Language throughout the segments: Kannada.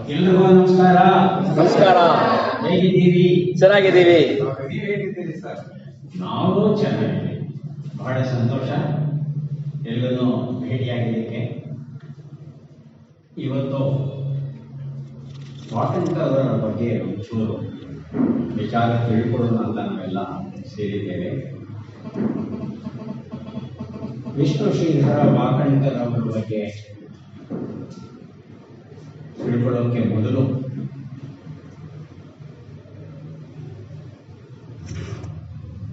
ಎಲ್ರಿಗೂ ನಮಸ್ಕಾರ. ನಮಸ್ಕಾರ. ಹೇಗಿದ್ದೀರಿ? ಚೆನ್ನಾಗಿದ್ದೀವಿ. ನೀವು ಹೇಗಿದ್ದೀರಿ ಸರ್? ನಾವು ಚೆನ್ನಾಗಿದ್ದೀವಿ. ಬಹಳ ಸಂತೋಷ ಎಲ್ಲರೂ ಭೇಟಿಯಾಗಿದ್ದಕ್ಕೆ. ಇವತ್ತು ಸ್ವಾತಂತ್ರ್ಯ ಅವರ ಬಗ್ಗೆ ಒಂಚೂರು ವಿಚಾರ ತಿಳ್ಕೊಳ್ಳೋಣ ಅಂತ ನಾವೆಲ್ಲ ಸೇರಿದ್ದೇವೆ. ವಿಷ್ಣು ಶ್ರೀಧರ ವಾಕಣ್ಕರ್ ಅವರ ಬಗ್ಗೆ ತಿಳ್ಕೊಳ್ಳೋಕೆ ಮೊದಲು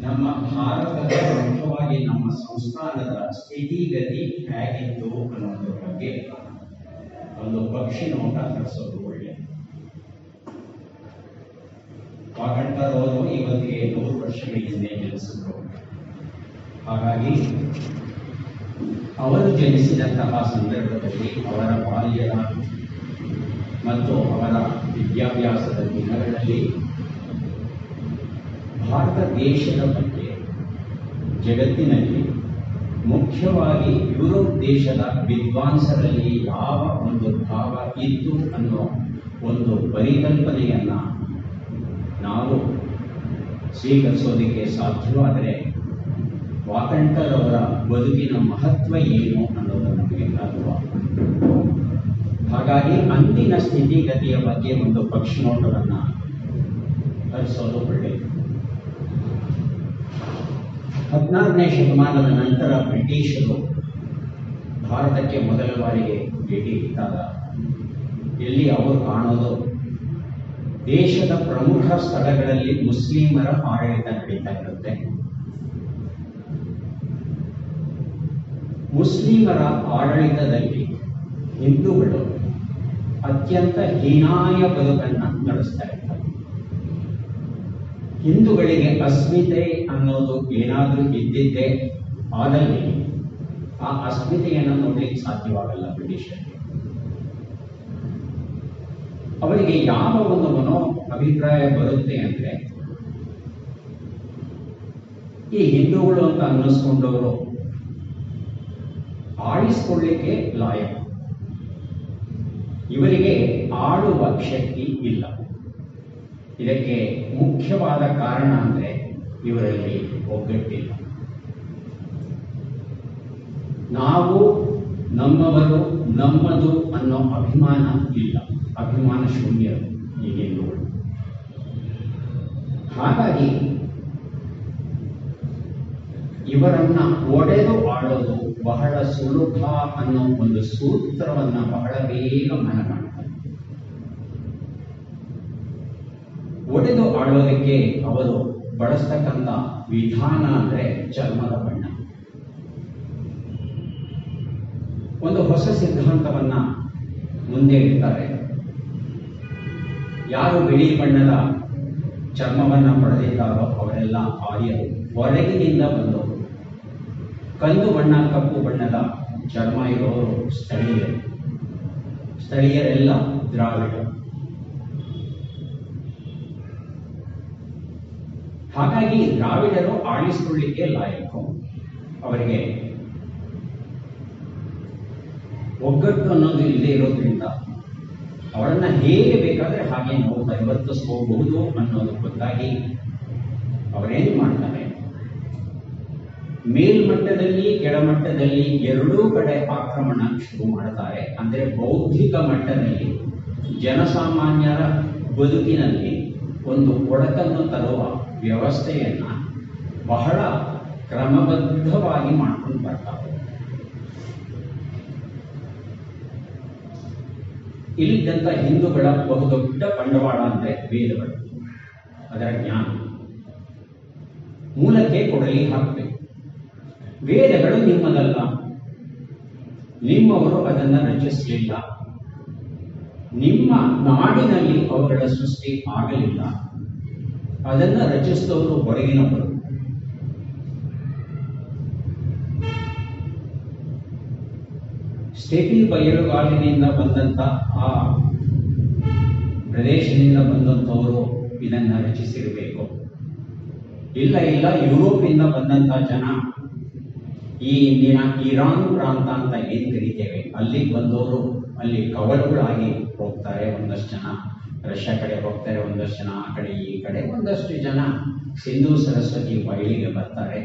ನಮ್ಮ ಭಾರತದ ಮುಖ್ಯವಾಗಿ ನಮ್ಮ ಸಂಸ್ಥಾನದ ಸ್ಥಿತಿಗತಿ ಹೇಗಿತ್ತು ಅನ್ನೋದ್ರ ಬಗ್ಗೆ ಒಂದು ಪಕ್ಷಿ ನೋಟ ತರಿಸೋದು ಒಳ್ಳೆಯದು. ವಾಕಣ್ಕರ್ ಅವರು ಇವತ್ತಿಗೆ 100 ವರ್ಷಗಳ ಹಿಂದೆ ಜನಿಸಿದ್ರು. ಹಾಗಾಗಿ ಅವರು ಜನಿಸಿದಂತಹ ಸಂದರ್ಭದಲ್ಲಿ ಅವರ ಬಾಲ್ಯದ ಮತ್ತು ಅವರ ವಿದ್ಯಾಭ್ಯಾಸದ ದಿನಗಳಲ್ಲಿ ಭಾರತ ದೇಶದ ಬಗ್ಗೆ ಜಗತ್ತಿನಲ್ಲಿ ಮುಖ್ಯವಾಗಿ ಯುರೋಪ್ ದೇಶದ ವಿದ್ವಾಂಸರಲ್ಲಿ ಯಾವ ಒಂದು ಭಾವ ಇತ್ತು ಅನ್ನೋ ಒಂದು ಪರಿಕಲ್ಪನೆಯನ್ನ ನಾವು ಸ್ವೀಕರಿಸೋದಕ್ಕೆ ಸಾಧ್ಯವಾದರೆ ವಾಕಣ್ಕರ್ ಅವರ ಬದುಕಿನ ಮಹತ್ವ ಏನು ಅನ್ನೋದು ನಮಗೆ ಅರ್ಥವಾಗುತ್ತದೆ. ಹಾಗಾಗಿ ಅಂದಿನ ಸ್ಥಿತಿಗತಿಯ ಬಗ್ಗೆ ಒಂದು ಪಕ್ಷಿ ನೋಟವನ್ನು ಹರಿಸೋದು ಒಳ್ಳೆಯದು. 16ನೇ ಶತಮಾನದ ನಂತರ ಬ್ರಿಟಿಷರು ಭಾರತಕ್ಕೆ ಮೊದಲ ಬಾರಿಗೆ ಭೇಟಿ ಇಟ್ಟಾಗ ಎಲ್ಲಿ ಅವರು ಕಾಣೋದು ದೇಶದ ಪ್ರಮುಖ ಸ್ಥಳಗಳಲ್ಲಿ ಮುಸ್ಲಿಮರ ಆಡಳಿತ ನಡೀತಾ ಇರುತ್ತೆ. ಮುಸ್ಲಿಮರ ಆಡಳಿತದಲ್ಲಿ ಹಿಂದೂಗಳು ಅತ್ಯಂತ ಹೀನಾಯ ಬದುಕನ್ನು ನಡೆಸ್ತಾ ಇದ್ದಾರೆ. ಹಿಂದೂಗಳಿಗೆ ಅಸ್ಮಿತೆ ಅನ್ನೋದು ಏನಾದರೂ ಇದ್ದಿದ್ದೇ ಆದಲ್ಲಿ ಆ ಅಸ್ಮಿತೆಯನ್ನು ನೋಡ್ಲಿಕ್ಕೆ ಸಾಧ್ಯವಾಗಲ್ಲ ಬ್ರಿಟಿಷರಿಗೆ. ಅವರಿಗೆ ಯಾವ ಒಂದು ಅಭಿಪ್ರಾಯ ಬರುತ್ತೆ ಅಂದ್ರೆ, ಈ ಹಿಂದೂಗಳು ಅಂತ ಅನ್ನಿಸ್ಕೊಂಡವರು ಆಳಿಸ್ಕೊಳ್ಳಿಕ್ಕೆ ಲಾಯಕ, ಇವರಿಗೆ ಆಳುವ ಶಕ್ತಿ ಇಲ್ಲ. ಇದಕ್ಕೆ ಮುಖ್ಯವಾದ ಕಾರಣ ಅಂದ್ರೆ ಇವರಲ್ಲಿ ಒಗ್ಗಟ್ಟಿಲ್ಲ. ನಾವು ನಮ್ಮವರು ನಮ್ಮದು ಅನ್ನೋ ಅಭಿಮಾನ ಇಲ್ಲ, ಅಭಿಮಾನ ಶೂನ್ಯರು ಈ ಹಿಂದೂಗಳು. ಹಾಗಾಗಿ ಇವರನ್ನ ಒಡೆದು ಆಳೋದು ಬಹಳ ಸುಲಭ ಅನ್ನೋ ಒಂದು ಸೂತ್ರವನ್ನ ಬಹಳ ಬೇಗ ಮನಗಾಣ್ತಾರೆ. ಒಡೆದು ಆಳೋದಕ್ಕೆ ಅವರು ಬಳಸ್ತಕ್ಕಂಥ ವಿಧಾನ ಅಂದ್ರೆ ಚರ್ಮದ ಬಣ್ಣ. ಒಂದು ಹೊಸ ಸಿದ್ಧಾಂತವನ್ನ ಮುಂದೆ ಇಡ್ತಾರೆ. ಯಾರು ಬಿಳಿ ಬಣ್ಣದ ಚರ್ಮವನ್ನ ಪಡೆದಿದ್ದಾರೋ ಅವರೆಲ್ಲ ಆರ್ಯರು, ಹೊರಗಿನಿಂದ ಬಂದವರು. ಕಂದು ಬಣ್ಣ ಕಪ್ಪು ಬಣ್ಣದ ಚರ್ಮ ಇರೋರು ಸ್ಥಳೀಯರು, ಸ್ಥಳೀಯರೆಲ್ಲ ದ್ರಾವಿಡರು. ಹಾಗಾಗಿ ದ್ರಾವಿಡರು ಆಳಿಸಿಕೊಳ್ಳಿಕ್ಕೆ ಲಾಯಕು. ಅವರಿಗೆ ಒಗ್ಗಟ್ಟು ಅನ್ನೋದು ಇಲ್ಲದೆ ಇರೋದ್ರಿಂದ ಅವರನ್ನ ಹೇಗೆ ಬೇಕಾದ್ರೆ ಹಾಗೆ ನಾವು ಪರಿವರ್ತಿಸಬಹುದು ಅನ್ನೋದು ಗೊತ್ತಾಗಿ ಅವರೇನು ಮಾಡ್ತಾರೆ, ಮೇಲ್ಮಟ್ಟದಲ್ಲಿ ಕೆಳಮಟ್ಟದಲ್ಲಿ ಎರಡೂ ಕಡೆ ಆಕ್ರಮಣ ಶುರು ಮಾಡ್ತಾರೆ. ಅಂದ್ರೆ ಬೌದ್ಧಿಕ ಮಟ್ಟದಲ್ಲಿ ಜನಸಾಮಾನ್ಯರ ಬದುಕಿನಲ್ಲಿ ಒಂದು ಒಡಕನ್ನು ತರುವ ವ್ಯವಸ್ಥೆಯನ್ನ ಬಹಳ ಕ್ರಮಬದ್ಧವಾಗಿ ಮಾಡ್ಕೊಂಡು ಬರ್ತಾರೆ. ಇಲ್ಲಿದ್ದಂಥ ಹಿಂದೂಗಳ ಬಹುದೊಡ್ಡ ಬಂಡವಾಳ ಅಂದ್ರೆ ವೇದಗಳು, ಅದರ ಜ್ಞಾನ ಮೂಲಕ್ಕೆ ಕೊಡಲಿ ಹಾಕಬೇಕು. ವೇದಗಳು ನಿಮ್ಮದಲ್ಲ, ನಿಮ್ಮವರು ಅದನ್ನು ರಚಿಸಲಿಲ್ಲ, ನಿಮ್ಮ ನಾಡಿನಲ್ಲಿ ಅವುಗಳ ಸೃಷ್ಟಿ ಆಗಲಿಲ್ಲ, ಅದನ್ನು ರಚಿಸಿದವರು ಹೊರಗಿನವರು. ಸ್ಟೆಪಿ ಬಯಲುಗಾಲಿನಿಂದ ಬಂದಂತ ಆ ಪ್ರದೇಶದಿಂದ ಬಂದಂಥವರು ಇದನ್ನ ರಚಿಸಿರಬೇಕು. ಇಲ್ಲ ಯುರೋಪಿಂದ ಬಂದಂತ ಜನ ಈ ಇಂದಿನ ಇರಾನ್ ಪ್ರಾಂತ ಅಂತ ಏನ್ ಕರಿತೇವೆ, ಅಲ್ಲಿಗೆ ಬಂದವರು ಅಲ್ಲಿ ಕವಲುಗಳಾಗಿ ಹೋಗ್ತಾರೆ. ಒಂದಷ್ಟು ಜನ ರಷ್ಯಾ ಕಡೆ ಹೋಗ್ತಾರೆ, ಒಂದಷ್ಟು ಜನ ಆ ಕಡೆ ಈ ಕಡೆ, ಒಂದಷ್ಟು ಜನ ಸಿಂಧೂ ಸರಸ್ವತಿ ಬಯಲಿಗೆ ಬರ್ತಾರೆ.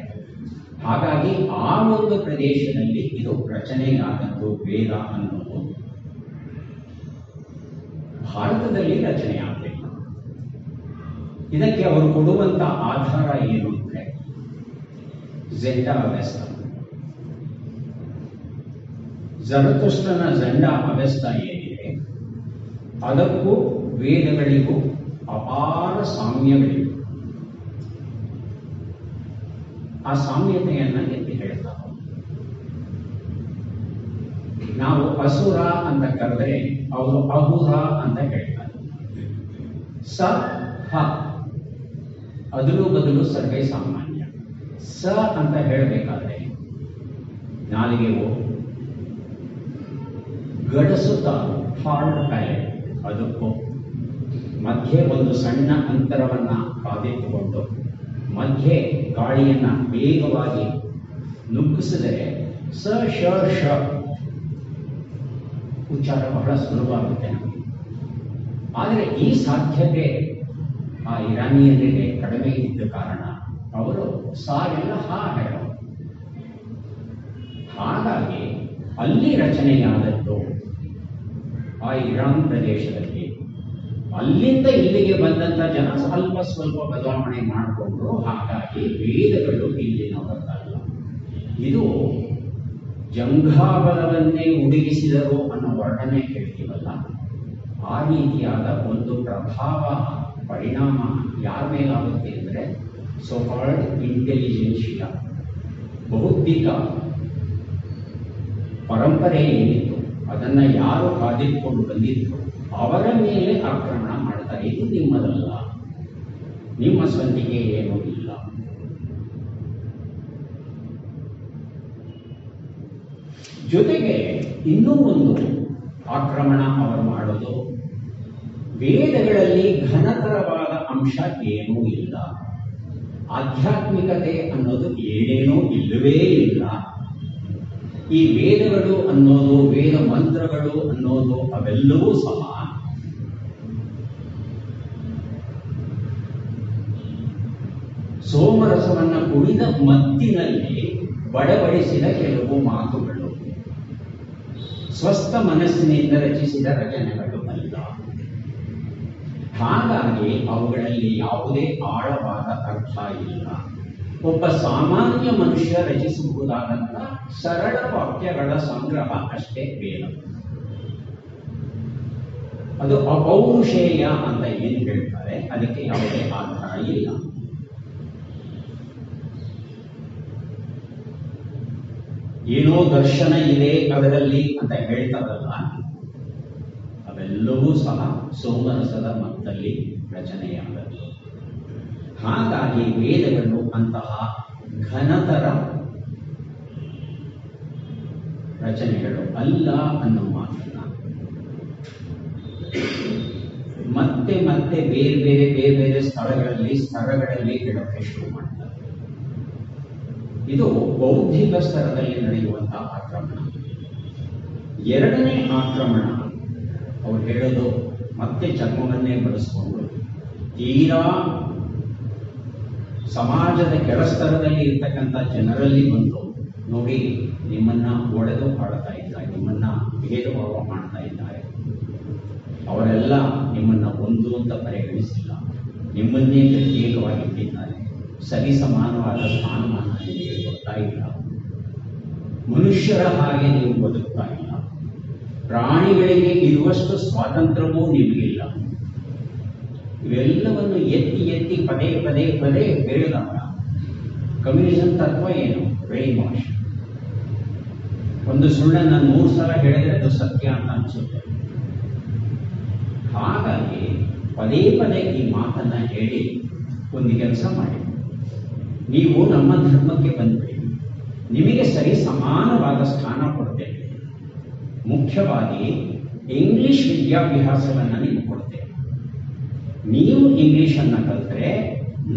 ಹಾಗಾಗಿ ಆ ಒಂದು ಪ್ರದೇಶದಲ್ಲಿ ಇದು ರಚನೆಯಾದದ್ದು ವೇದ ಅನ್ನೋದು ಭಾರತದಲ್ಲಿ ರಚನೆ ಆಗಬೇಕು. ಇದಕ್ಕೆ ಅವರು ಕೊಡುವಂತ ಆಧಾರ ಏನು ಅಂದ್ರೆ ಝೆಂಡಾ ಅವೆಸ್ತ. ಜರತುಷ್ಟ್ರನ ಝೆಂಡಾ ಅವೆಸ್ತ ಏನಿದೆ ಅದಕ್ಕೂ ವೇದಗಳಿಗೂ ಅಪಾರ ಸಾಮ್ಯಗಳಿವೆ. ಆ ಸಾಮ್ಯತೆಯನ್ನ ಎತ್ತಿ ಹೇಳ್ತಾರೆ. ನಾವು ಅಸುರ ಅಂತ ಕರೆದರೆ ಅವರು ಅಹುರ ಅಂತ ಹೇಳ್ತಾರೆ. ಸ ಹ ಅದಲು ಬದಲು ಸರ್ವೇ ಸಾಮಾನ್ಯ. ಸ ಅಂತ ಹೇಳಬೇಕಾದ್ರೆ ನಾಲಿಗೆವು ಗಡಸುತ್ತ ಹಾರ್ಡ್ ಪ್ಯಾಲೆಟ್, ಅದಕ್ಕೂ ಮಧ್ಯೆ ಒಂದು ಸಣ್ಣ ಅಂತರವನ್ನ ಕಾದಿಟ್ಟುಕೊಂಡು ಮಧ್ಯೆ ಗಾಳಿಯನ್ನ ವೇಗವಾಗಿ ನುಗ್ಗಿಸಿದರೆ ಸ ಶ ಶ ಉಚ್ಚಾರ ಬಹಳ ಸುಲಭ ಆಗುತ್ತೆ ನಮಗೆ. ಆದರೆ ಈ ಸಾಧ್ಯತೆ ಆ ಇರಾನಿಯರಿಗೆ ಕಡಿಮೆ ಇದ್ದ ಕಾರಣ ಅವರು ಸಾಗೆಲ್ಲ ಹಾ ಹೇಳೋರು. ಹಾಗಾಗಿ ಅಲ್ಲಿ ರಚನೆಯಾದದ್ದು ಆ ಇರಾನ್ ಪ್ರದೇಶದಲ್ಲಿ. ಅಲ್ಲಿಂದ ಇಲ್ಲಿಗೆ ಬಂದಂತ ಜನ ಸ್ವಲ್ಪ ಸ್ವಲ್ಪ ಬದಲಾವಣೆ ಮಾಡಿಕೊಂಡ್ರು. ಹಾಗಾಗಿ ವೇದಗಳು ಇಲ್ಲಿನವರಲ್ಲ. ಇದು ಜಂಘಾಬಲವನ್ನೇ ಉಡುಗಿಸಿದರು ಅನ್ನೋ ವರ್ಣನೆ ಕೇಳ್ತೀವಲ್ಲ, ಆ ರೀತಿಯಾದ ಒಂದು ಪ್ರಭಾವ ಪರಿಣಾಮ ಯಾರ ಮೇಲಾಗುತ್ತೆ ಅಂದರೆ ಸೋಕಾಲ್ಡ್ ಇಂಟೆಲಿಜೆನ್ಷಿಯಾ ಬೌದ್ಧಿಕ ಪರಂಪರೆ ಏನಿತ್ತು ಅದನ್ನ ಯಾರು ಕಾದಿಟ್ಕೊಂಡು ಬಂದಿದ್ರು ಅವರ ಮೇಲೆ ಆಕ್ರಮಣ ಮಾಡ್ತಾರೆ. ಇದು ನಿಮ್ಮದಲ್ಲ, ನಿಮ್ಮ ಸ್ವಂತಿಕೆ ಏನೂ ಇಲ್ಲ. ಜೊತೆಗೆ ಇನ್ನೂ ಒಂದು ಆಕ್ರಮಣ ಅವರು ಮಾಡೋದು, ವೇದಗಳಲ್ಲಿ ಘನತರವಾದ ಅಂಶ ಏನೂ ಇಲ್ಲ, ಆಧ್ಯಾತ್ಮಿಕತೆ ಅನ್ನೋದು ಏನೇನೂ ಇಲ್ಲವೇ ಇಲ್ಲ. ಈ ವೇದಗಳು ಅನ್ನೋದು, ವೇದ ಮಂತ್ರಗಳು ಅನ್ನೋದು ಅವೆಲ್ಲವೂ ಸಹ ಸೋಮರಸವನ್ನ ಕುಡಿದ ಮತ್ತಿನಲ್ಲಿ ಬಡಬಡಿಸಿದ ಕೆಲವು ಮಾತುಗಳು, ಸ್ವಸ್ಥ ಮನಸ್ಸಿನಿಂದ ರಚಿಸಿದ ರಚನೆಗಳು ಅಲ್ಲ. ಹಾಗಾಗಿ ಅವುಗಳಲ್ಲಿ ಯಾವುದೇ ಆಳವಾದ ಅರ್ಥ ಇಲ್ಲ. ಒಬ್ಬ ಸಾಮಾನ್ಯ ಮನುಷ್ಯ ರಚಿಸಬಹುದಾದಂಥ ಸರಳ ವಾಕ್ಯಗಳ ಸಂಗ್ರಹ ಅಷ್ಟೇ ವೇದ. ಅದು ಅಪೌರುಷೇಯ ಅಂತ ಏನು ಹೇಳ್ತಾರೆ, ಅದಕ್ಕೆ ಯಾವುದೇ ಆಧಾರ ಇಲ್ಲ. ಏನೋ ದರ್ಶನ ಇದೆ ಅದರಲ್ಲಿ ಅಂತ ಹೇಳ್ತಾರಲ್ಲ, ಅವೆಲ್ಲವೂ ಸಹ ಸೋಮರಸದ ಮತ್ತಲ್ಲಿ ರಚನೆಯಾದದ್ದು. ಹಾಗಾಗಿ ವೇದಗಳು ಅಂತಹ ಘನತರ ರಚನೆಗಳು ಅಲ್ಲ ಅನ್ನೋ ಮಾತನ್ನ ಮತ್ತೆ ಮತ್ತೆ ಬೇರೆ ಬೇರೆ ಸ್ತರಗಳಲ್ಲಿ ಹೇಳೋಕೆ ಶುರು ಮಾಡ್ತಾರೆ. ಇದು ಬೌದ್ಧಿಕ ಸ್ತರದಲ್ಲಿ ನಡೆಯುವಂತಹ ಆಕ್ರಮಣ. ಎರಡನೇ ಆಕ್ರಮಣ ಅವ್ರು ಹೇಳೋದು ಮತ್ತೆ ಚರ್ಮವನ್ನೇ ಬಳಸಿಕೊಂಡು ತೀರಾ ಸಮಾಜದ ಕೆಳಸ್ತರದಲ್ಲಿ ಇರ್ತಕ್ಕಂಥ ಜನರಲ್ಲಿ ಬಂದು ನೋಡಿ ನಿಮ್ಮನ್ನ ಒಡೆದು ಆಡ್ತಾ ಇದ್ದಾರೆ, ನಿಮ್ಮನ್ನ ಭೇದ ಭಾವ ಮಾಡ್ತಾ ಇದ್ದಾರೆ, ಅವರೆಲ್ಲ ನಿಮ್ಮನ್ನ ಒಂದು ಅಂತ ಪರಿಗಣಿಸಿಲ್ಲ, ನಿಮ್ಮನ್ನೇ ಪ್ರತ್ಯೇಕವಾಗಿಟ್ಟಿದ್ದಾರೆ, ಸರಿ ಸಮಾನವಾದ ಸ್ಥಾನಮಾನ ನಿಮಗೆ ಕೊಡ್ತಾ ಇಲ್ಲ, ಮನುಷ್ಯರ ಹಾಗೆ ನೀವು ಬದುಕ್ತಾ ಇಲ್ಲ, ಪ್ರಾಣಿಗಳಿಗೆ ಇರುವಷ್ಟು ಸ್ವಾತಂತ್ರ್ಯವೂ ನಿಮಗಿಲ್ಲ. ಇವೆಲ್ಲವನ್ನು ಎತ್ತಿ ಪದೇ ಹೇಳಿದಾಗ ಕಮ್ಯುನಿಸಂ ತತ್ವ ಏನು? ವೆರಿ ಮಾಶ್. ಒಂದು ಸುಳ್ಳನ್ನು 100 ಸಲ ಹೇಳಿದ್ರೆ ಅದು ಸತ್ಯ ಅಂತ ಅನಿಸುತ್ತೆ. ಹಾಗಾಗಿ ಪದೇ ಈ ಮಾತನ್ನ ಹೇಳಿ ಒಂದು ಕೆಲಸ ಮಾಡಿ, ನೀವು ನಮ್ಮ ಧರ್ಮಕ್ಕೆ ಬಂದ್ಬಿಡಿ, ನಿಮಗೆ ಸರಿ ಸಮಾನವಾದ ಸ್ಥಾನ ಕೊಡ್ತೇವೆ, ಮುಖ್ಯವಾಗಿ ಇಂಗ್ಲಿಷ್ ವಿದ್ಯಾಭ್ಯಾಸವನ್ನು ನಿಮಗೆ ಕೊಡ್ತೇವೆ. ನೀವು ಇಂಗ್ಲಿಷನ್ನು ಕಲಿತರೆ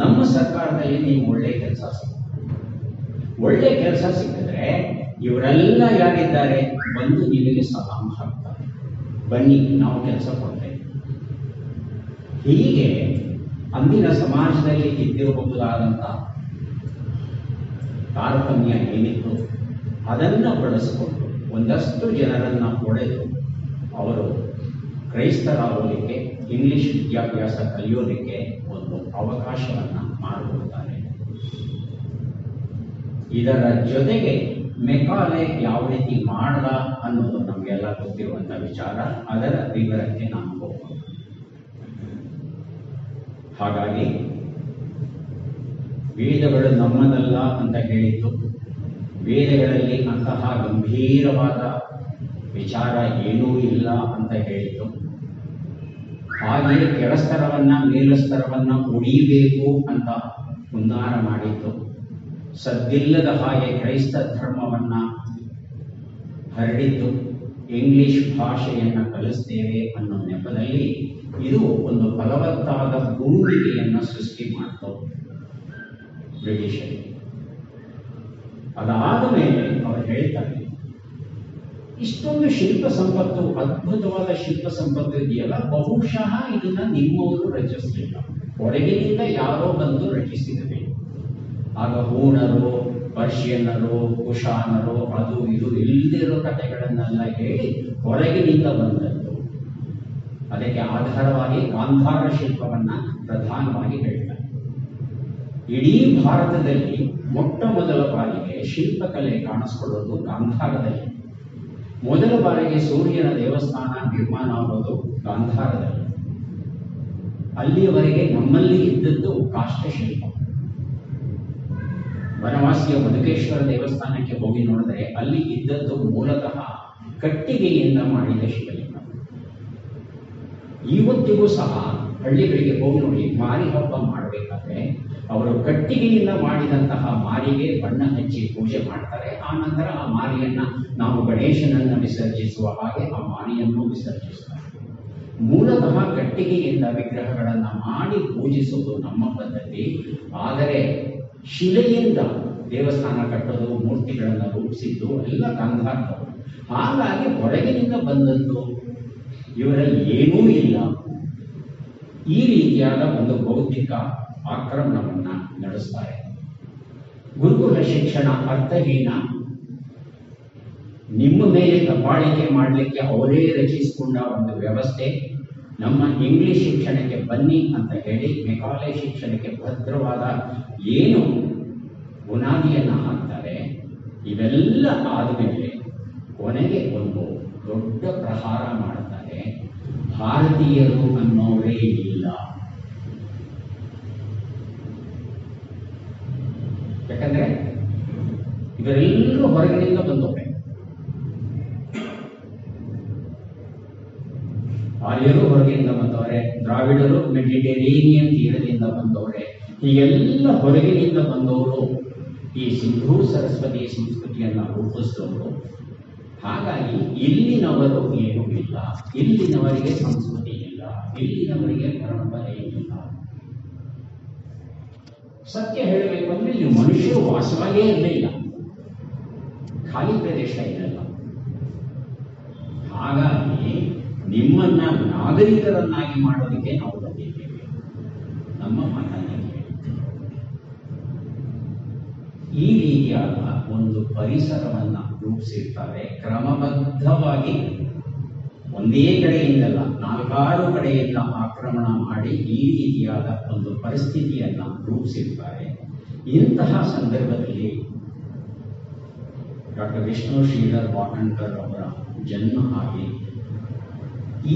ನಮ್ಮ ಸರ್ಕಾರದಲ್ಲಿ ನೀವು ಒಳ್ಳೆ ಕೆಲಸ ಸಿಕ್ಕಿದ್ರೆ ಇವರೆಲ್ಲ ಯಾರಿದ್ದಾರೆ ಬಂದು ನಿಮಗೆ ಸಲಾಂ ಹಾಕ್ತಾರೆ. ಬನ್ನಿ ನಾವು ಕೆಲಸ ಕೊಡ್ತೇವೆ. ಹೀಗೆ ಅಂದಿನ ಸಮಾಜದಲ್ಲಿ ಇದ್ದಿರಬಹುದಾದಂಥ ತಾರತಮ್ಯ ಏನಿತ್ತು ಅದನ್ನು ಬಳಸಿಕೊಂಡು ಒಂದಷ್ಟು ಜನರನ್ನು ಒಡೆದು ಅವರು ಕ್ರೈಸ್ತರಾಗಲಿಕ್ಕೆ, ಇಂಗ್ಲಿಷ್ ವಿದ್ಯಾಭ್ಯಾಸ ಕಲಿಯೋದಕ್ಕೆ ಒಂದು ಅವಕಾಶವನ್ನು ಮಾಡಿಕೊಡ್ತಾರೆ. ಇದರ ಜೊತೆಗೆ ಮೆಕಾಲೆ ಯಾವ ರೀತಿ ಮಾಡದ ಅನ್ನೋದು ನಮಗೆಲ್ಲ ಗೊತ್ತಿರುವಂಥ ವಿಚಾರ. ಅದರ ವಿವರಕ್ಕೆ ನಾನು ಹೋಗೋಣ. ಹಾಗಾಗಿ ವೇದಗಳು ನಮ್ಮದಲ್ಲ ಅಂತ ಹೇಳಿದ್ದು, ವೇದಗಳಲ್ಲಿ ಅಂತಹ ಗಂಭೀರವಾದ ವಿಚಾರ ಏನೂ ಇಲ್ಲ ಅಂತ ಹೇಳಿದ್ದು, ಹಾಗೆಯೇ ಕೆಳಸ್ತರವನ್ನ ಮೇಲಸ್ತರವನ್ನ ಉಳಿಬೇಕು ಅಂತ ಹುನ್ನಾರ ಮಾಡಿದ್ದು, ಸದ್ದಿಲ್ಲದ ಹಾಗೆ ಕ್ರೈಸ್ತ ಧರ್ಮವನ್ನ ಹರಡಿದ್ದು, ಇಂಗ್ಲಿಷ್ ಭಾಷೆಯನ್ನು ಕಲಿಸ್ತೇವೆ ಅನ್ನೋ ನೆಪದಲ್ಲಿ ಇದು ಒಂದು ಫಲವತ್ತಾದ ಭೂಮಿಕೆಯನ್ನು ಸೃಷ್ಟಿ ಮಾಡ್ತು ಬ್ರಿಟಿಷರಿಗೆ. ಅದಾದ ಮೇಲೆ ಅವರು ಹೇಳ್ತಾರೆ, ಇಷ್ಟೊಂದು ಶಿಲ್ಪ ಸಂಪತ್ತು, ಅದ್ಭುತವಾದ ಶಿಲ್ಪ ಸಂಪತ್ತು ಇದೆಯಲ್ಲ, ಬಹುಶಃ ಇದನ್ನ ನಿಮ್ಮವರು ರಚಿಸಲಿಲ್ಲ, ಹೊರಗಿನಿಂದ ಯಾರೋ ಬಂದು ರಚಿಸಿದರೆ. ಆಗ ಹೂಣರು, ಪರ್ಷಿಯನ್ನರು, ಕುಶಾನರು, ಅದು ಇದು ಇಲ್ಲದಿರೋ ಕಥೆಗಳನ್ನೆಲ್ಲ ಹೇಳಿ ಹೊರಗಿನಿಂದ ಬಂದದ್ದು. ಅದಕ್ಕೆ ಆಧಾರವಾಗಿ ಗಾಂಧಾರ ಶಿಲ್ಪವನ್ನ ಪ್ರಧಾನವಾಗಿ ಹೇಳ್ತಾರೆ. ಇಡೀ ಭಾರತದಲ್ಲಿ ಮೊಟ್ಟ ಮೊದಲ ಬಾರಿಗೆ ಶಿಲ್ಪಕಲೆ ಕಾಣಿಸ್ಕೊಳ್ಳೋದು ಗಾಂಧಾರದಲ್ಲಿ. ಮೊದಲ ಬಾರಿಗೆ ಸೂರ್ಯನ ದೇವಸ್ಥಾನ ನಿರ್ಮಾಣ ಆಗೋದು ಗಾಂಧಾರದಲ್ಲಿ. ಅಲ್ಲಿಯವರೆಗೆ ನಮ್ಮಲ್ಲಿ ಇದ್ದದ್ದು ಕಾಷ್ಟಶಿಲ್ಪ. ವನವಾಸಿಯ ಮಧುಕೇಶ್ವರ ದೇವಸ್ಥಾನಕ್ಕೆ ಹೋಗಿ ನೋಡಿದ್ರೆ ಅಲ್ಲಿ ಇದ್ದದ್ದು ಮೂಲತಃ ಕಟ್ಟಿಗೆಯಿಂದ ಮಾಡಿದ ಶಿವಲಿಂಗ. ಇವತ್ತಿಗೂ ಸಹ ಹಳ್ಳಿಗಳಿಗೆ ಹೋಗಿ ನೋಡಿ, ಮಾರಿ ಹಬ್ಬ ಮಾಡಬೇಕಾದ್ರೆ ಅವರು ಕಟ್ಟಿಗೆಯಿಂದ ಮಾಡಿದಂತಹ ಮಾರಿಗೆ ಬಣ್ಣ ಹಚ್ಚಿ ಪೂಜೆ ಮಾಡ್ತಾರೆ. ಆ ನಂತರ ಆ ಮಾರಿಯನ್ನ ನಾವು ಗಣೇಶನನ್ನ ವಿಸರ್ಜಿಸುವ ಹಾಗೆ ಆ ಮಾರಿಯನ್ನು ವಿಸರ್ಜಿಸ್ತಾರೆ. ಮೂಲತಃ ಕಟ್ಟಿಗೆಯಿಂದ ವಿಗ್ರಹಗಳನ್ನು ಮಾಡಿ ಪೂಜಿಸುವುದು ನಮ್ಮ ಪದ್ಧತಿ. ಆದರೆ ಶಿಲೆಯಿಂದ ದೇವಸ್ಥಾನ ಕಟ್ಟೋದು, ಮೂರ್ತಿಗಳನ್ನು ರೂಪಿಸಿದ್ದು ಎಲ್ಲ ಗಾಂಧಾರದವರು. ಹಾಗಾಗಿ ಹೊರಗಿನಿಂದ ಬಂದದ್ದು ಇವರಲ್ಲಿ ಏನೂ ಇಲ್ಲ. ಈ ರೀತಿಯಾದ ಒಂದು ಬೌದ್ಧಿಕ ಆಕ್ರಮಣವನ್ನ ನಡೆಸ್ತಾರೆ. ಗುರುಕುಲ ಶಿಕ್ಷಣ ಅರ್ಥಹೀನ, ನಿಮ್ಮ ಮೇಲೆ ದಬ್ಬಾಳಿಕೆ ಮಾಡಲಿಕ್ಕೆ ಅವರೇ ರಚಿಸಿಕೊಂಡ ಒಂದು ವ್ಯವಸ್ಥೆ. ನಮ್ಮ ಇಂಗ್ಲಿಷ್ ಶಿಕ್ಷಣಕ್ಕೆ ಬನ್ನಿ ಅಂತ ಹೇಳಿ ಮೆಕಾಲೆ ಶಿಕ್ಷಣಕ್ಕೆ ಭದ್ರವಾದ ಏನು ಬುನಾದಿಯನ್ನ ಹಾಕ್ತಾರೆ. ಇವೆಲ್ಲ ಆದಮೇಲೆ ಕೊನೆಗೆ ಒಂದು ದೊಡ್ಡ ಪ್ರಹಾರ ಮಾಡ್ತಾರೆ. ಭಾರತೀಯರು ಅನ್ನೋರೇ ಇಲ್ಲ. ಯಾಕಂದ್ರೆ ಇವರೆಲ್ಲರೂ ಹೊರಗಿನಿಂದ ಬಂದವ್ರೆ. ಆರ್ಯರು ಹೊರಗಿನಿಂದ ಬಂದವರೆ, ದ್ರಾವಿಡರು ಮೆಡಿಟೇರೇನಿಯನ್ ತೀರದಿಂದ ಬಂದವರೆ. ಹೀಗೆಲ್ಲ ಹೊರಗಿನಿಂದ ಬಂದವರು ಈ ಸಿಂಧೂ ಸರಸ್ವತಿ ಸಂಸ್ಕೃತಿಯನ್ನ ರೂಪಿಸಿದವರು. ಹಾಗಾಗಿ ಇಲ್ಲಿನವರು ಏನೂ ಇಲ್ಲ, ಇಲ್ಲಿನವರಿಗೆ ಸಂಸ್ಕೃತಿ ಇಲ್ಲ, ಇಲ್ಲಿನವರಿಗೆ ಪರಂಪರೆ ಇಲ್ಲ. ಸತ್ಯ ಹೇಳಬೇಕು ಅಂದ್ರೆ ಇಲ್ಲಿ ಮನುಷ್ಯರು ವಾಸವಾಗೇ ಇರಲಿಲ್ಲ, ಖಾಲಿ ಪ್ರದೇಶ ಇರಲ್ಲ. ಹಾಗಾಗಿ ನಿಮ್ಮನ್ನ ನಾಗರಿಕರನ್ನಾಗಿ ಮಾಡೋದಕ್ಕೆ ನಾವು ಬಂದಿದ್ದೇವೆ, ನಮ್ಮ ಮಾತನ್ನ ಈ ರೀತಿಯಾದ ಒಂದು ಪರಿಸರವನ್ನ ರೂಪಿಸಿರ್ತಾರೆ. ಕ್ರಮಬದ್ಧವಾಗಿ ಒಂದೇ ಕಡೆಯಿಂದಲ್ಲ, 4 ಕಡೆಯಿಂದ ಆಕ್ರಮಣ ಮಾಡಿ ಈ ರೀತಿಯಾದ ಒಂದು ಪರಿಸ್ಥಿತಿಯನ್ನ ರೂಪಿಸಿರ್ತಾರೆ. ಇಂತಹ ಸಂದರ್ಭದಲ್ಲಿ ಡಾಕ್ಟರ್ ವಿಷ್ಣು ಶ್ರೀಧರ್ ವಾಕಣ್ಕರ್ ಅವರ ಜನ್ಮ ಆಗಿ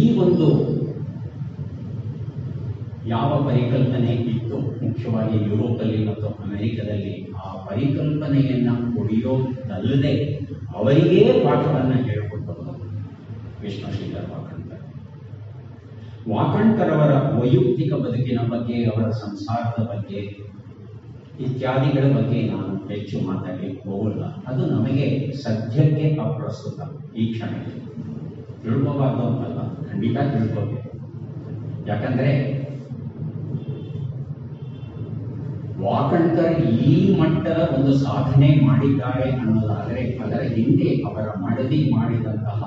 ಈ ಒಂದು ಯಾವ ಪರಿಕಲ್ಪನೆ ಇತ್ತು, ಮುಖ್ಯವಾಗಿ ಯುರೋಪಲ್ಲಿ ಮತ್ತು ಅಮೆರಿಕದಲ್ಲಿ, ಆ ಪರಿಕಲ್ಪನೆಯನ್ನ ಉಳಿಯೋದಲ್ಲದೆ ಅವರಿಗೇ ಪಾಠವನ್ನು ಹೇಳಿಕೊಟ್ಟವರು ವಿಷ್ಣು ಶ್ರೀಧರ್ ವಾಕಣ್ಕರ್. ವಾಕಣ್ಕರ್ ಅವರ ವೈಯಕ್ತಿಕ ಬದುಕಿನ ಬಗ್ಗೆ, ಅವರ ಸಂಸಾರದ ಬಗ್ಗೆ ಇತ್ಯಾದಿಗಳ ಬಗ್ಗೆ ನಾನು ಹೆಚ್ಚು ಮಾತಾಡಲಿಕ್ಕೆ ಹೋಗಲ್ಲ. ಅದು ನಮಗೆ ಸದ್ಯಕ್ಕೆ ಅಪ್ರಸ್ತುತ. ಈ ಕ್ಷಣಕ್ಕೆ ತಿಳ್ಕೋಬಾರ್ದು ಅಂತಲ್ಲ, ಖಂಡಿತ ತಿಳ್ಕೋಬೇಕು. ಯಾಕಂದ್ರೆ ವಾಕಣ್ಕರ್ ಈ ಮಟ್ಟದ ಒಂದು ಸಾಧನೆ ಮಾಡಿದ್ದಾರೆ ಅನ್ನೋದಾದರೆ ಅದರ ಹಿಂದೆ ಅವರ ಮಡದಿ ಮಾಡಿದಂತಹ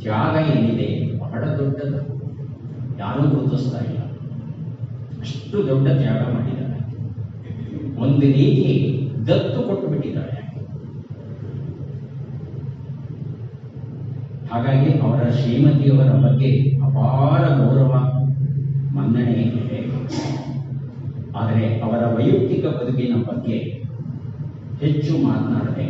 ತ್ಯಾಗ ಏನಿದೆ ಬಹಳ ದೊಡ್ಡದು, ಯಾರೂ ಗುರುತಿಸ್ತಾ ಇಲ್ಲ. ಅಷ್ಟು ದೊಡ್ಡ ತ್ಯಾಗ ಮಾಡಿದ್ದಾರೆ. ಒಂದು ರೀತಿ ದತ್ತು ಕೊಟ್ಟು ಬಿಟ್ಟಿದ್ದಾರೆ. ಹಾಗಾಗಿ ಅವರ ಶ್ರೀಮತಿಯವರ ಬಗ್ಗೆ ಅಪಾರ ಗೌರವ ಮನ್ನಣೆ ಇದೆ. ಆದರೆ ಅವರ ವೈಯಕ್ತಿಕ ಬದುಕಿನ ಬಗ್ಗೆ ಹೆಚ್ಚು ಮಾತನಾಡದೆ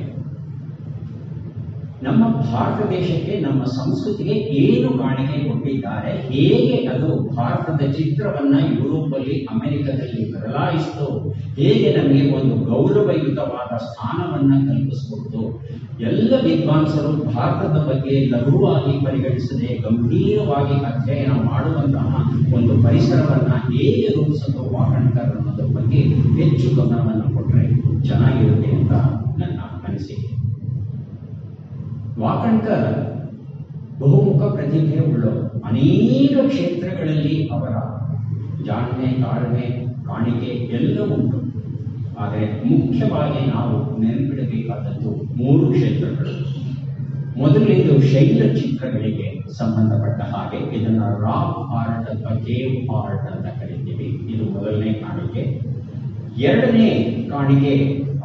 ನಮ್ಮ ಭಾರತ ದೇಶಕ್ಕೆ, ನಮ್ಮ ಸಂಸ್ಕೃತಿಗೆ ಏನು ಕಾಣಿಕೆ ಕೊಟ್ಟಿದ್ದಾರೆ, ಹೇಗೆ ಅದು ಭಾರತದ ಚಿತ್ರವನ್ನ ಯುರೋಪಲ್ಲಿ, ಅಮೆರಿಕದಲ್ಲಿ ಬದಲಾಯಿಸಿತು, ಹೇಗೆ ನಮಗೆ ಒಂದು ಗೌರವಯುತವಾದ ಸ್ಥಾನವನ್ನ ಕಲ್ಪಿಸಿಕೊಡ್ತು, ಎಲ್ಲ ವಿದ್ವಾಂಸರು ಭಾರತದ ಬಗ್ಗೆ ಲಘುವಾಗಿ ಪರಿಗಣಿಸದೆ ಗಂಭೀರವಾಗಿ ಅಧ್ಯಯನ ಮಾಡುವಂತಹ ಒಂದು ಪರಿಸರವನ್ನ ಹೇಗೆ ರೂಪಿಸಿತು ವಾಕಣ್ಕರ್ ಅನ್ನೋದ್ರ ಬಗ್ಗೆ ಹೆಚ್ಚು ಗಮನವನ್ನು ಕೊಟ್ಟರೆ ಚೆನ್ನಾಗಿರುತ್ತೆ ಅಂತ ನನ್ನ ಅನಿಸಿಕೆ. ವಾಕಣ್ಕರ್ ಬಹುಮುಖ ಪ್ರತಿಭೆ ಉಳ್ಳವರು. ಅನೇಕ ಕ್ಷೇತ್ರಗಳಲ್ಲಿ ಅವರ ಜಾಣ್ಮೆ, ತಾಳ್ಮೆ, ಕಾಣಿಕೆ ಎಲ್ಲ ಉಂಟು. ಆದರೆ ಮುಖ್ಯವಾಗಿ ನಾವು ನೆನಪಿಡಬೇಕಾದದ್ದು 3 ಕ್ಷೇತ್ರಗಳು. ಮೊದಲನೇದು ಶೈಲ ಚಿತ್ರಗಳಿಗೆ ಸಂಬಂಧಪಟ್ಟ ಹಾಗೆ, ಇದನ್ನು ರಾಕ್ ಆರ್ಟ್ ಅಥವಾ ಕೇವ್ ಆರ್ಟ್ ಅಂತ ಕರಿತೀವಿ. ಇದು ಮೊದಲನೇ ಕಾಣಿಕೆ. ಎರಡನೇ ಕಾಣಿಕೆ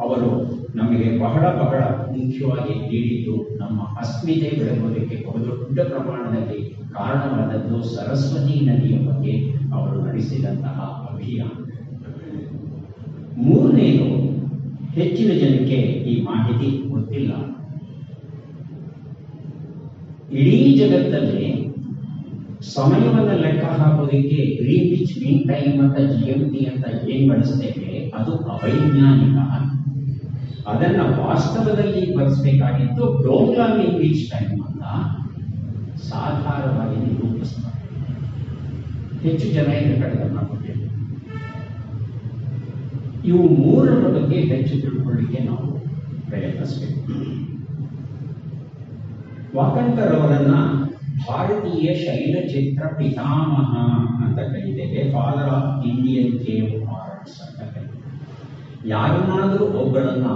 ಅವರು ನಮಗೆ ಬಹಳ ಬಹಳ ಮುಖ್ಯವಾಗಿ ನೀಡಿದ್ದು, ನಮ್ಮ ಅಸ್ಮಿತೆ ಬೆಳೆಯುವುದಕ್ಕೆ ಬಹುದೊಡ್ಡ ಪ್ರಮಾಣದಲ್ಲಿ ಕಾರಣವಾದದ್ದು ಸರಸ್ವತಿ ನದಿಯ ಬಗ್ಗೆ ಅವರು ನಡೆಸಿದಂತಹ ಅಭಿಯಾನ. ಮೂರನೇದು, ಹೆಚ್ಚಿನ ಜನಕ್ಕೆ ಈ ಮಾಹಿತಿ ಗೊತ್ತಿಲ್ಲ. ಇಡೀ ಜಗತ್ತಲ್ಲಿ ಸಮಯವನ್ನು ಲೆಕ್ಕ ಹಾಕೋದಕ್ಕೆ ಗ್ರೀನ್ವಿಚ್ ಮೀನ್ ಟೈಮ್ ಅಂತ GMT ಅಂತ ಏನ್ ಬಳಸ್ತೇವೆ, ಅದು ಅವೈಜ್ಞಾನಿಕ. ಅದನ್ನ ವಾಸ್ತವದಲ್ಲಿ ಬಳಸಬೇಕಾಗಿತ್ತು ಡೋಂಗ್ಲಾ ಗ್ರೀನ್ವಿಚ್ ಟೈಮ್ ಅಂತ ಸಾಧಾರಣವಾಗಿ ನಿರೂಪಿಸ್ತಾರೆ. ಹೆಚ್ಚು ಜನ ಇದರ ಕಡೆ ಗಮನ ಕೊಟ್ಟಿಲ್ಲ. ಇವು 3ರ ಬಗ್ಗೆ ಹೆಚ್ಚು ತಿಳ್ಕೊಳ್ಳಿಕ್ಕೆ ನಾವು ಪ್ರಯತ್ನಿಸಬೇಕು. ವಾಕಣ್ಕರ್ ಅವರನ್ನ ಭಾರತೀಯ ಶೈಲಚಿತ್ರ ಪಿತಾಮಹ ಅಂತ ಕರೀತೇವೆ. Father of Indian cave arts ಅಂತ ಕರೀತೇವೆ. ಯಾರನ್ನಾದರೂ ಒಬ್ಬರನ್ನ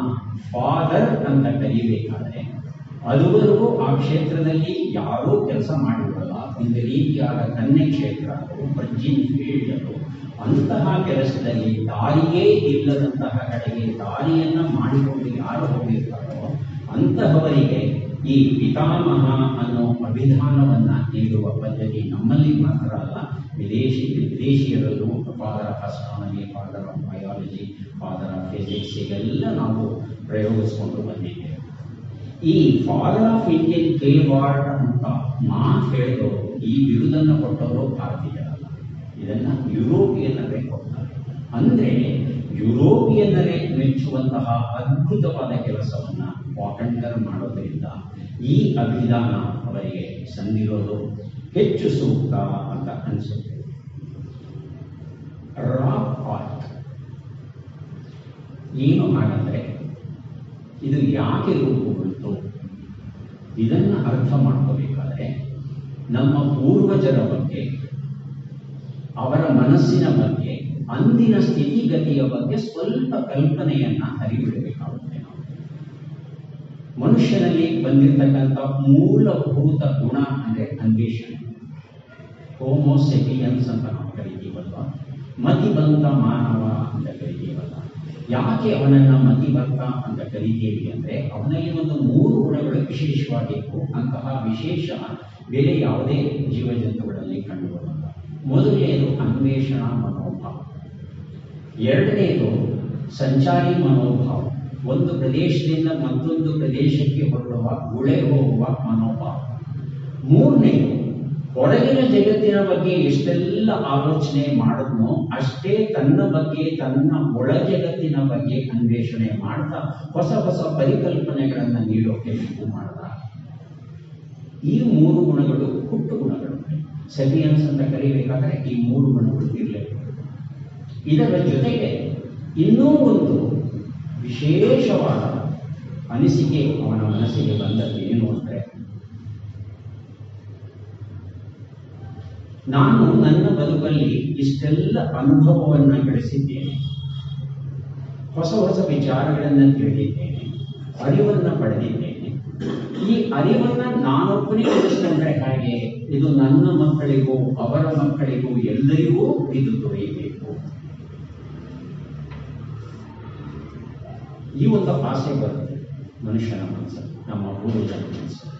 ಫಾದರ್ ಅಂತ ಕರೀಬೇಕಾದ್ರೆ ಅದುವರೆಗೂ ಆ ಕ್ಷೇತ್ರದಲ್ಲಿ ಯಾರೂ ಕೆಲಸ ಮಾಡಿರಲ್ಲ. ಒಂದು ರೀತಿಯಾದ ಕನ್ಯೆ ಕ್ಷೇತ್ರ ಅದು, ವರ್ಜಿನ್ ಫೀಲ್ಡ್ ಅದು. ಅಂತಹ ಕೆಲಸದಲ್ಲಿ ದಾರಿಯೇ ಇಲ್ಲದಂತಹ ಕಡೆಗೆ ದಾರಿಯನ್ನ ಮಾಡಿಕೊಂಡು ಯಾರು ಹೋಗಿರ್ತಾರೋ ಅಂತಹವರಿಗೆ ಈ ಪಿತಾಮಹ ಅನ್ನೋ ಅಭಿಧಾನವನ್ನ ನೀಡುವ ಪದ್ಧತಿ ನಮ್ಮಲ್ಲಿ ಮಾತ್ರ ಅಲ್ಲ, ವಿದೇಶಿಯರಲ್ಲೂ father of astronomy, father of biology, father of physics ಇವೆಲ್ಲ ನಾವು ಪ್ರಯೋಗಿಸಿಕೊಂಡು ಬಂದಿದ್ದೇವೆ. ಈ father of Indian cave art ಅಂತ ಮಾತು ಹೇಳಿದವರು, ಈ ಬಿರುದನ್ನು ಕೊಟ್ಟವರು ಭಾರತೀಯರಲ್ಲ, ಇದನ್ನ ಯುರೋಪಿಯನ್ನರೇ ಕೊಡ್ತಾರೆ. ಅಂದ್ರೆ ಯುರೋಪಿಯನ್ನರೇ ಮೆಚ್ಚುವಂತಹ ಅದ್ಭುತವಾದ ಕೆಲಸವನ್ನ ವಾಕಣ್ಕರ್ ಮಾಡೋದ್ರಿಂದ ಈ ಅಭಿಧಾನ ಅವರಿಗೆ ಸಂದಿರೋದು ಹೆಚ್ಚು ಸೂಕ್ತ ಅಂತ ಅನಿಸುತ್ತೆ. ರಾಕ್ ಆರ್ಟ್ ಏನು ಹಾಗಂದ್ರೆ, ಇದು ಯಾಕೆ ರೂಪುಗೊಳ್ತು, ಇದನ್ನ ಅರ್ಥ ಮಾಡ್ಕೋಬೇಕಾದ್ರೆ ನಮ್ಮ ಪೂರ್ವಜರ ಬಗ್ಗೆ, ಅವರ ಮನಸ್ಸಿನ ಬಗ್ಗೆ, ಅಂದಿನ ಸ್ಥಿತಿಗತಿಯ ಬಗ್ಗೆ ಸ್ವಲ್ಪ ಕಲ್ಪನೆಯನ್ನ ಹರಿಬಿಡಬೇಕಾಗುತ್ತೆ. ನಾವು ಮನುಷ್ಯನಲ್ಲಿ ಬಂದಿರತಕ್ಕಂಥ ಮೂಲಭೂತ ಗುಣ ಅಂದ್ರೆ ಅನ್ವೇಷಣೆ, ಹೋಮೋಸೆಪಿಯನ್ಸ್ ಅಂತ ನಾವು ಕರಿತೀವಲ್ವ, ಮತಿಬಂತ ಮಾನವ ಅಂತ ಕರಿತೀವಲ್ಲ. ಯಾಕೆ ಅವನನ್ನ ಮತಿಬಂತ ಅಂತ ಕರಿತೀವಿ ಅಂದ್ರೆ, ಅವನಲ್ಲಿ ಒಂದು 3 ಗುಣಗಳು ವಿಶೇಷವಾಗಿತ್ತು. ಅಂತಹ ವಿಶೇಷ ಬೇರೆ ಯಾವುದೇ ಜೀವಜಂತುಗಳಲ್ಲಿ ಕಂಡುಬರಲ್ಲ. ಮೊದಲನೆಯದು ಅನ್ವೇಷಣಾ ಮನೋಭಾವ, ಎರಡನೆಯದು ಸಂಚಾರಿ ಮನೋಭಾವ, ಒಂದು ಪ್ರದೇಶದಿಂದ ಮತ್ತೊಂದು ಪ್ರದೇಶಕ್ಕೆ ಹೊರಡುವ, ಗುಳೆ ಹೋಗುವ ಮನೋಭಾವ, ಮೂರನೆಯದು ಹೊರಗಿನ ಜಗತ್ತಿನ ಬಗ್ಗೆ ಎಷ್ಟೆಲ್ಲ ಆಲೋಚನೆ ಮಾಡಿದ್ನೋ ಅಷ್ಟೇ ತನ್ನ ಬಗ್ಗೆ, ತನ್ನ ಒಳ ಜಗತ್ತಿನ ಬಗ್ಗೆ ಅನ್ವೇಷಣೆ ಮಾಡ್ತಾ ಹೊಸ ಹೊಸ ಪರಿಕಲ್ಪನೆಗಳನ್ನು ನೀಡೋಕೆ ಶುರು ಮಾಡಿದ. ಈ 3 ಗುಣಗಳು ಹುಟ್ಟು ಗುಣಗಳು. ಸೆಪಿಯನ್ಸ್ ಅಂತ ಕರಿಬೇಕಾದ್ರೆ ಈ 3 ಗುಣಗಳು ಇರಲೇಬೇಕು. ಇದರ ಜೊತೆಗೆ ಇನ್ನೂ ಒಂದು ವಿಶೇಷವಾದ ಅನಿಸಿಕೆ ಅವನ ಮನಸ್ಸಿಗೆ ಬಂದದ್ದು ಏನು ಅಂದ್ರೆ, ನಾನು ನನ್ನ ಬದುಕಲ್ಲಿ ಇಷ್ಟೆಲ್ಲ ಅನುಭವವನ್ನ ಗಳಿಸಿದ್ದೇನೆ, ಹೊಸ ಹೊಸ ವಿಚಾರಗಳನ್ನು ತಿಳಿದಿದ್ದೇನೆ, ಅರಿವನ್ನ ಪಡೆದಿದ್ದೇನೆ. ಈ ಅರಿವನ್ನ ನಾನೊಬ್ಬನೇ ತಿಳಿಸ್ಕೊಂಡ್ರೆ ಹಾಗೆ ಇದು ನನ್ನ ಮಕ್ಕಳಿಗೂ ಅವರ ಮಕ್ಕಳಿಗೂ ಎಲ್ಲರಿಗೂ ಇದು ದೊರೆಯಬೇಕು. ಈ ಒಂದು ಆಸೆ ಬರುತ್ತೆ ಮನುಷ್ಯನ ಮನಸ್ಸಲ್ಲಿ, ನಮ್ಮ ಪೂರ್ವಜನ ಮನಸ್ಸಲ್ಲಿ.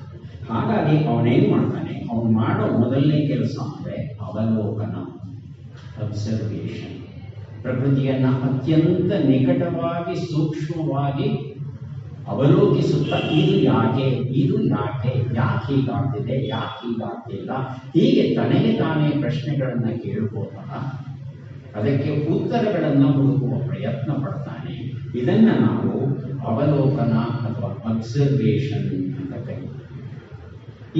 ಹಾಗಾಗಿ ಅವನೇನು ಮಾಡ್ತಾನೆ, ಅವನು ಮಾಡೋ ಮೊದಲನೇ ಕೆಲಸ ಅಂದರೆ ಅವಲೋಕನ, ಅಬ್ಸರ್ವೇಷನ್. ಪ್ರಕೃತಿಯನ್ನ ಅತ್ಯಂತ ನಿಕಟವಾಗಿ ಸೂಕ್ಷ್ಮವಾಗಿ ಅವಲೋಕಿಸುತ್ತಾ ಇದು ಯಾಕೆ ಹೀಗಾಗ್ತಿದೆ, ಯಾಕೆ ಹೀಗಾಗ್ತಿಲ್ಲ, ಹೀಗೆ ತನಗೆ ತಾನೇ ಪ್ರಶ್ನೆಗಳನ್ನು ಕೇಳ್ಕೋತಾ ಅದಕ್ಕೆ ಉತ್ತರಗಳನ್ನು ಹುಡುಕುವ ಪ್ರಯತ್ನ ಪಡ್ತಾನೆ. ಇದನ್ನ ನಾವು ಅವಲೋಕನ ಅಥವಾ ಅಬ್ಸರ್ವೇಷನ್ ಅಂತ ಕರೀತೀವಿ.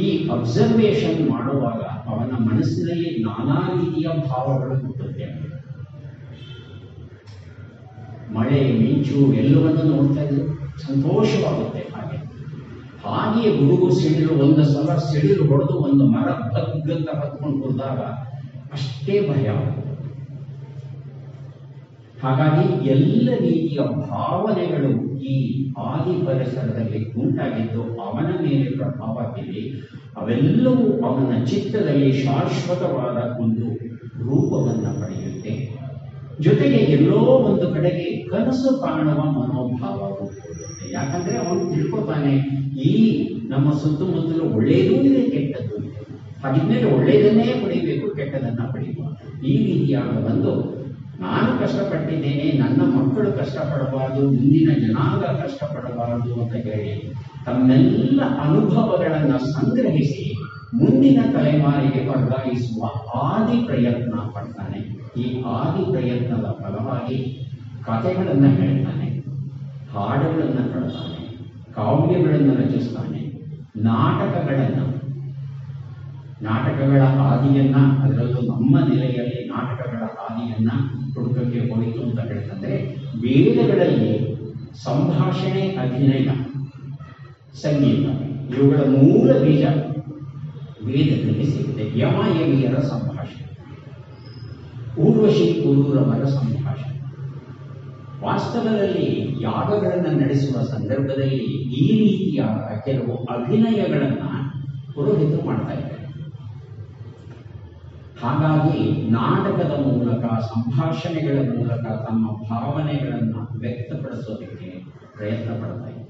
ಈ ಅಬ್ಸರ್ವೇಷನ್ ಮಾಡುವಾಗ ಅವನ ಮನಸ್ಸಿನಲ್ಲಿ ನಾನಾ ರೀತಿಯ ಭಾವಗಳು ಹುಟ್ಟುತ್ತೆ. ಮಳೆ, ಮಿಂಚು ಎಲ್ಲವನ್ನು ನೋಡ್ತಾ ಇದ್ರೆ ಸಂತೋಷವಾಗುತ್ತೆ. ಹಾಗೆಯೇ ಗುಡುಗು ಸಿಡಿಲು, ಒಂದು ಸಲ ಸಿಡಿಲು ಹೊಡೆದು ಒಂದು ಮರ ಭಗ್ಗಂತ ಹತ್ಕೊಂಡು ಹೋದಾಗ ಅಷ್ಟೇ ಭಯ. ಹಾಗಾಗಿ ಎಲ್ಲ ರೀತಿಯ ಭಾವನೆಗಳು ಈ ಆದಿ ಪರಿಸರದಲ್ಲಿ ಉಂಟಾಗಿದ್ದು ಅವನ ಮೇಲೆ ಪ್ರಭಾವ ಬೀರಿ ಅವೆಲ್ಲವೂ ಅವನ ಚಿತ್ತದಲ್ಲಿ ಶಾಶ್ವತವಾದ ಒಂದು ರೂಪವನ್ನು ಪಡೆಯುತ್ತೆ. ಜೊತೆಗೆ ಎಲ್ಲೋ ಒಂದು ಕಡೆಗೆ ಕನಸು ಕಾಣುವ ಮನೋಭಾವ ಉಂಟುಕೊಳ್ಳುತ್ತೆ. ಯಾಕಂದ್ರೆ ಅವನು ತಿಳ್ಕೊತಾನೆ, ಈ ನಮ್ಮ ಸುತ್ತಮುತ್ತಲು ಒಳ್ಳೆಯದೂ ಇದೆ, ಕೆಟ್ಟದ್ದು ಇದೆ. ಹಾಗಿದ್ಮೇಲೆ ಒಳ್ಳೆಯದನ್ನೇ ಪಡಿಬೇಕು, ಕೆಟ್ಟದನ್ನ ಪಡಿಬಾರ್ದು. ಈ ರೀತಿಯಾದ ಒಂದು ನಾನು ಕಷ್ಟಪಟ್ಟಿದ್ದೇನೆ, ನನ್ನ ಮಕ್ಕಳು ಕಷ್ಟಪಡಬಾರದು, ಮುಂದಿನ ಜನಾಂಗ ಕಷ್ಟಪಡಬಾರದು ಅಂತ ಹೇಳಿ ತಮ್ಮೆಲ್ಲ ಅನುಭವಗಳನ್ನು ಸಂಗ್ರಹಿಸಿ ಮುಂದಿನ ತಲೆಮಾರಿಗೆ ವರ್ಗಾಯಿಸುವ ಆದಿ ಪ್ರಯತ್ನ ಪಡ್ತಾನೆ. ಈ ಆದಿ ಪ್ರಯತ್ನದ ಫಲವಾಗಿ ಕಥೆಗಳನ್ನು ಹೇಳ್ತಾನೆ, ಹಾಡುಗಳನ್ನು ಕಳ್ತಾನೆ, ಕಾವ್ಯಗಳನ್ನು ರಚಿಸ್ತಾನೆ, ನಾಟಕಗಳ ಆದಿಯನ್ನ, ಅದರಲ್ಲೂ ನಮ್ಮ ನೆಲೆಯಲ್ಲಿ ನಾಟಕಗಳ ಆದಿಯನ್ನ ಹುಡುಕಕ್ಕೆ ಹೋಯಿತು ಅಂತ ಹೇಳ್ತಂದ್ರೆ ವೇದಗಳಲ್ಲಿ ಸಂಭಾಷಣೆ, ಅಭಿನಯ, ಸಂಗೀತ ಇವುಗಳ ಮೂಲ ಬೀಜ ವೇದದಲ್ಲಿ ಸಿಗುತ್ತೆ. ಯಮ ಯಮಿಯರ ಸಂಭಾಷಣೆ, ಊರ್ವಶಿ ಪುರೂರವರ ಸಂಭಾಷಣೆ. ವಾಸ್ತವದಲ್ಲಿ ಯಾಗಗಳನ್ನು ನಡೆಸುವ ಸಂದರ್ಭದಲ್ಲಿ ಈ ರೀತಿಯಾದ ಕೆಲವು ಅಭಿನಯಗಳನ್ನು ಪುರೋಹಿತರು ಮಾಡ್ತಾ ಇದ್ದಾರೆ. ಹಾಗಾಗಿ ನಾಟಕದ ಮೂಲಕ, ಸಂಭಾಷಣೆಗಳ ಮೂಲಕ ತಮ್ಮ ಭಾವನೆಗಳನ್ನು ವ್ಯಕ್ತಪಡಿಸೋದಕ್ಕೆ ಪ್ರಯತ್ನ ಪಡ್ತಾ ಇದ್ದಾರೆ.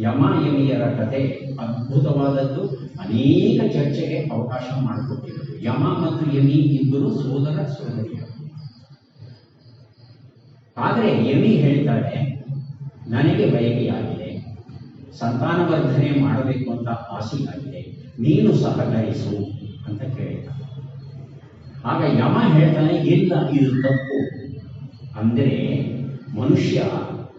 ಯಮ ಯಮಿಯರ ಕಥೆ ಅದ್ಭುತವಾದದ್ದು, ಅನೇಕ ಚರ್ಚೆಗೆ ಅವಕಾಶ ಮಾಡಿಕೊಟ್ಟಿರೋದು. ಯಮ ಮತ್ತು ಯಮಿ ಇಬ್ಬರು ಸೋದರ ಸೋದರಿಯರು. ಆದರೆ ಯಮಿ ಹೇಳ್ತಾಳೆ, ನನಗೆ ಬಯಕೆಯಾಗಿದೆ, ಸಂತಾನವರ್ಧನೆ ಮಾಡಬೇಕು ಅಂತ ಆಸೆಯಾಗಿದೆ, ನೀನು ಸಹಕರಿಸು ಅಂತ ಕೇಳ್ತಾನೆ. ಆಗ ಯಮ ಹೇಳ್ತಾನೆ, ಇಲ್ಲ, ಇದು ತಪ್ಪು. ಅಂದರೆ ಮನುಷ್ಯ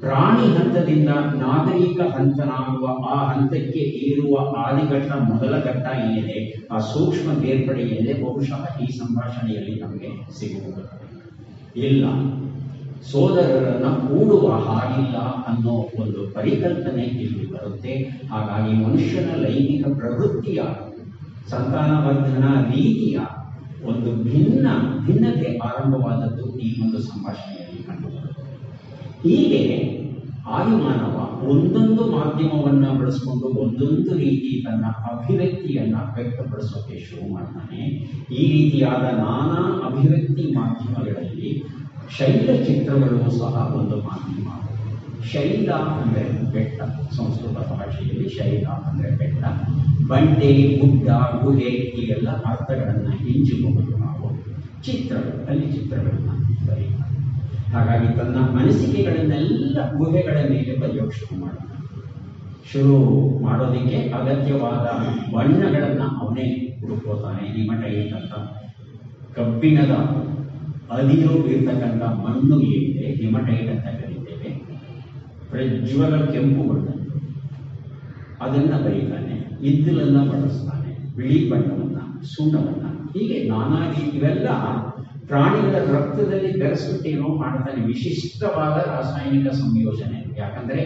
ಪ್ರಾಣಿ ಹಂತದಿಂದ ನಾಗರಿಕ ಹಂತನಾಗುವ ಆ ಹಂತಕ್ಕೆ ಏರುವ ಆದಿಘಟ್ಟ, ಮೊದಲ ಘಟ್ಟ ಏನಿದೆ, ಆ ಸೂಕ್ಷ್ಮ ಬೇರ್ಪಡೆಯಲ್ಲೇ ಬಹುಶಃ ಈ ಸಂಭಾಷಣೆಯಲ್ಲಿ ನಮಗೆ ಸಿಗುವುದು. ಇಲ್ಲ, ಸೋದರರನ್ನ ಕೂಡುವ ಹಾಗಿಲ್ಲ ಅನ್ನೋ ಒಂದು ಪರಿಕಲ್ಪನೆ ಇಲ್ಲಿ ಬರುತ್ತೆ. ಹಾಗಾಗಿ ಮನುಷ್ಯನ ಲೈಂಗಿಕ ಪ್ರವೃತ್ತಿಯ, ಸಂತಾನವರ್ಧನ ರೀತಿಯ ಒಂದು ಭಿನ್ನತೆ ಆರಂಭವಾದದ್ದು ಈ ಒಂದು ಸಂಭಾಷಣೆಯಲ್ಲಿ ಕಂಡುಬರುತ್ತದೆ. ಹೀಗೆ ಆದಿಮಾನವ ಒಂದೊಂದು ಮಾಧ್ಯಮವನ್ನ ಬಳಸಿಕೊಂಡು ಒಂದೊಂದು ರೀತಿ ತನ್ನ ಅಭಿವ್ಯಕ್ತಿಯನ್ನ ವ್ಯಕ್ತಪಡಿಸೋಕೆ ಶುರು ಮಾಡ್ತಾನೆ. ಈ ರೀತಿಯಾದ ನಾನಾ ಅಭಿವ್ಯಕ್ತಿ ಮಾಧ್ಯಮಗಳಲ್ಲಿ ಶೈಲ ಚಿತ್ರಗಳು ಸಹ ಒಂದು ಮಾಧ್ಯಮ. ಶೈಲ ಅಂದರೆ ಬೆಟ್ಟ, ಸಂಸ್ಕೃತ ಭಾಷೆಯಲ್ಲಿ ಶೈಲ ಅಂದರೆ ಬೆಟ್ಟ. ಬಂಡೆ, ಗುಡ್ಡ, ಗುಹೆ ಹೀಗೆಲ್ಲ ಅರ್ಥಗಳನ್ನು ಹಿಂಚಬಹುದು ನಾವು. ಚಿತ್ರಗಳು, ಚಿತ್ರಗಳನ್ನ ಬರೀತಾರೆ. ಹಾಗಾಗಿ ತನ್ನ ಅನಿಸಿಕೆಗಳನ್ನೆಲ್ಲ ಗುಹೆಗಳ ಮೇಲೆ ಬರೆಯೋಕೆ ಶುರು ಮಾಡೋದಕ್ಕೆ ಅಗತ್ಯವಾದ ಬಣ್ಣಗಳನ್ನು ಅವನೇ ಹುಡುಕೋತಾನೆ. ಹಿಮಟೈಟ್ ಅಂತ ಕಬ್ಬಿಣದ ಅದಿರು ಇರ್ತಕ್ಕಂಥ ಮಣ್ಣು ಏನಿದೆ, ಹಿಮಟೈಟ್ ಅಂತ ಕರೀತೇವೆ, ಪ್ರಜ್ವಲ ಕೆಂಪು ಬಣ್ಣ, ಅದನ್ನ ಬರೀತಾನೆ. ಇದ್ದಲನ್ನ ಬಳಸ್ತಾನೆ, ಬಿಳಿ ಬಣ್ಣವನ್ನ, ಸುಣ್ಣವನ್ನ, ಹೀಗೆ ನಾನಾ ರೀತಿ. ಇವೆಲ್ಲ ಪ್ರಾಣಿಗಳ ರಕ್ತದಲ್ಲಿ ಬೆರೆಸ್ಬಿಟ್ಟೇನೋ ಮಾಡ್ತಾನೆ. ವಿಶಿಷ್ಟವಾದ ರಾಸಾಯನಿಕ ಸಂಯೋಜನೆ. ಯಾಕಂದ್ರೆ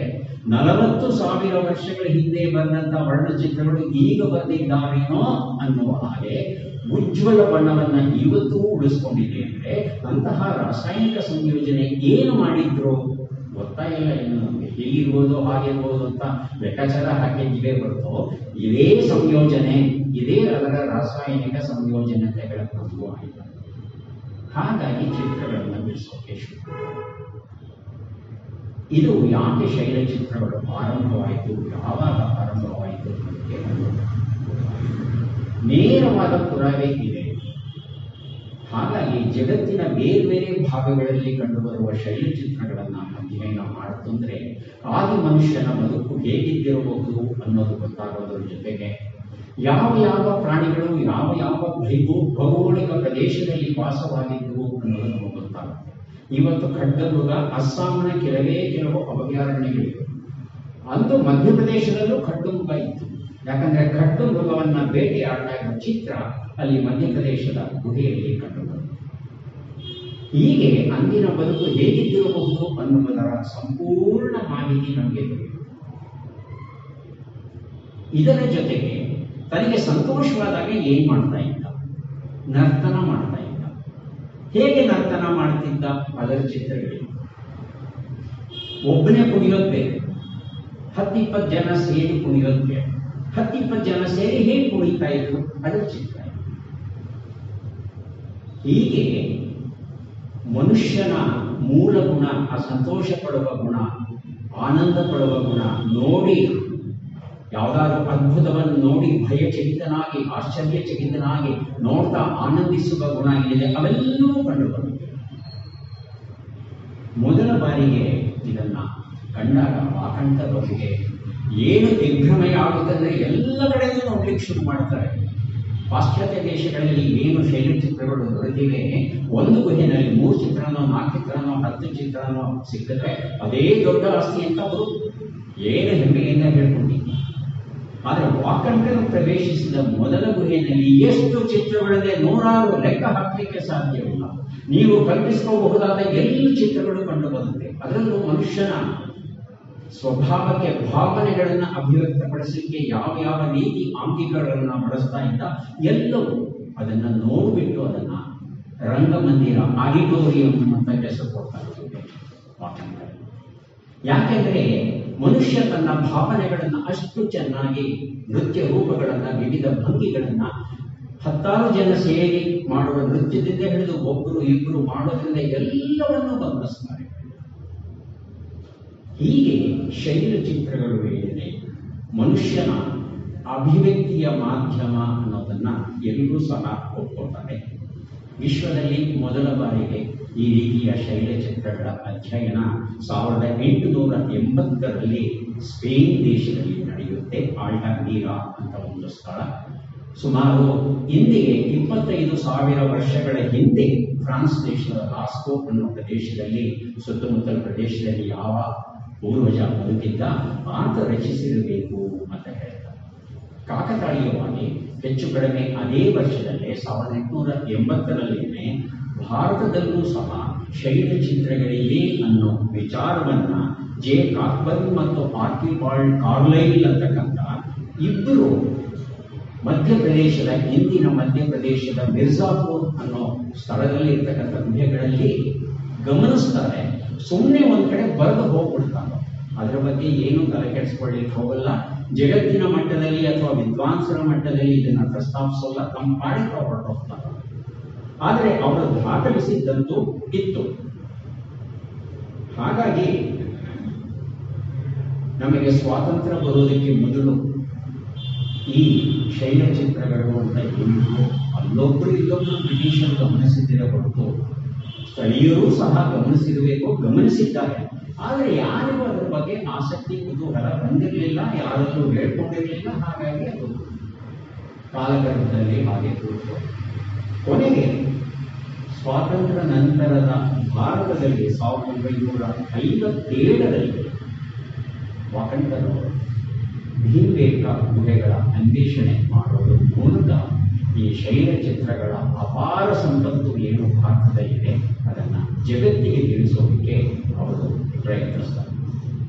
40,000 ವರ್ಷಗಳ ಹಿಂದೆ ಬಂದಂತ ವರ್ಣಚಿತ್ರಗಳು ಈಗ ಬಂದಿದ್ದಾವೇನೋ ಅನ್ನುವ ಹಾಗೆ ಉಜ್ವಲ ಬಣ್ಣವನ್ನ ಇವತ್ತೂ ಉಳಿಸ್ಕೊಂಡಿದೆ. ಅಂದ್ರೆ ಅಂತಹ ರಾಸಾಯನಿಕ ಸಂಯೋಜನೆ ಏನು ಮಾಡಿದ್ರು ಗೊತ್ತಾ ಇಲ್ಲ ಇನ್ನು ನಮಗೆ. ಹೀಗಿರ್ಬೋದು, ಹಾಗಿರ್ಬೋದು ಅಂತ ಲೆಕ್ಕಾಚಾರ ಹಾಕಿದ್ವೇ ಹೊರತು ಇದೇ ಸಂಯೋಜನೆ ಇದೇ ಅದರ ರಾಸಾಯನಿಕ ಸಂಯೋಜನತೆಗಳ ಪ್ರಭುವಾಗಿದೆ. ಹಾಗಾಗಿ ಚಿತ್ರಗಳನ್ನು ಬಿಡಿಸೋಕೆ ಶುರು. ಇದು ಯಾಕೆ ಶೈಲ ಚಿತ್ರಗಳು ಆರಂಭವಾಯಿತು, ಯಾವಾಗ ಆರಂಭವಾಯಿತು ಅನ್ನೋದಕ್ಕೆ ಒಂದು ನೇರವಾದ ಪುರಾವೆ ಇದೆ. ಹಾಗಾಗಿ ಜಗತ್ತಿನ ಬೇರೆ ಬೇರೆ ಭಾಗಗಳಲ್ಲಿ ಕಂಡುಬರುವ ಶೈಲಚಿತ್ರಗಳನ್ನು ಅಧ್ಯಯನ ಮಾಡುತ್ತಂದ್ರೆ ಆದಿ ಮನುಷ್ಯನ ಬದುಕು ಹೇಗಿದ್ದಿರಬಹುದು ಅನ್ನೋದು ಗೊತ್ತಾಗೋದ್ರ ಜೊತೆಗೆ ಯಾವ ಯಾವ ಪ್ರಾಣಿಗಳು ಯಾವ ಯಾವ ಭೌಗೋಳಿಕ ಪ್ರದೇಶದಲ್ಲಿ ವಾಸವಾಗಿದ್ದವು ಅನ್ನೋದು ನಮಗೆ ಗೊತ್ತಾಗುತ್ತೆ. ಇವತ್ತು ಖಡ್ಗಮೃಗ ಅಸ್ಸಾಂನ ಕೆಲವು ಅಭಯಾರಣ್ಯಗಳಿವೆ. ಅಂದು ಮಧ್ಯಪ್ರದೇಶದಲ್ಲೂ ಖಡ್ಗಮೃಗ ಇತ್ತು. ಯಾಕಂದ್ರೆ ಖಡ್ಗಮೃಗವನ್ನ ಬೇಟೆಯಾಡ್ತಾ ಇರುವ ಚಿತ್ರ ಅಲ್ಲಿ ಮಧ್ಯಪ್ರದೇಶದ ಗುಹೆಯಲ್ಲಿ ಕಂಡುಬಂತು. ಹೀಗೆ ಅಂದಿನ ಬದುಕು ಹೇಗಿದ್ದಿರಬಹುದು ಅನ್ನುವುದರ ಸಂಪೂರ್ಣ ಮಾಹಿತಿ ನಮಗೆ ದೊರೆಯಿತು. ಇದರ ಜೊತೆಗೆ ತನಗೆ ಸಂತೋಷವಾದಾಗ ಏನ್ ಮಾಡ್ತಾ ಇದ್ದ? ನರ್ತನ ಮಾಡ್ತಾ ಇದ್ದ. ಹೇಗೆ ನರ್ತನ ಮಾಡ್ತಿದ್ದ ಅದರ ಚಿತ್ರಗಳು. ಒಬ್ಬನೇ ಕುಣಿಯೋದು ಬೇರೆ, 10-20 ಜನ ಸೇರಿ ಕುಣಿಯೋದು ಬೇರೆ. 10-20 ಜನ ಸೇರಿ ಹೇಗೆ ಕುಣಿತಾ ಇದ್ರು ಅದರ ಚಿತ್ರ. ಹೀಗೆ ಮನುಷ್ಯನ ಮೂಲ ಗುಣ, ಆ ಸಂತೋಷ ಪಡುವ ಗುಣ, ಆನಂದ ಪಡುವ ಗುಣ ನೋಡಿ, ಯಾವುದಾದ್ರೂ ಅದ್ಭುತವನ್ನು ನೋಡಿ ಭಯಚಕಿತನಾಗಿ ಆಶ್ಚರ್ಯಚಕಿತನಾಗಿ ನೋಡ್ತಾ ಆನಂದಿಸುವ ಗುಣ ಏನಿದೆ ಅವೆಲ್ಲವೂ ಕಂಡುಬರುತ್ತದೆ. ಮೊದಲ ಬಾರಿಗೆ ಇದನ್ನ ಕಂಡಾಗ ಆಕಂಠದವರಿಗೆ ಏನು ದಿಗ್ಭ್ರಮೆ ಆಗುತ್ತಂದ್ರೆ ಎಲ್ಲ ಕಡೆಯೂ ನೋಡ್ಲಿಕ್ಕೆ ಶುರು ಮಾಡ್ತಾರೆ. ಪಾಶ್ಚಾತ್ಯ ದೇಶಗಳಲ್ಲಿ ಏನು ಶೈಲಚಿತ್ರಗಳು ದೊರೆತಿವೆ, ಒಂದು ಗುಹೆಯಲ್ಲಿ 3 ಚಿತ್ರನೋ 4 ಚಿತ್ರನೋ 10 ಚಿತ್ರನೋ ಸಿಕ್ಕಿದ್ರೆ ಅದೇ ದೊಡ್ಡ ಆಸ್ತಿ ಅಂತ ಅವರು ಏನು ಹೆಮ್ಮೆಯಿಂದ ಹೇಳ್ಕೊಂಡಿದ್ದಾರೆ. ಆದರೆ ವಾಕಂಠರು ಪ್ರವೇಶಿಸಿದ ಮೊದಲ ಗುಹೆಯಲ್ಲಿ ಎಷ್ಟು ಚಿತ್ರಗಳಿದೆ ನೂರಾರು ಲೆಕ್ಕ ಹಾಕಲಿಕ್ಕೆ ಸಾಧ್ಯವಿಲ್ಲ. ನೀವು ಕಲ್ಪಿಸಿಕೊಳ್ಳಬಹುದಾದ ಎಲ್ಲ ಚಿತ್ರಗಳು ಕಂಡು ಬರುತ್ತೆ. ಅದರಲ್ಲೂ ಮನುಷ್ಯನ ಸ್ವಭಾವಕ್ಕೆ ಭಾವನೆಗಳನ್ನು ಅಭಿವ್ಯಕ್ತಪಡಿಸಲಿಕ್ಕೆ ಯಾವ ಯಾವ ರೀತಿ ಆಂಗಿಕಗಳನ್ನು ಬಳಸ್ತಾ ಇದ್ದ ಎಲ್ಲವೂ ಅದನ್ನ ನೋಡ್ಬಿಟ್ಟು ಅದನ್ನ ರಂಗಮಂದಿರ, ಆಡಿಟೋರಿಯಂ ಅಂತ ಹೆಸರು ಕೊಡ್ತಾ ಇದ್ದಾರೆ ವಾಕಂಠರು. ಯಾಕೆಂದ್ರೆ ಮನುಷ್ಯ ತನ್ನ ಭಾವನೆಗಳನ್ನ ಅಷ್ಟು ಚೆನ್ನಾಗಿ ನೃತ್ಯ ರೂಪಗಳನ್ನ, ವಿವಿಧ ಭಂಗಿಗಳನ್ನ 10 ಜನ ಸೇರಿ ಮಾಡುವ ನೃತ್ಯದಿಂದ ಹಿಡಿದು ಒಬ್ಬರು ಇಬ್ಬರು ಮಾಡೋದ್ರಿಂದ ಎಲ್ಲವನ್ನೂ ಗಮನಿಸ್ತಾರೆ. ಹೀಗೆ ಶೈಲ ಚಿತ್ರಗಳು ಏನಿದೆ ಮನುಷ್ಯನ ಅಭಿವ್ಯಕ್ತಿಯ ಮಾಧ್ಯಮ ಅನ್ನೋದನ್ನ ಎಲ್ಲರೂ ಸಹ ಒಪ್ಕೊಳ್ತಾರೆ. ವಿಶ್ವದಲ್ಲಿ ಮೊದಲ ಬಾರಿಗೆ ಈ ರೀತಿಯ ಶೈಲ ಚಿತ್ರಗಳ ಅಧ್ಯಯನ 1880ರಲ್ಲಿ ಸ್ಪೇನ್ ದೇಶದಲ್ಲಿ ನಡೆಯುತ್ತೆ. ಆಲ್ಟಾಮೀರಾ ಅಂತ ಒಂದು ಸ್ಥಳ. ಸುಮಾರು ಇಂದಿಗೆ 25,000 ವರ್ಷಗಳ ಹಿಂದೆ ಫ್ರಾನ್ಸ್ ದೇಶದ ಲಾಸ್ಕೋ ಅನ್ನೋ ಪ್ರದೇಶದಲ್ಲಿ, ಸುತ್ತಮುತ್ತಲ ಪ್ರದೇಶದಲ್ಲಿ ಯಾವ ಪೂರ್ವಜ ಬದುಕಿದ್ದ ಆತ ರಚಿಸಿರಬೇಕು ಅಂತ ಹೇಳ್ತಾರೆ. ಕಾಕತಾಳೀಯವಾಗಿ ಹೆಚ್ಚು ಕಡಿಮೆ ಅದೇ ವರ್ಷದಲ್ಲೇ 1880ರಲ್ಲಿನೇ ಭಾರತದಲ್ಲೂ ಸಹ ಶೈಲ ಚಿತ್ರಗಳಿವೆ ಅನ್ನೋ ವಿಚಾರವನ್ನ ಜೆ ಕಾಕ್ಬರ್ನ್ ಮತ್ತು ಆರ್ಕಿಬಾಲ್ಡ್ ಕಾರ್ಲೈಲ್ ಅಂತಕ್ಕಂಥ ಇಬ್ಬರು ಮಧ್ಯಪ್ರದೇಶದ, ಇಂದಿನ ಮಧ್ಯಪ್ರದೇಶದ ಮಿರ್ಜಾಪುರ್ ಅನ್ನೋ ಸ್ಥಳದಲ್ಲಿ ಇರ್ತಕ್ಕಂಥ ಗುಹೆಗಳಲ್ಲಿ ಗಮನಿಸ್ತಾರೆ. ಸುಮ್ಮನೆ ಒಂದ್ ಕಡೆ ಬರೆದು ಹೋಗ್ಬಿಡ್ತಾರೆ. ಅದರ ಬಗ್ಗೆ ಏನು ತಲೆ ಕೆಡಿಸ್ಕೊಳ್ಳಿಕ್ಕೆ ಹೋಗಲ್ಲ. ಜಗತ್ತಿನ ಮಟ್ಟದಲ್ಲಿ ಅಥವಾ ವಿದ್ವಾಂಸರ ಮಟ್ಟದಲ್ಲಿ ಇದನ್ನ ಪ್ರಸ್ತಾಪಿಸೋಲ್ಲ, ತಮ್ಮ ಪಾಡಿಗೆ ಹೊರಟೋಗ್ತಾರೆ. ಆದರೆ ಅವರು ದಾಖಲಿಸಿದ್ದಂತೂ ಇತ್ತು. ಹಾಗಾಗಿ ನಮಗೆ ಸ್ವಾತಂತ್ರ್ಯ ಬರೋದಕ್ಕೆ ಮೊದಲು ಈ ಶೈಲ ಚಿತ್ರಗಳು ಅಂತ ಏನಿದ್ರು ಅಲ್ಲೊಬ್ರು ಇಲ್ಲೊಬ್ರು ಬ್ರಿಟಿಷರು ಗಮನಿಸಿದ್ದಿರ ಹೊರತು ಸ್ಥಳೀಯರು ಸಹ ಗಮನಿಸಿದ್ದಾರೆ. ಆದರೆ ಯಾರಿಗೂ ಅದರ ಬಗ್ಗೆ ಆಸಕ್ತಿ, ಕುತೂಹಲ ಬಂದಿರಲಿಲ್ಲ, ಯಾರಲ್ಲೂ ಹೇಳ್ಕೊಂಡಿರಲಿಲ್ಲ. ಹಾಗಾಗಿ ಅದು ಕಾಲಗರ್ಭದಲ್ಲಿ ಹಾಗೆ ಕೂತು ಕೊನೆಗೆ ಸ್ವಾತಂತ್ರ್ಯ ನಂತರದ ಭಾರತದಲ್ಲಿ 1957ರಲ್ಲಿ ವಾಕಂಠರವರು ಭೀಮ್ಬೇಟ್ಕಾ ಗುಹೆಗಳ ಅನ್ವೇಷಣೆ ಮಾಡೋದ್ರ ಮೂಲಕ ಈ ಶೈಲ ಚಿತ್ರಗಳ ಅಪಾರ ಸಂಪತ್ತು ಏನು ಭಾರತದಲ್ಲಿದೆ ಅದನ್ನ ಜಗತ್ತಿಗೆ ತಿಳಿಸೋದಕ್ಕೆ ಅವರು ಪ್ರಯತ್ನಿಸ್ತಾರೆ.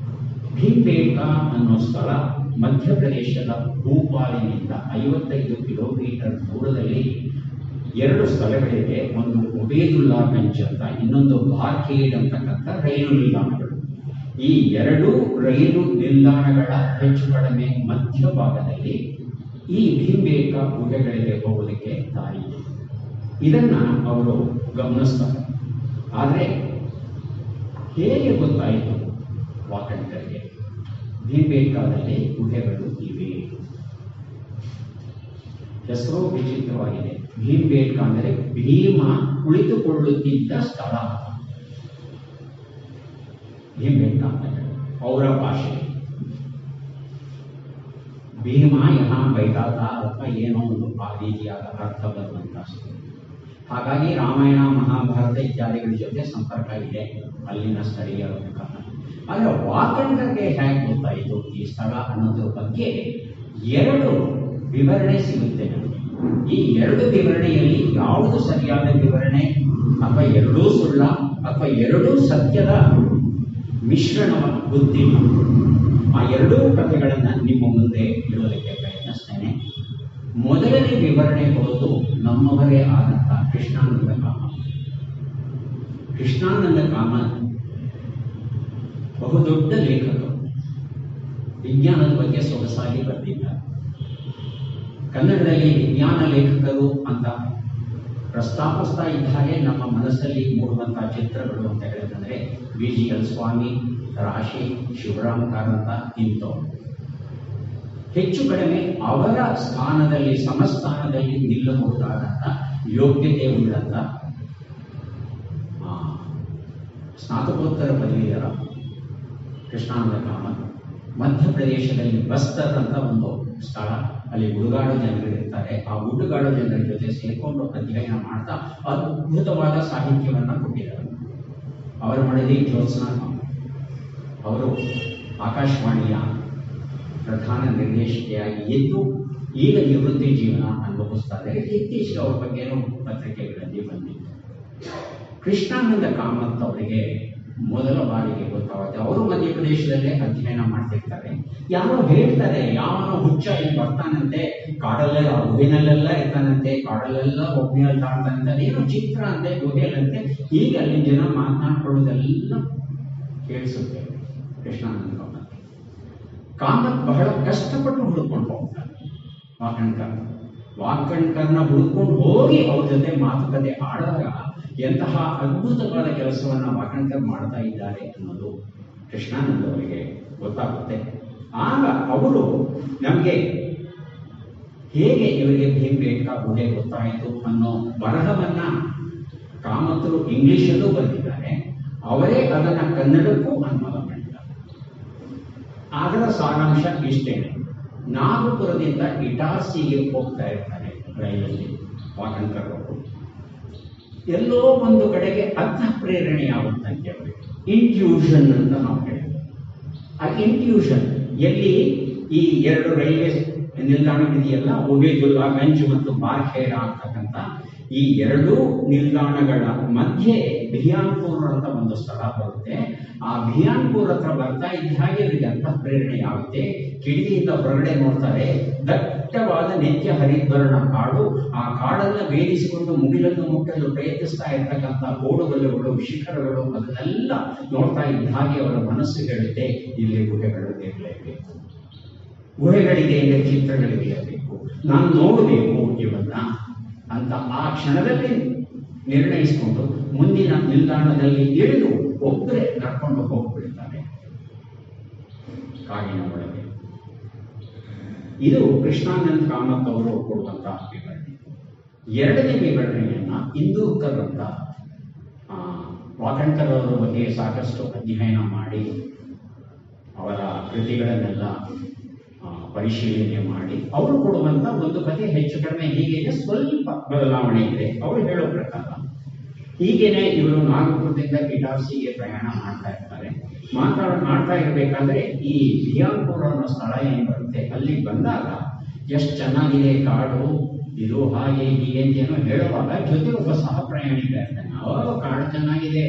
ಭೀಮ್ಬೇಟ್ಕಾ ಅನ್ನೋ ಸ್ಥಳ ಮಧ್ಯಪ್ರದೇಶದ ಭೂಪಾಲಿನಿಂದ 55 ಕಿಲೋಮೀಟರ್ ದೂರದಲ್ಲಿ 2 ಸ್ಥಳಗಳಿವೆ. ಒಂದು ಉಬೇದುಲ್ಲಾಗಂಜ್ ಅಂತ, ಇನ್ನೊಂದು ಬಾರ್ಖೇಡ್ ಅಂತಕ್ಕಂಥ ರೈಲು ನಿಲ್ದಾಣಗಳು. ಈ 2 ರೈಲು ನಿಲ್ದಾಣಗಳ ಹೆಚ್ಚು ಕಡಿಮೆ ಮಧ್ಯಭಾಗದಲ್ಲಿ ಈ ಭೀಮ್ಬೇಟ್ಕ ಗುಹೆಗಳಿಗೆ ಹೋಗೋದಕ್ಕೆ ದಾರಿ ಇದೆ. ಇದನ್ನ ಅವರು ಗಮನಿಸ್ತಾರೆ. ಆದರೆ ಹೇಗೆ ಗೊತ್ತಾಯಿತು ವಾಕಣ್ಕರ್ಗೆ ಭೀಮ್ಬೇಟ್ಕದಲ್ಲಿ ಗುಹೆಗಳು ಇವೆ? ಹೆಸರು ವಿಚಿತ್ರವಾಗಿದೆ. ಭೀಮ್ಬೇಟ್ಕ ಅಂದರೆ ಭೀಮ ಕುಳಿತುಕೊಳ್ಳುತ್ತಿದ್ದ ಸ್ಥಳ. ಭೀಮ್ಬೇಟ್ಕ ಅಂದರೆ ಅವರ ಭಾಷೆ. ಭೀಮ ಯಹಾ ಬೈತಾತ ಅಥವಾ ಏನೋ ಒಂದು ಆ ರೀತಿಯಾದ ಅರ್ಥ ಬರುವಂತ. ಹಾಗಾಗಿ ರಾಮಾಯಣ ಮಹಾಭಾರತ ಇತ್ಯಾದಿಗಳ ಜೊತೆ ಸಂಪರ್ಕ ಇದೆ ಅಲ್ಲಿನ ಸ್ಥಳೀಯ ಕಾರಣ. ಆದರೆ ವಾಕಣ್ಕರ್ಗೆ ಹೇಗೆ ಗೊತ್ತಾಯಿತು ಈ ಸ್ಥಳ ಅನ್ನೋದ್ರ ಬಗ್ಗೆ ಎರಡು ವಿವರಣೆ ಸಿಗುತ್ತೆ ನಮಗೆ. ಈ ಎರಡು ವಿವರಣೆಯಲ್ಲಿ ಯಾವುದು ಸರಿಯಾದ ವಿವರಣೆ ಅಥವಾ ಎರಡೂ ಸುಳ್ಳ ಅಥವಾ ಎರಡೂ ಸತ್ಯದ ಮಿಶ್ರಣ ಗೊತ್ತಿಲ್ಲ. ಆ ಎರಡೂ ಕಥೆಗಳನ್ನು ನಿಮ್ಮ ಮುಂದೆ ಇಡೋದಕ್ಕೆ ಪ್ರಯತ್ನಿಸ್ತೇನೆ. ಮೊದಲನೇ ವಿವರಣೆ ಕೊಡೋದು ನಮ್ಮವರೇ ಆದಂಥ ಕೃಷ್ಣಾನಂದ ಕಾಮತ್. ಕೃಷ್ಣಾನಂದ ಕಾಮತ್ ಬಹುದೊಡ್ಡ ಲೇಖಕರು, ವಿಜ್ಞಾನದ ಬಗ್ಗೆ ಸೊಗಸಾಗಿ ಬರೆದಿದ್ದಾರೆ. ಕನ್ನಡದಲ್ಲಿ ವಿಜ್ಞಾನ ಲೇಖಕರು ಅಂತ ಪ್ರಸ್ತಾಪಿಸ್ತಾ ಇದ್ದ ಹಾಗೆ ನಮ್ಮ ಮನಸ್ಸಲ್ಲಿ ಮೂಡುವಂತಹ ಚಿತ್ರಗಳು ಅಂತ ಹೇಳಿದ್ರೆ VGL ಸ್ವಾಮಿ, ರಾಶಿ, ಶಿವರಾಮ್ ಕಾರಂತ ಇಂಥವ್ರು. ಹೆಚ್ಚು ಕಡಿಮೆ ಅವರ ಸ್ಥಾನದಲ್ಲಿ ಸಮಸ್ಥಾನದಲ್ಲಿ ನಿಲ್ಲಬಹುದಾದಂಥ ಯೋಗ್ಯತೆ ಉಳ್ಳಂತ ಸ್ನಾತಕೋತ್ತರ ಪದವೀಧರ ಕೃಷ್ಣಾನಂದ ಕಾಮತ್. ಮಧ್ಯಪ್ರದೇಶದಲ್ಲಿ ಬಸ್ತರ್ ಅಂತ ಒಂದು ಸ್ಥಳ, ಅಲ್ಲಿ ಹುಡುಗಾಡು ಜನರಿರ್ತಾರೆ. ಆ ಹುಡುಗಾಡು ಜನರ ಜೊತೆ ಸೇರಿಕೊಂಡು ಅಧ್ಯಯನ ಮಾಡ್ತಾ ಅದ್ಭುತವಾದ ಸಾಹಿತ್ಯವನ್ನು ಕೊಟ್ಟಿದ್ದಾರೆ. ಅವರ ಮಡದಿ ಜ್ಯೋತ್ಸ್ನಾ ಕಾಮತ್. ಅವರು ಆಕಾಶವಾಣಿಯ ಪ್ರಧಾನ ನಿರ್ದೇಶಕಿಯಾಗಿ ಇದ್ದು ಈಗ ನಿವೃತ್ತಿ ಜೀವನ ಅನುಭವಿಸ್ತಾ ಇದ್ದಾರೆ. ಇತ್ತೀಚೆಗೆ ಅವ್ರ ಬಗ್ಗೆನೂ ಪತ್ರಿಕೆಗಳಲ್ಲಿ ಬಂದಿತ್ತು. ಕೃಷ್ಣಾನಂದ ಕಾಮತ್ ಅವರಿಗೆ ಮೊದಲ ಬಾರಿಗೆ ಗೊತ್ತಾಗುತ್ತೆ. ಅವರು ಮಧ್ಯಪ್ರದೇಶದಲ್ಲೇ ಅಧ್ಯಯನ ಮಾಡ್ತಿರ್ತಾರೆ. ಯಾರೋ ಹೇಳ್ತಾರೆ, ಯಾವನೋ ಹುಚ್ಚ ಇಲ್ಲಿ ಬರ್ತಾನಂತೆ, ಕಾಡಲ್ಲೆಲ್ಲ ಗುಹೆನಲ್ಲೆಲ್ಲ ಇರ್ತಾನಂತೆ, ಕಾಡಲ್ಲೆಲ್ಲ ಒಬ್ಬನೇ ತಾಳ್ತಾನಂತೆ, ಅದೇನೋ ಚಿತ್ರ ಅಂತೆ ಗುಹೆಯಲ್ಲಂತೆ. ಈಗ ಅಲ್ಲಿ ಜನ ಮಾತನಾಡ್ಕೊಳ್ಳೋದೆಲ್ಲ ಕೇಳಿಸುತ್ತೆ ಕೃಷ್ಣಾನಂದ ಕಾಮತ್. ಕಾಮತ್ ಬಹಳ ಕಷ್ಟಪಟ್ಟು ಹುಡುಕೊಂಡು ಹೋಗ್ತಾರೆ ವಾಕಣ್ಕರ್ನ ಹುಡುಕೊಂಡು ಹೋಗಿ ಅವ್ರ ಜೊತೆ ಮಾತುಕತೆ ಆಡುವಾಗ ಎಂತಹ ಅದ್ಭುತವಾದ ಕೆಲಸವನ್ನು ವಾಕಣ್ಕರ್ ಮಾಡ್ತಾ ಇದ್ದಾರೆ ಅನ್ನೋದು ಕೃಷ್ಣಾನಂದ ಅವರಿಗೆ ಗೊತ್ತಾಗುತ್ತೆ. ಆಗ ಅವರು ನಮಗೆ ಹೇಗೆ ಇವರಿಗೆ ಭೀಮ್ಬೇಟ್ಕ ಗುಹೆ ಗೊತ್ತಾಯಿತು ಅನ್ನೋ ಬರಹವನ್ನ ಕಾಮತ್ರು ಇಂಗ್ಲಿಷಲ್ಲೂ ಬರೆದಿದ್ದಾರೆ. ಅವರೇ ಅದನ್ನು ಕನ್ನಡಕ್ಕೂ ಅನುವಾದ ಮಾಡಿದ್ದಾರೆ. ಅದರ ಸಾರಾಂಶ ಇಷ್ಟೇನೆ. ನಾಗಪುರದಿಂದ ಇಟಾರ್ಸಿಗೆ ಹೋಗ್ತಾ ಇರ್ತಾರೆ ರೈಲಲ್ಲಿ ವಾಕಣ್ಕರ್ ಅವರು. ಎಲ್ಲೋ ಒಂದು ಕಡೆಗೆ ಅರ್ಥ ಪ್ರೇರಣೆಯಾಗುತ್ತಂತೆ ಅವರಿಗೆ. ಇಂಟ್ಯೂಷನ್ ಅಂತ ನಾವು ಹೇಳ್ತೇವೆ. ಆ ಇಂಟ್ಯೂಷನ್ ಎಲ್ಲಿ ಈ ಎರಡು ರೈಲ್ವೆ ನಿಲ್ದಾಣಗಳಿದೆಯಲ್ಲ, ಉಬೇದುಲ್ಲಾ ಗಂಜ್ ಮತ್ತು ಬಾರ್ಖೇಡ ಆಗ್ತಕ್ಕಂಥ ಈ ಎರಡೂ ನಿಲ್ದಾಣಗಳ ಮಧ್ಯೆ ಬಿಯಾನ್ಪುರ್ ಅಂತ ಒಂದು ಸ್ಥಳ ಬರುತ್ತೆ. ಆ ಬಿಯಾನ್ಪುರ್ ಹತ್ರ ಬರ್ತಾ ಇದ್ದ ಹಾಗೆ ಇವರಿಗೆ ಅರ್ಥ ಪ್ರೇರಣೆಯಾಗುತ್ತೆ. ಕಿಟಕಿಯಿಂದ ಹೊರಗಡೆ ನೋಡ್ತಾರೆ, ದಟ್ಟವಾದ ನಿತ್ಯ ಹರಿದ್ವರ್ಣ ಕಾಡು. ಆ ಕಾಡನ್ನು ಭೇದಿಸಿಕೊಂಡು ಮುಗಿಲನ್ನು ಮುಟ್ಟಲು ಪ್ರಯತ್ನಿಸ್ತಾ ಇರ್ತಕ್ಕಂಥ ಗೋಡುಗಲ್ಲುಗಳು, ಶಿಖರಗಳು, ಅದನ್ನೆಲ್ಲ ನೋಡ್ತಾ ಇದ್ದ ಹಾಗೆ ಅವರ ಮನಸ್ಸು ಹೇಳುತ್ತೆ, ಇಲ್ಲಿ ಗುಹೆಗಳು ಇರಲೇಬೇಕು, ಗುಹೆಗಳಿಗೆ ಚಿತ್ರಗಳಿರಬೇಕು, ನಾನು ನೋಡಬೇಕು ಇವನ್ನ ಅಂತ ಆ ಕ್ಷಣದಲ್ಲಿ ನಿರ್ಣಯಿಸಿಕೊಂಡು ಮುಂದಿನ ನಿಲ್ದಾಣದಲ್ಲಿ ಇಳಿದು ಒಬ್ಬರೇ ನಡ್ಕೊಂಡು ಹೋಗ್ಬಿಡ್ತಾರೆ ಕಾಡಿನ ಒಳಗೆ. ಇದು ಕೃಷ್ಣಾನಂದ ಕಾಮತ್ ಅವರು ಕೊಡುವಂತಹ ವಿವರಣೆ. ಎರಡನೇ ವಿವರಣೆಯನ್ನ ಇಂದೂರ್ಕರ್ ಅಂತ ವಾಕಣ್ಕರ್ ಅವರ ಬಗ್ಗೆ ಸಾಕಷ್ಟು ಅಧ್ಯಯನ ಮಾಡಿ ಅವರ ಕೃತಿಗಳನ್ನೆಲ್ಲ ಪರಿಶೀಲನೆ ಮಾಡಿ ಅವರು ಕೊಡುವಂತ ಒಂದು ಕಥೆ ಹೆಚ್ಚು ಕಡಿಮೆ ಹೀಗೆ, ಸ್ವಲ್ಪ ಬದಲಾವಣೆ ಇದೆ. ಅವರು ಹೇಳೋ ಪ್ರಕಾರ ಹೀಗೇನೆ ಇವರು ನಾಗಪುರದಿಂದ ಇಟಾರ್ಸಿಗೆ ಪ್ರಯಾಣ ಮಾಡ್ತಾ ಇರ್ತಾರೆ. ಮಾಡ್ತಾ ಇರಬೇಕಾದ್ರೆ ಈ ಬಿಯಾನ್ಪುರ್ ಅನ್ನೋ ಸ್ಥಳ ಏನ್ ಬರುತ್ತೆ, ಅಲ್ಲಿ ಬಂದಾಗ ಎಷ್ಟು ಚೆನ್ನಾಗಿದೆ ಕಾಡು, ಇದು ಹಾಗೆ ಹೀಗೆ ಅಂತೇನೋ ಹೇಳುವಾಗ ಜೊತೆ ಒಬ್ಬ ಸಹ ಪ್ರಯಾಣಿಕ ಇರ್ತಾನೆ. ಕಾಡು ಚೆನ್ನಾಗಿದೆ,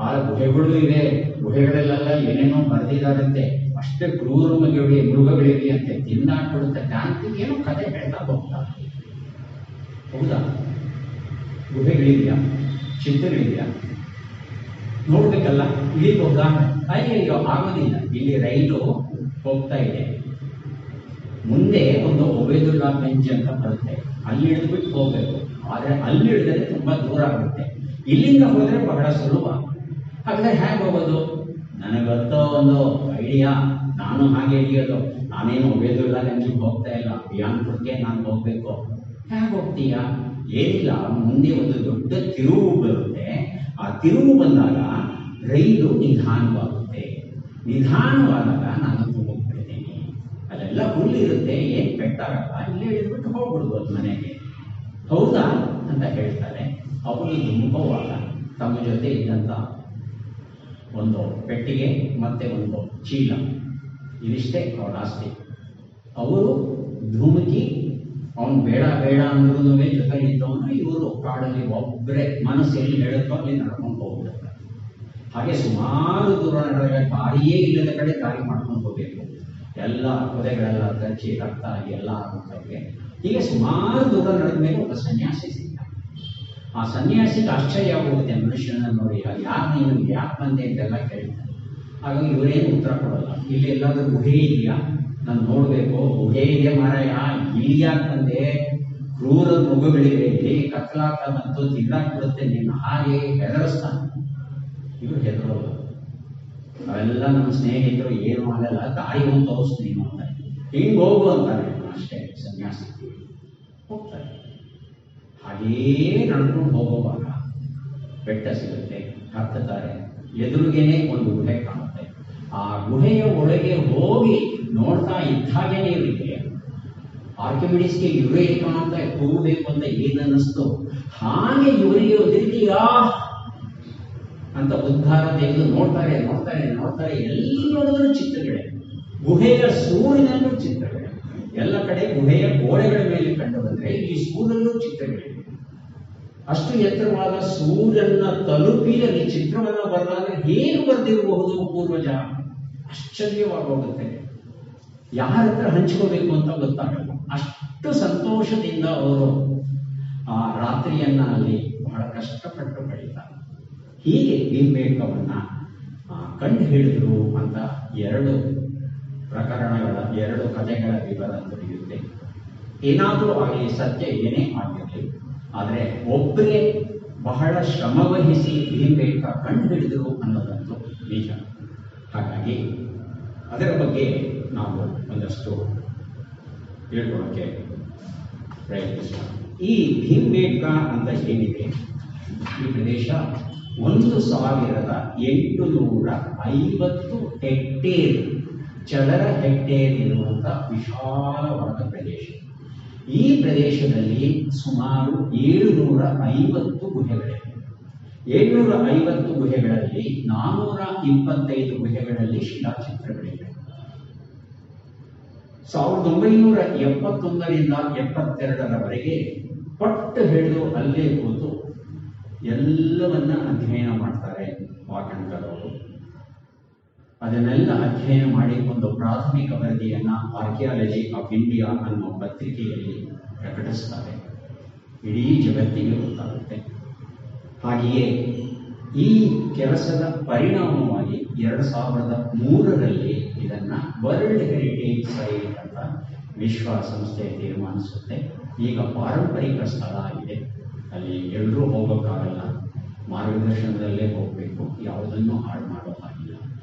ಆ ಗುಹೆಗಳು ಇವೆ, ಗುಹೆಗಳಲ್ಲೆಲ್ಲ ಏನೇನೋ ಬರೆದಿದ್ದಾರಂತೆ, ಅಷ್ಟೇ ಕ್ರೂರ ಮೃಗಗಳಿವೆ ಅಂತೆ, ತಿಂದಾಡ್ಬಿಡುತ್ತೆ ಅಂತ ಏನೋ ಕಥೆ ಹೇಳ್ತಾ ಹೋಗ್ತಾರೆ. ಹೌದಾ? ಗುಹೆಗಳಿದೆಯಾ, ಚಿತ್ರಗಳಿದೆಯಾ, ನೋಡ್ಬೇಕಲ್ಲ, ಇಳಿಬಹುದಾ? ಅಯ್ಯೋ ಆಗೋದಿಲ್ಲ, ಇಲ್ಲಿ ರೈಲು ಹೋಗ್ತಾ ಇದೆ, ಮುಂದೆ ಒಂದು ಒಬೇದುಲ್ಲಾ ಗಂಜ್ ಅಂತ ಬರುತ್ತೆ, ಅಲ್ಲಿ ಇಳಿದ್ಬಿಟ್ಟು ಹೋಗ್ಬೇಕು. ಆದ್ರೆ ಅಲ್ಲಿ ಇಳಿದ್ರೆ ತುಂಬಾ ದೂರ ಆಗುತ್ತೆ, ಇಲ್ಲಿಂದ ಹೋದ್ರೆ ಬಹಳ ಸುಲಭ. ಹಾಗಾದ್ರೆ ಹೇಗೆ ಹೋಗೋದು? ನನಗೊತ್ತೋ ಒಂದು ಐಡಿಯಾ, ನಾನು ಹಾಗೆ ಹಿಡಿಯೋದು. ನಾನೇನು ಒಬೇದುಲ್ಲಾ ಗಂಜಿಗೆ ಹೋಗ್ತಾ ಇಲ್ಲ, ಬಿಯಾನ್ಪುರ್ಗೆ ನಾನು ಹೋಗ್ಬೇಕು. ಹೇಗೆ ಹೋಗ್ತೀಯಾ? ಏನಿಲ್ಲ, ಮುಂದೆ ಒಂದು ದೊಡ್ಡ ತಿರುವು ಬರುತ್ತೆ. ಆ ತಿರುವು ಬಂದಾಗ ರೈಲು ನಿಧಾನವಾಗುತ್ತೆ. ನಿಧಾನವಾದಾಗ ನಾನು ಹೋಗ್ಬಿಡ್ತೀನಿ. ಅಲ್ಲೆಲ್ಲ ಹುಲ್ಲಿರುತ್ತೆ, ಏನ್ ಪೆಟ್ಟಾಗಲ್ಲ, ಇಲ್ಲೇ ಇಳಿದ್ಬಿಟ್ಟು ಹೋಗ್ಬಿಡ್ಬೋದು ಅದು ಮನೆಗೆ. ಹೌದಾ ಅಂತ ಹೇಳ್ತಾರೆ. ಅವರು ಧುಮುಕುವಾಗ ತಮ್ಮ ಜೊತೆ ಇದ್ದಂತ ಒಂದು ಪೆಟ್ಟಿಗೆ ಮತ್ತೆ ಒಂದು ಚೀಲ, ಇದಿಷ್ಟೇ ಅವರ ಆಸ್ತಿ. ಅವರು ಧುಮುಕಿ ಅವನು ಬೇಡ ಬೇಡ ಅಂದ್ರೂ ಜೊತೆ ಇದ್ದವನು ಇವರು ಕಾಡಲ್ಲಿ ಒಬ್ಬರೇ ಮನಸ್ಸು ಎಲ್ಲಿ ಹೇಳುತ್ತೋ ಅಲ್ಲಿ ನಡ್ಕೊಂಡು ಹೋಗ್ಬಿಡ್ತಾರೆ. ಹಾಗೆ ಸುಮಾರು ದೂರ ನಡೆದಾಗ ದಾರಿಯೇ ಇಲ್ಲದ ಕಡೆ ದಾರಿ ಮಾಡ್ಕೊಂಡು ಹೋಗ್ಬೇಕು. ಎಲ್ಲ ಪೊದೆಗಳೆಲ್ಲ ಕಚ್ಚಿ ರಕ್ತ ಆಗಿ ಎಲ್ಲ ಆಗುತ್ತವೆ. ಹೀಗೆ ಸುಮಾರು ದೂರ ನಡೆದ ಮೇಲೆ ಒಬ್ಬ ಸನ್ಯಾಸಿ ಸಿಗ್ತ. ಆ ಸನ್ಯಾಸಿಗೆ ಆಶ್ಚರ್ಯ ಆಗೋಗುತ್ತೆ ಮನುಷ್ಯನ ನೋಡಿ, ಯಾರು ನೀನು ಯಾಕೆ ಬಂದೆ ಅಂತೆಲ್ಲ ಕೇಳ್ತಾರೆ. ಹಾಗಾಗಿ ಇವರೇನು ಉತ್ತರ ಕೊಡಲ್ಲ. ಇಲ್ಲಿ ಎಲ್ಲಾದ್ರೂ ಗುಹೆ ಇದೆಯಾ, ನಾನು ನೋಡ್ಬೇಕು. ಗುಹೆ ಇದೆ ಮಾರಾಯ, ಇಲ್ಲಿ ಯಾಕೆ ಬಂದೆ? ಕ್ರೂರ ಮೃಗಗಳಿವೆ ಇಲ್ಲಿ, ಕತ್ಲಾಕ ಮತ್ತು ತಿನ್ನಾಕ್ಬಿಡುತ್ತೆ ನಿನ್ನ, ಹಾಗೆ ಹೆದರಿಸ್ತಾನೆ. ಇವರು ಹೆದರೋಲ್ಲ. ಅವೆಲ್ಲ ನಮ್ಮ ಸ್ನೇಹಿತರು ಏನು ಆಗಲ್ಲ, ದಾರಿ ಒಂದು ತೋರಿಸ್ ನೀನು ಅಂತಾರೆ. ಹಿಂಗ್ ಹೋಗು ಅಂತಾರೆ ಅಷ್ಟೇ. ಸನ್ಯಾಸಿ ಹೋಗ್ತಾರೆ. ಹಾಗೇ ನಡ್ಕೊಂಡು ಹೋಗುವಾಗ ಬೆಟ್ಟ ಸಿಗುತ್ತೆ, ಹತ್ತುತ್ತಾರೆ. ಎದುರಿಗೇನೆ ಒಂದು ಗುಹೆ ಕಾಣುತ್ತೆ. ಆ ಗುಹೆಯ ಒಳಗೆ ಹೋಗಿ ನೋಡ್ತಾ ಇದ್ದಾಗೇನೆ ಇವರಿಗೆ ಆರ್ಕಿಮಿಡೀಸ್ಗೆ ಇವರೇ ಕಾಣುತ್ತ ಹೋಗಬೇಕು ಅಂತ ಏನನ್ನಿಸ್ತು. ಹಾಗೆ ಇವರಿಗೆ ಒದರಿದೀಯಾ ಅಂತ ಉದ್ಧಾರ ತೆಗೆದು ನೋಡ್ತಾರೆ ನೋಡ್ತಾರೆ ನೋಡ್ತಾರೆ. ಎಲ್ಲದರಲ್ಲೂ ಚಿತ್ರಗಳೇ, ಗುಹೆಯ ಸೂರಿನಲ್ಲೂ ಚಿತ್ರಗಳೇ. ಎಲ್ಲ ಕಡೆ ಗುಹೆಯ ಗೋಡೆಗಳ ಮೇಲೆ ಕಂಡು ಬಂದ್ರೆ ಈ ಸೂರಲ್ಲೂ ಚಿತ್ರಗಳಿವೆ. ಅಷ್ಟು ಎತ್ತರವಾದ ಸೂರ್ಯನ ತಲುಪಿ ಅಲ್ಲಿ ಚಿತ್ರವನ್ನು ಬರೆದಾಗ ಹೇಗೆ ಬರೆದಿರಬಹುದು ಪೂರ್ವಜ? ಆಶ್ಚರ್ಯವಾಗೋಗುತ್ತೆ. ಯಾರ ಹತ್ರ ಹಂಚ್ಕೋಬೇಕು ಅಂತ ಗೊತ್ತಾಗಲ್ಲ. ಅಷ್ಟು ಸಂತೋಷದಿಂದ ಅವರು ಆ ರಾತ್ರಿಯನ್ನ ಅಲ್ಲಿ ಬಹಳ ಕಷ್ಟಪಟ್ಟು ಕಳೀತಾರೆ. ಹೀಗೆ ಭೀಮಬೇಟಕವನ್ನ ಕಂಡು ಹಿಡಿದ್ರು ಅಂತ ಎರಡು ಪ್ರಕರಣಗಳ, ಎರಡು ಕಥೆಗಳ ವಿವರ ದೊರೆಯುತ್ತೆ. ಏನಾದರೂ ಆಗಲಿ, ಸತ್ಯ ಏನೇ ಆಗಿರಲಿ, ಆದರೆ ಒಬ್ಬರೇ ಬಹಳ ಶ್ರಮವಹಿಸಿ ಭೀಮಬೇಟಕ ಕಂಡು ಹಿಡಿದ್ರು ಅನ್ನೋದಂತೂ ನಿಜ. ಹಾಗಾಗಿ ಅದರ ಬಗ್ಗೆ ನಾವು ಒಂದಷ್ಟು ತಿಳ್ಕೊಳ್ಳೋಕ್ಕೆ ಪ್ರಯತ್ನಿಸೋಣ. ಈ ಭೀಮಬೇಟಕ ಅಂತ ಏನಿದೆ, ಈ ಪ್ರದೇಶ 1850 ಹೆಕ್ಟೇರ್ ಚದರ ಹೆಕ್ಟೇರ್ ಇರುವಂತಹ ವಿಶಾಲವಾದ ಪ್ರದೇಶ. ಈ ಪ್ರದೇಶದಲ್ಲಿ ಸುಮಾರು 750 ಗುಹೆಗಳಿವೆ. 750 ಗುಹೆಗಳಲ್ಲಿ 425 ಗುಹೆಗಳಲ್ಲಿ ಶಿಲಾಚಿತ್ರಗಳಿವೆ. 1971ರಿಂದ 72ರವರೆಗೆ ಪಟ್ಟು ಹಿಡಿದು ಅಲ್ಲೇ ಕೂತು ಎಲ್ಲವನ್ನ ಅಧ್ಯಯನ ಮಾಡ್ತಾರೆ ವಾಕಣ್ಕರ್ ಅವರು. ಅದನ್ನೆಲ್ಲ ಅಧ್ಯಯನ ಮಾಡಿ ಒಂದು ಪ್ರಾಥಮಿಕ ವರದಿಯನ್ನ ಆರ್ಕಿಯಾಲಜಿ ಆಫ್ ಇಂಡಿಯಾ ಅನ್ನೋ ಪತ್ರಿಕೆಯಲ್ಲಿ ಪ್ರಕಟಿಸ್ತಾರೆ. ಇಡೀ ಜಗತ್ತಿಗೆ ಗೊತ್ತಾಗುತ್ತೆ. ಹಾಗೆಯೇ ಈ ಕೆಲಸದ ಪರಿಣಾಮವಾಗಿ 2003ರಲ್ಲಿ ಇದನ್ನ ವರ್ಲ್ಡ್ ಹೆರಿಟೇಜ್ ಸೈಟ್ ಅಂತ ವಿಶ್ವಸಂಸ್ಥೆ ತೀರ್ಮಾನಿಸುತ್ತೆ. ಈಗ ಪಾರಂಪರಿಕ ಸ್ಥಳ ಆಗಿದೆ, ಅಲ್ಲಿ ಎಲ್ಲರೂ ಹೋಗೋಕ್ಕಾಗಲ್ಲ, ಮಾರ್ಗದರ್ಶನದಲ್ಲೇ ಹೋಗಬೇಕು, ಯಾವುದನ್ನು ಹಾಳು ಮಾಡೋ ಹಾಗಿಲ್ಲ.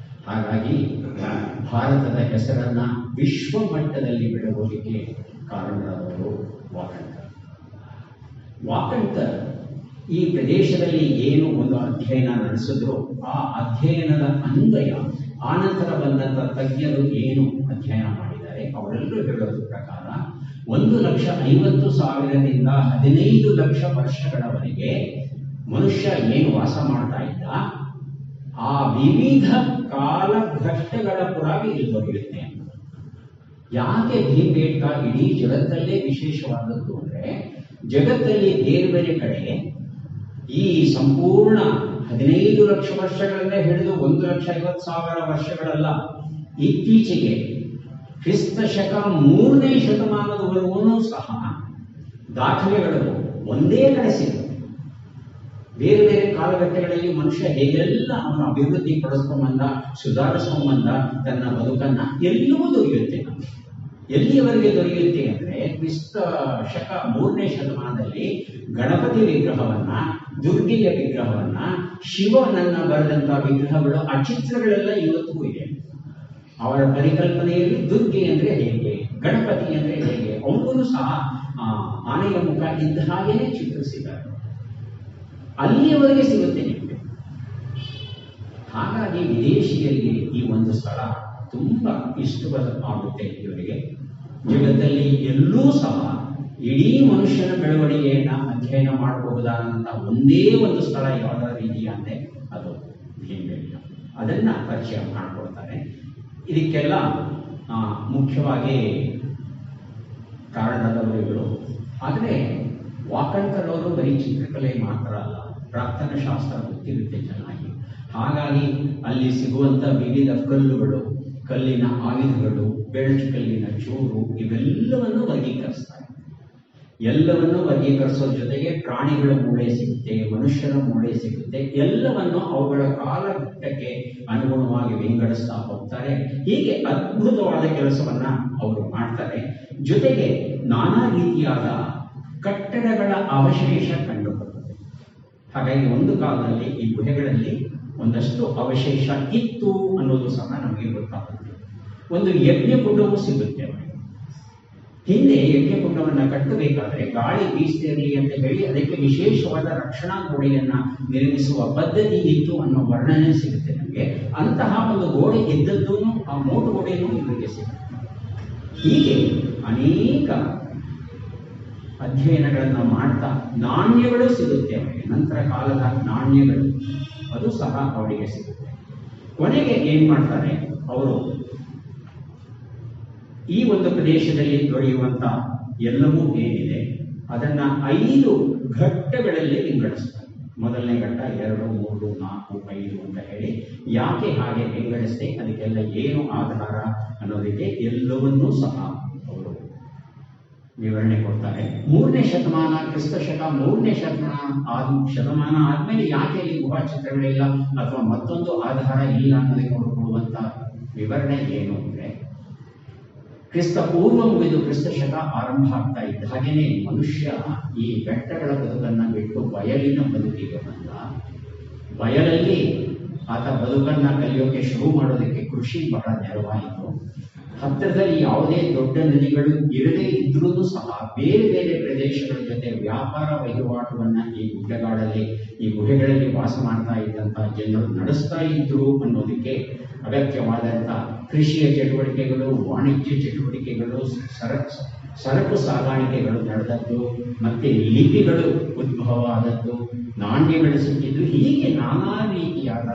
ಹಾಗಾಗಿ ಭಾರತದ ಹೆಸರನ್ನ ವಿಶ್ವ ಮಟ್ಟದಲ್ಲಿ ಬೆಳಗೋದಕ್ಕೆ ಕಾರಣರಾದವರು ವಾಕಣ್ಕರ್. ವಾಕಣ್ಕರ್ ಈ ಪ್ರದೇಶದಲ್ಲಿ ಏನು ಒಂದು ಅಧ್ಯಯನ ನಡೆಸಿದ್ರು, ಆ ಅಧ್ಯಯನದ ಅನ್ವಯ ಆನಂತರ ಬಂದಂತ ತಜ್ಞರು ಏನು ಅಧ್ಯಯನ ಮಾಡಿದ್ದಾರೆ ಅವರೆಲ್ಲರೂ ಹೇಳೋದ್ರ ಪ್ರಕಾರ 1,50,000ರಿಂದ 15 ಲಕ್ಷ ವರ್ಷಗಳವರೆಗೆ ಮನುಷ್ಯ ಏನು ವಾಸ ಮಾಡ್ತಾ ಇದ್ದ, ಆ ವಿವಿಧ ಕಾಲಘಟ್ಟಗಳ ಪುರಾವೆ ಇಲ್ಲಿ ದೊರೆಯುತ್ತೆ. ಯಾಕೆ ಭೀಮಬೇಟಕ ಇಡೀ ಜಗತ್ತಲ್ಲೇ ವಿಶೇಷವಾದದ್ದು ಅಂದ್ರೆ, ಜಗತ್ತಲ್ಲಿ ಬೇರೆ ಬೇರೆ ಕಡೆ ಈ ಸಂಪೂರ್ಣ 15 ಲಕ್ಷ ವರ್ಷಗಳಿಂದ ಹಿಡಿದು 1,50,000 ವರ್ಷಗಳಲ್ಲ, ಇತ್ತೀಚೆಗೆ ಕ್ರಿಸ್ತ ಶಕ 3ನೇ ಶತಮಾನದವರೆಗೂ ಸಹ ದಾಖಲೆಗಳು ಒಂದೇ ಕಡೆ ಸಿಗುತ್ತೆ. ಬೇರೆ ಬೇರೆ ಕಾಲಘಟ್ಟಗಳಲ್ಲಿ ಮನುಷ್ಯ ಹೇಗೆಲ್ಲ ಅವನು ಅಭಿವೃದ್ಧಿ ಪಡಿಸ್ಕೊಂಬಂದ, ಸುಧಾರಿಸ್ಕೊಂಬಂದ ತನ್ನ ಬದುಕನ್ನ ಎಲ್ಲವೂ ದೊರೆಯುತ್ತೆ. ಎಲ್ಲಿಯವರೆಗೆ ದೊರೆಯುತ್ತೆ ಅಂದ್ರೆ ಕ್ರಿಸ್ತ ಶಕ 3ನೇ ಶತಮಾನದಲ್ಲಿ ಗಣಪತಿ ವಿಗ್ರಹವನ್ನ, ದುರ್ಗೆಯ ವಿಗ್ರಹವನ್ನ, ಶಿವನನ್ನ ಬರೆದಂತ ವಿಗ್ರಹಗಳು, ಆ ಚಿತ್ರಗಳೆಲ್ಲ ಇವತ್ತಿಗೂ ಇದೆ. ಅವರ ಪರಿಕಲ್ಪನೆಯಲ್ಲಿ ದುರ್ಗೆ ಅಂದ್ರೆ ಹೇಗೆ, ಗಣಪತಿ ಅಂದ್ರೆ ಹೇಗೆ, ಅವನು ಸಹ ಆನೆಯ ಮುಖ ಇದ್ದ ಹಾಗೇನೆ ಚಿತ್ರಿಸಿದ್ದಾರೆ. ಅಲ್ಲಿಯವರೆಗೆ ಸಿಗುತ್ತೆ ನಿಮಗೆ. ಹಾಗಾಗಿ ವಿದೇಶಿಯರಿಗೆ ಈ ಒಂದು ಸ್ಥಳ ತುಂಬಾ ಇಷ್ಟವಾಗುತ್ತೆ. ಇವರಿಗೆ ಜಗತ್ತಲ್ಲಿ ಎಲ್ಲೂ ಸಹ ಇಡೀ ಮನುಷ್ಯನ ಬೆಳವಣಿಗೆಯನ್ನ ಅಧ್ಯಯನ ಮಾಡಬಹುದಾದಂತ ಒಂದೇ ಒಂದು ಸ್ಥಳ ಯಾವುದರ ರೀತಿ ಅಂದ್ರೆ ಅದು ಭೀಮಬೆಟ್ಟ. ಅದನ್ನ ಪರಿಚಯ ಮಾಡಿಕೊಡ್ತಾರೆ. ಇದಕ್ಕೆಲ್ಲ ಮುಖ್ಯವಾಗಿ ಕಾರಣದವರುಗಳು. ಆದರೆ ವಾಕಣ್ಕರ್ ಅವರು ಬರೀ ಚಿತ್ರಕಲೆ ಮಾತ್ರ ಅಲ್ಲ, ಪ್ರಾರ್ಥನಾ ಶಾಸ್ತ್ರ ಗೊತ್ತಿರುತ್ತೆ ಚೆನ್ನಾಗಿ. ಹಾಗಾಗಿ ಅಲ್ಲಿ ಸಿಗುವಂತ ವಿವಿಧ ಕಲ್ಲುಗಳು, ಕಲ್ಲಿನ ಆಯುಧಗಳು, ಬೆಳಚು ಕಲ್ಲಿನ ಚೂರು, ಇವೆಲ್ಲವನ್ನು ವರ್ಗೀಕರಿಸ್ತಾರೆ. ಎಲ್ಲವನ್ನು ವರ್ಗೀಕರಿಸೋ ಜೊತೆಗೆ ಪ್ರಾಣಿಗಳ ಮೂಳೆ ಸಿಗುತ್ತೆ, ಮನುಷ್ಯರ ಮೂಳೆ ಸಿಗುತ್ತೆ, ಎಲ್ಲವನ್ನು ಅವುಗಳ ಕಾಲಘಟ್ಟಕ್ಕೆ ಅನುಗುಣವಾಗಿ ವಿಂಗಡಿಸ್ತಾ ಹೋಗ್ತಾರೆ. ಹೀಗೆ ಅದ್ಭುತವಾದ ಕೆಲಸವನ್ನ ಅವರು ಮಾಡ್ತಾರೆ. ಜೊತೆಗೆ ನಾನಾ ರೀತಿಯಾದ ಕಟ್ಟಡಗಳ ಅವಶೇಷ ಕಂಡುಬರುತ್ತದೆ. ಹಾಗಾಗಿ ಒಂದು ಕಾಲದಲ್ಲಿ ಈ ಗುಹೆಗಳಲ್ಲಿ ಒಂದಷ್ಟು ಅವಶೇಷ ಇತ್ತು ಅನ್ನೋದು ಸಹ ನಮಗೆ ಗೊತ್ತಾಗುತ್ತೆ. ಒಂದು ಯಜ್ಞಕುಂಡವೂ ಸಿಗುತ್ತೆ ಅವರಿಗೆ. ಹಿಂದೆ ಯಜ್ಞಕುಂಡವನ್ನ ಕಟ್ಟಬೇಕಾದ್ರೆ ಗಾಳಿ ಬೀಸ್ತಿರಲಿ ಅಂತ ಹೇಳಿ ಅದಕ್ಕೆ ವಿಶೇಷವಾದ ರಕ್ಷಣಾ ಗೋಡೆಯನ್ನ ನಿರ್ಮಿಸುವ ಪದ್ಧತಿ ಇತ್ತು ಅನ್ನೋ ವರ್ಣನೆ ಸಿಗುತ್ತೆ ನಮಗೆ. ಅಂತಹ ಒಂದು ಗೋಡೆ ಇದ್ದದ್ದು ಆ ಮೋಟು ಗೋಡೆಯೂ ಇವರಿಗೆ ಸಿಗುತ್ತೆ. ಹೀಗೆ ಅನೇಕ ಅಧ್ಯಯನಗಳನ್ನ ಮಾಡ್ತಾ ನಾಣ್ಯಗಳು ಸಿಗುತ್ತೆ ಅವರಿಗೆ. ನಂತರ ಕಾಲದ ನಾಣ್ಯಗಳು ಅದು ಸಹ ಅವರಿಗೆ ಸಿಗುತ್ತೆ. ಕೊನೆಗೆ ಏನ್ ಮಾಡ್ತಾರೆ ಅವರು, ಈ ಒಂದು ಪ್ರದೇಶದಲ್ಲಿ ದೊರೆಯುವಂತ ಎಲ್ಲವೂ ಏನಿದೆ ಅದನ್ನ 5 ಘಟ್ಟಗಳಲ್ಲಿ ವಿಂಗಡಿಸ್ತಾರೆ. ಮೊದಲನೇ ಘಟ್ಟ, 2, 3, 4, 5 ಅಂತ ಹೇಳಿ. ಯಾಕೆ ಹಾಗೆ ವಿಂಗಡಿಸ್ತೆ, ಅದಕ್ಕೆಲ್ಲ ಏನು ಆಧಾರ ಅನ್ನೋದಕ್ಕೆ ಎಲ್ಲವನ್ನೂ ಸಹ ಅವರು ವಿವರಣೆ ಕೊಡ್ತಾರೆ. 3ನೇ ಶತಮಾನ, ಕ್ರಿಸ್ತ ಶಕ 3ನೇ ಶತಮಾನ ಆದ್ಮೇಲೆ ಯಾಕೆ ಇಲ್ಲಿ ಗುಹಾ ಚಿತ್ರಗಳಿಲ್ಲ ಅಥವಾ ಮತ್ತೊಂದು ಆಧಾರ ಇಲ್ಲ ಅನ್ನೋದಕ್ಕೆ ಅವರು ಕೊಡುವಂತ ವಿವರಣೆ ಏನು ಅಂದ್ರೆ, ಕ್ರಿಸ್ತ ಪೂರ್ವ ಮುಗಿದು ಕ್ರಿಸ್ತ ಶಕ ಆರಂಭ ಆಗ್ತಾ ಇದ್ದ ಹಾಗೇನೆ ಮನುಷ್ಯ ಈ ಬೆಟ್ಟಗಳ ಬದುಕನ್ನ ಬಿಟ್ಟು ಬಯಲಿನ ಬದುಕಿಗೆ ಬಂದ. ಬಯಲಲ್ಲಿ ಆತ ಬದುಕನ್ನ ಕಲಿಯೋಕೆ ಶುರು ಮಾಡೋದಕ್ಕೆ ಕೃಷಿ ಬಹಳ ನೆರವಾಯಿತು. ಹತ್ತಿರದಲ್ಲಿ ಯಾವುದೇ ದೊಡ್ಡ ನದಿಗಳು ಇರದೇ ಇದ್ರೂ ಸಹ ಬೇರೆ ಬೇರೆ ಪ್ರದೇಶಗಳ ಜೊತೆ ವ್ಯಾಪಾರ ವಹಿವಾಟುವನ್ನ ಈ ಗುಹೆಗಳಲ್ಲಿ ವಾಸ ಮಾಡ್ತಾ ಇದ್ದಂತಹ ಜನರು ನಡೆಸ್ತಾ ಇದ್ರು ಅನ್ನೋದಕ್ಕೆ ಅಗತ್ಯವಾದಂತ ಕೃಷಿಯ ಚಟುವಟಿಕೆಗಳು, ವಾಣಿಜ್ಯ ಚಟುವಟಿಕೆಗಳು, ಸರಕು ಸಾಗಾಣಿಕೆಗಳು ನಡೆದದ್ದು, ಮತ್ತೆ ಲಿಪಿಗಳು ಉದ್ಭವ ಆದದ್ದು, ನಾಣ್ಯಗಳು ಸಿಕ್ಕಿದ್ದು, ಹೀಗೆ ನಾನಾ ರೀತಿಯಾದ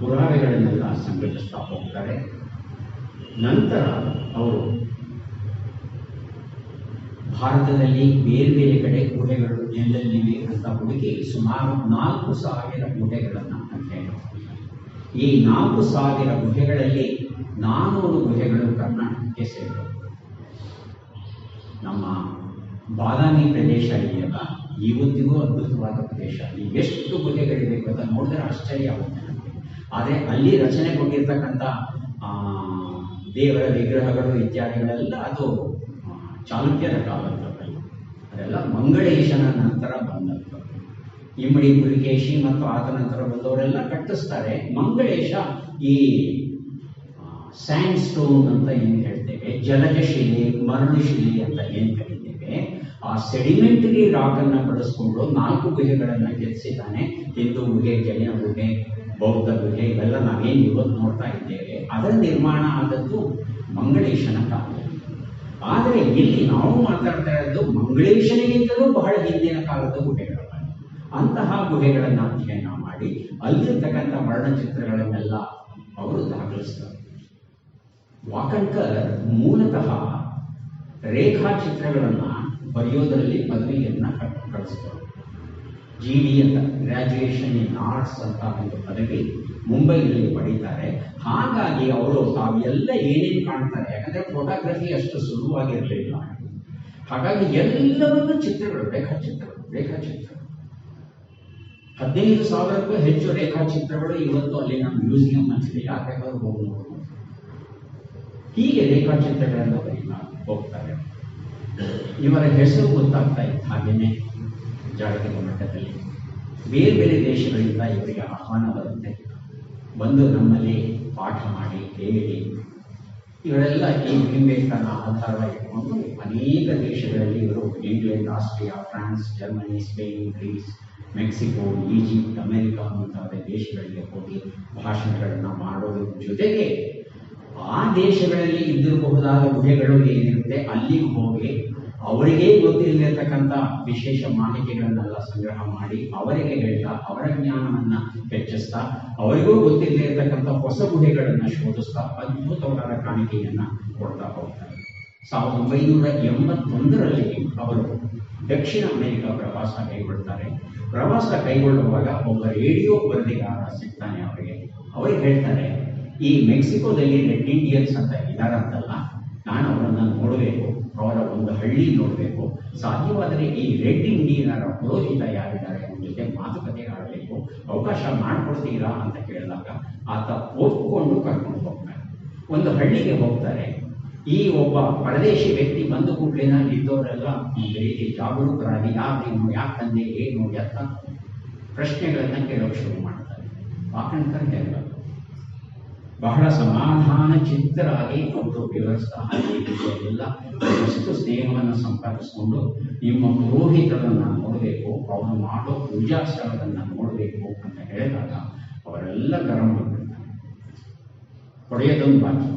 ಪುರಾವೆಗಳನ್ನೆಲ್ಲ ಸಂಘಟಿಸ್ತಾ ಹೋಗ್ತಾರೆ. ನಂತರ ಅವರು ಭಾರತದಲ್ಲಿ ಬೇರೆ ಬೇರೆ ಕಡೆ ಗುಹೆಗಳು ಎಲ್ಲೆಲ್ಲಿವೆ ಅಂತ ಹುಡುಕಿ ಸುಮಾರು 4,000 ಗುಹೆಗಳನ್ನು ಅಧ್ಯಯನ ಮಾಡಿದ್ದಾರೆ. ಈ 4,000 ಗುಹೆಗಳಲ್ಲಿ 400 ಗುಹೆಗಳು ಕರ್ನಾಟಕಕ್ಕೆ ಸೇರಿವೆ. ನಮ್ಮ ಬಾದಾಮಿ ಪ್ರದೇಶ ಇದೆಯಲ್ಲ, ಇವತ್ತಿಗೂ ಅದ್ಭುತವಾದ ಪ್ರದೇಶ. ಅಲ್ಲಿ ಎಷ್ಟು ಗುಹೆಗಳಿವೆ ಅಂತ ನೋಡಿದ್ರೆ ಆಶ್ಚರ್ಯ ಆಗುತ್ತೆ ನಮಗೆ. ಆದರೆ ಅಲ್ಲಿ ರಚನೆಗೊಂಡಿರ್ತಕ್ಕಂಥ ದೇವರ ವಿಗ್ರಹಗಳು ಇತ್ಯಾದಿಗಳೆಲ್ಲ ಅದು ಚಾಲುಕ್ಯರ ಕಾಲದಲ್ಲಿ, ಅದೆಲ್ಲ ಮಂಗಳೇಶನ ನಂತರ ಬಂದದ್ದು. ಇಮ್ಮಡಿ ಪುಲಿಕೇಶಿ ಮತ್ತು ಆತ ನಂತರ ಬಂದವರೆಲ್ಲ ಕಟ್ಟಿಸ್ತಾರೆ. ಮಂಗಳೇಶ ಈ ಸ್ಯಾಂಡ್ ಸ್ಟೋನ್ ಅಂತ ಏನು ಹೇಳ್ತೇವೆ, ಜಲಜ ಶಿಲೆ, ಮರಳು ಶಿಲೆ ಅಂತ ಏನು ಕರೀತೇವೆ, ಆ ಸೆಡಿಮೆಂಟರಿ ರಾಕ್ ಅನ್ನ ಬಳಸ್ಕೊಂಡು 4 ಗುಹೆಗಳನ್ನ ಕೆತ್ತಿಸಿದ್ದಾನೆ. ಹಿಂದೂ ಗುಹೆ, ಜೈನ ಗುಹೆ, ಬೌದ್ಧ ಗುಹೆ, ಇವೆಲ್ಲ ನಾವೇನು ಇವತ್ತು ನೋಡ್ತಾ ಇದ್ದೇವೆ. ಅದರ ನಿರ್ಮಾಣ ಆದದ್ದು ಮಂಗಳೇಶನ ಕಾಲ. ಆದರೆ ಇಲ್ಲಿ ನಾವು ಮಾತಾಡ್ತಾ ಇರೋದು ಮಂಗಳೇಶನಿಗಿಂತಲೂ ಬಹಳ ಹಿಂದಿನ ಕಾಲದ ಗುಹೆಗಳ ಬಗ್ಗೆ. ಅಂತಹ ಗುಹೆಗಳನ್ನ ಅಧ್ಯಯನ ಮಾಡಿ ಅಲ್ಲಿರ್ತಕ್ಕಂಥ ವರ್ಣಚಿತ್ರಗಳನ್ನೆಲ್ಲ ಅವರು ದಾಖಲಿಸ್ತಾರೆ. ವಾಕಣ್ಕರ್ ಮೂಲತಃ ರೇಖಾಚಿತ್ರಗಳನ್ನ ಬರೆಯೋದರಲ್ಲಿ ಪದವಿಯನ್ನ ಕಳಿಸ್ತಾರೆ. GD ಅಂತ, ಗ್ರಾಜುಯೇಷನ್ ಇನ್ ಆರ್ಟ್ಸ್ ಅಂತ ಒಂದು ಪದವಿ ಮುಂಬೈನಲ್ಲಿ ಪಡೀತಾರೆ. ಹಾಗಾಗಿ ಅವರು ತಾವೆಲ್ಲ ಏನೇನು ಕಾಣ್ತಾರೆ, ಯಾಕಂದ್ರೆ ಫೋಟೋಗ್ರಫಿ ಅಷ್ಟು ಸುಲಭವಾಗಿರಲಿಲ್ಲ. ಹಾಗಾಗಿ ಎಲ್ಲವನ್ನೂ ಚಿತ್ರಗಳು, ರೇಖಾಚಿತ್ರ 15,000ಕ್ಕೂ ಹೆಚ್ಚು ರೇಖಾಚಿತ್ರಗಳು ಇವತ್ತು ಅಲ್ಲಿನ ಮ್ಯೂಸಿಯಂ ಅಲ್ಲಿ ಯಾಕೆ ಹೋಗಿ ನೋಡಬಹುದು. ಹೀಗೆ ರೇಖಾಚಿತ್ರಗಳನ್ನು ಬರೀತಾರೆ. ಹೋಗ್ತಾರೆ. ಇವರ ಹೆಸರು ಗೊತ್ತಾಗ್ತಾ ಇದ್ದ ಹಾಗೇನೆ ಜಾಗತಿಕ ಮಟ್ಟದಲ್ಲಿ ಬೇರೆ ಬೇರೆ ದೇಶಗಳಿಂದ ಇವರಿಗೆ ಆಹ್ವಾನ ಬರುತ್ತೆ. ಬಂದು ನಮ್ಮಲ್ಲಿ ಪಾಠ ಮಾಡಿ ಹೇಳಿ ಇವರೆಲ್ಲ ಈ ವಿಂಬೇಕನ ಆಧಾರವಾಗಿ ಇಟ್ಕೊಂಡು ಅನೇಕ ದೇಶಗಳಲ್ಲಿ ಇವರು England, Austria, France, Germany, Spain, Greece, Mexico, Egypt, America ಮುಂತಾದ ದೇಶಗಳಿಗೆ ಹೋಗಿ ಭಾಷಣಗಳನ್ನು ಮಾಡೋದ್ರ ಜೊತೆಗೆ ಆ ದೇಶಗಳಲ್ಲಿ ಇದ್ದಿರಬಹುದಾದ ಗುಹೆಗಳು ಏನಿರುತ್ತೆ ಅಲ್ಲಿಗೆ ಹೋಗಿ ಅವರಿಗೇ ಗೊತ್ತಿಲ್ಲತಕ್ಕಂಥ ವಿಶೇಷ ಮಾಹಿತಿಗಳನ್ನೆಲ್ಲ ಸಂಗ್ರಹ ಮಾಡಿ ಅವರಿಗೆ ಹೇಳ್ತಾ ಅವರ ಜ್ಞಾನವನ್ನ ಹೆಚ್ಚಿಸ್ತಾ ಅವರಿಗೂ ಗೊತ್ತಿಲ್ಲತಕ್ಕಂಥ ಹೊಸ ಗುಹೆಗಳನ್ನು ಶೋಧಿಸ್ತಾ ಅದ್ಭುತವಾದ ಕಾಣಿಕೆಯನ್ನ ಕೊಡ್ತಾ ಹೋಗ್ತಾರೆ. 1981ರಲ್ಲಿ ಅವರು ದಕ್ಷಿಣ ಅಮೆರಿಕ ಪ್ರವಾಸ ಕೈಗೊಳ್ತಾರೆ. ಪ್ರವಾಸ ಕೈಗೊಳ್ಳುವಾಗ ಒಬ್ಬ ರೇಡಿಯೋ ವರದಿಗಾರ ಸಿಗ್ತಾನೆ ಅವರಿಗೆ ಹೇಳ್ತಾರೆ, ಈ ಮೆಕ್ಸಿಕೋದಲ್ಲಿ ರೆಡ್ ಇಂಡಿಯನ್ಸ್ ಅಂತ ಇದ್ದಾರಂತಲ್ಲ, ನಾನು ಅವರನ್ನ ನೋಡಬೇಕು, ಅವರ ಒಂದು ಹಳ್ಳಿ ನೋಡಬೇಕು, ಸಾಧ್ಯವಾದರೆ ಈ ರೆಡ್ ಇಂಡಿಯನರ ಪುರೋಹಿತ ಯಾರಿದ್ದಾರೆ ಅವನ ಜೊತೆ ಮಾತುಕತೆ ಆಡಬೇಕು, ಅವಕಾಶ ಮಾಡಿಕೊಡ್ತೀರಾ ಅಂತ ಕೇಳಿದಾಗ ಆತ ಒಪ್ಪಿಕೊಂಡು ಕರ್ಕೊಂಡು ಹೋಗ್ತಾರೆ. ಒಂದು ಹಳ್ಳಿಗೆ ಹೋಗ್ತಾರೆ. ಈ ಒಬ್ಬ ಪರದೇಶಿ ವ್ಯಕ್ತಿ ಬಂದು ಕೂಡಲಿನ ಇದ್ದವರೆಲ್ಲ ಒಂದು ರೀತಿ ಜಾಗರೂಕರಾಗಿ ಯಾರೇನು, ಯಾಕಂದ್ರೆ ಏನು ಎತ್ತ ಪ್ರಶ್ನೆಗಳನ್ನ ಕೇಳೋಕೆ ಶುರು ಮಾಡ್ತಾರೆ. ವಾಕಣ್ಕರ್ ಹೇಳಲ್ಲ, ಬಹಳ ಸಮಾಧಾನ ಚಿತ್ತರಾಗಿ ಅವರು ವಿವರಿಸ್ತಾ ಎಲ್ಲ ವಸ್ತು ಸ್ನೇಹವನ್ನು ಸಂಪಾದಿಸಿಕೊಂಡು ನಿಮ್ಮ ಪುರೋಹಿತರನ್ನ ನೋಡಬೇಕು, ಅವರು ಮಾಡೋ ಪೂಜಾ ಸ್ಥಳಗಳನ್ನ ನೋಡಬೇಕು ಅಂತ ಹೇಳಿದಾಗ ಅವರೆಲ್ಲ ಗರಂ ಮಾಡಿಬಿಡ್ತಾರೆ. ಹೊಡೆಯೋದೊಂದು ಬಾಕಿ.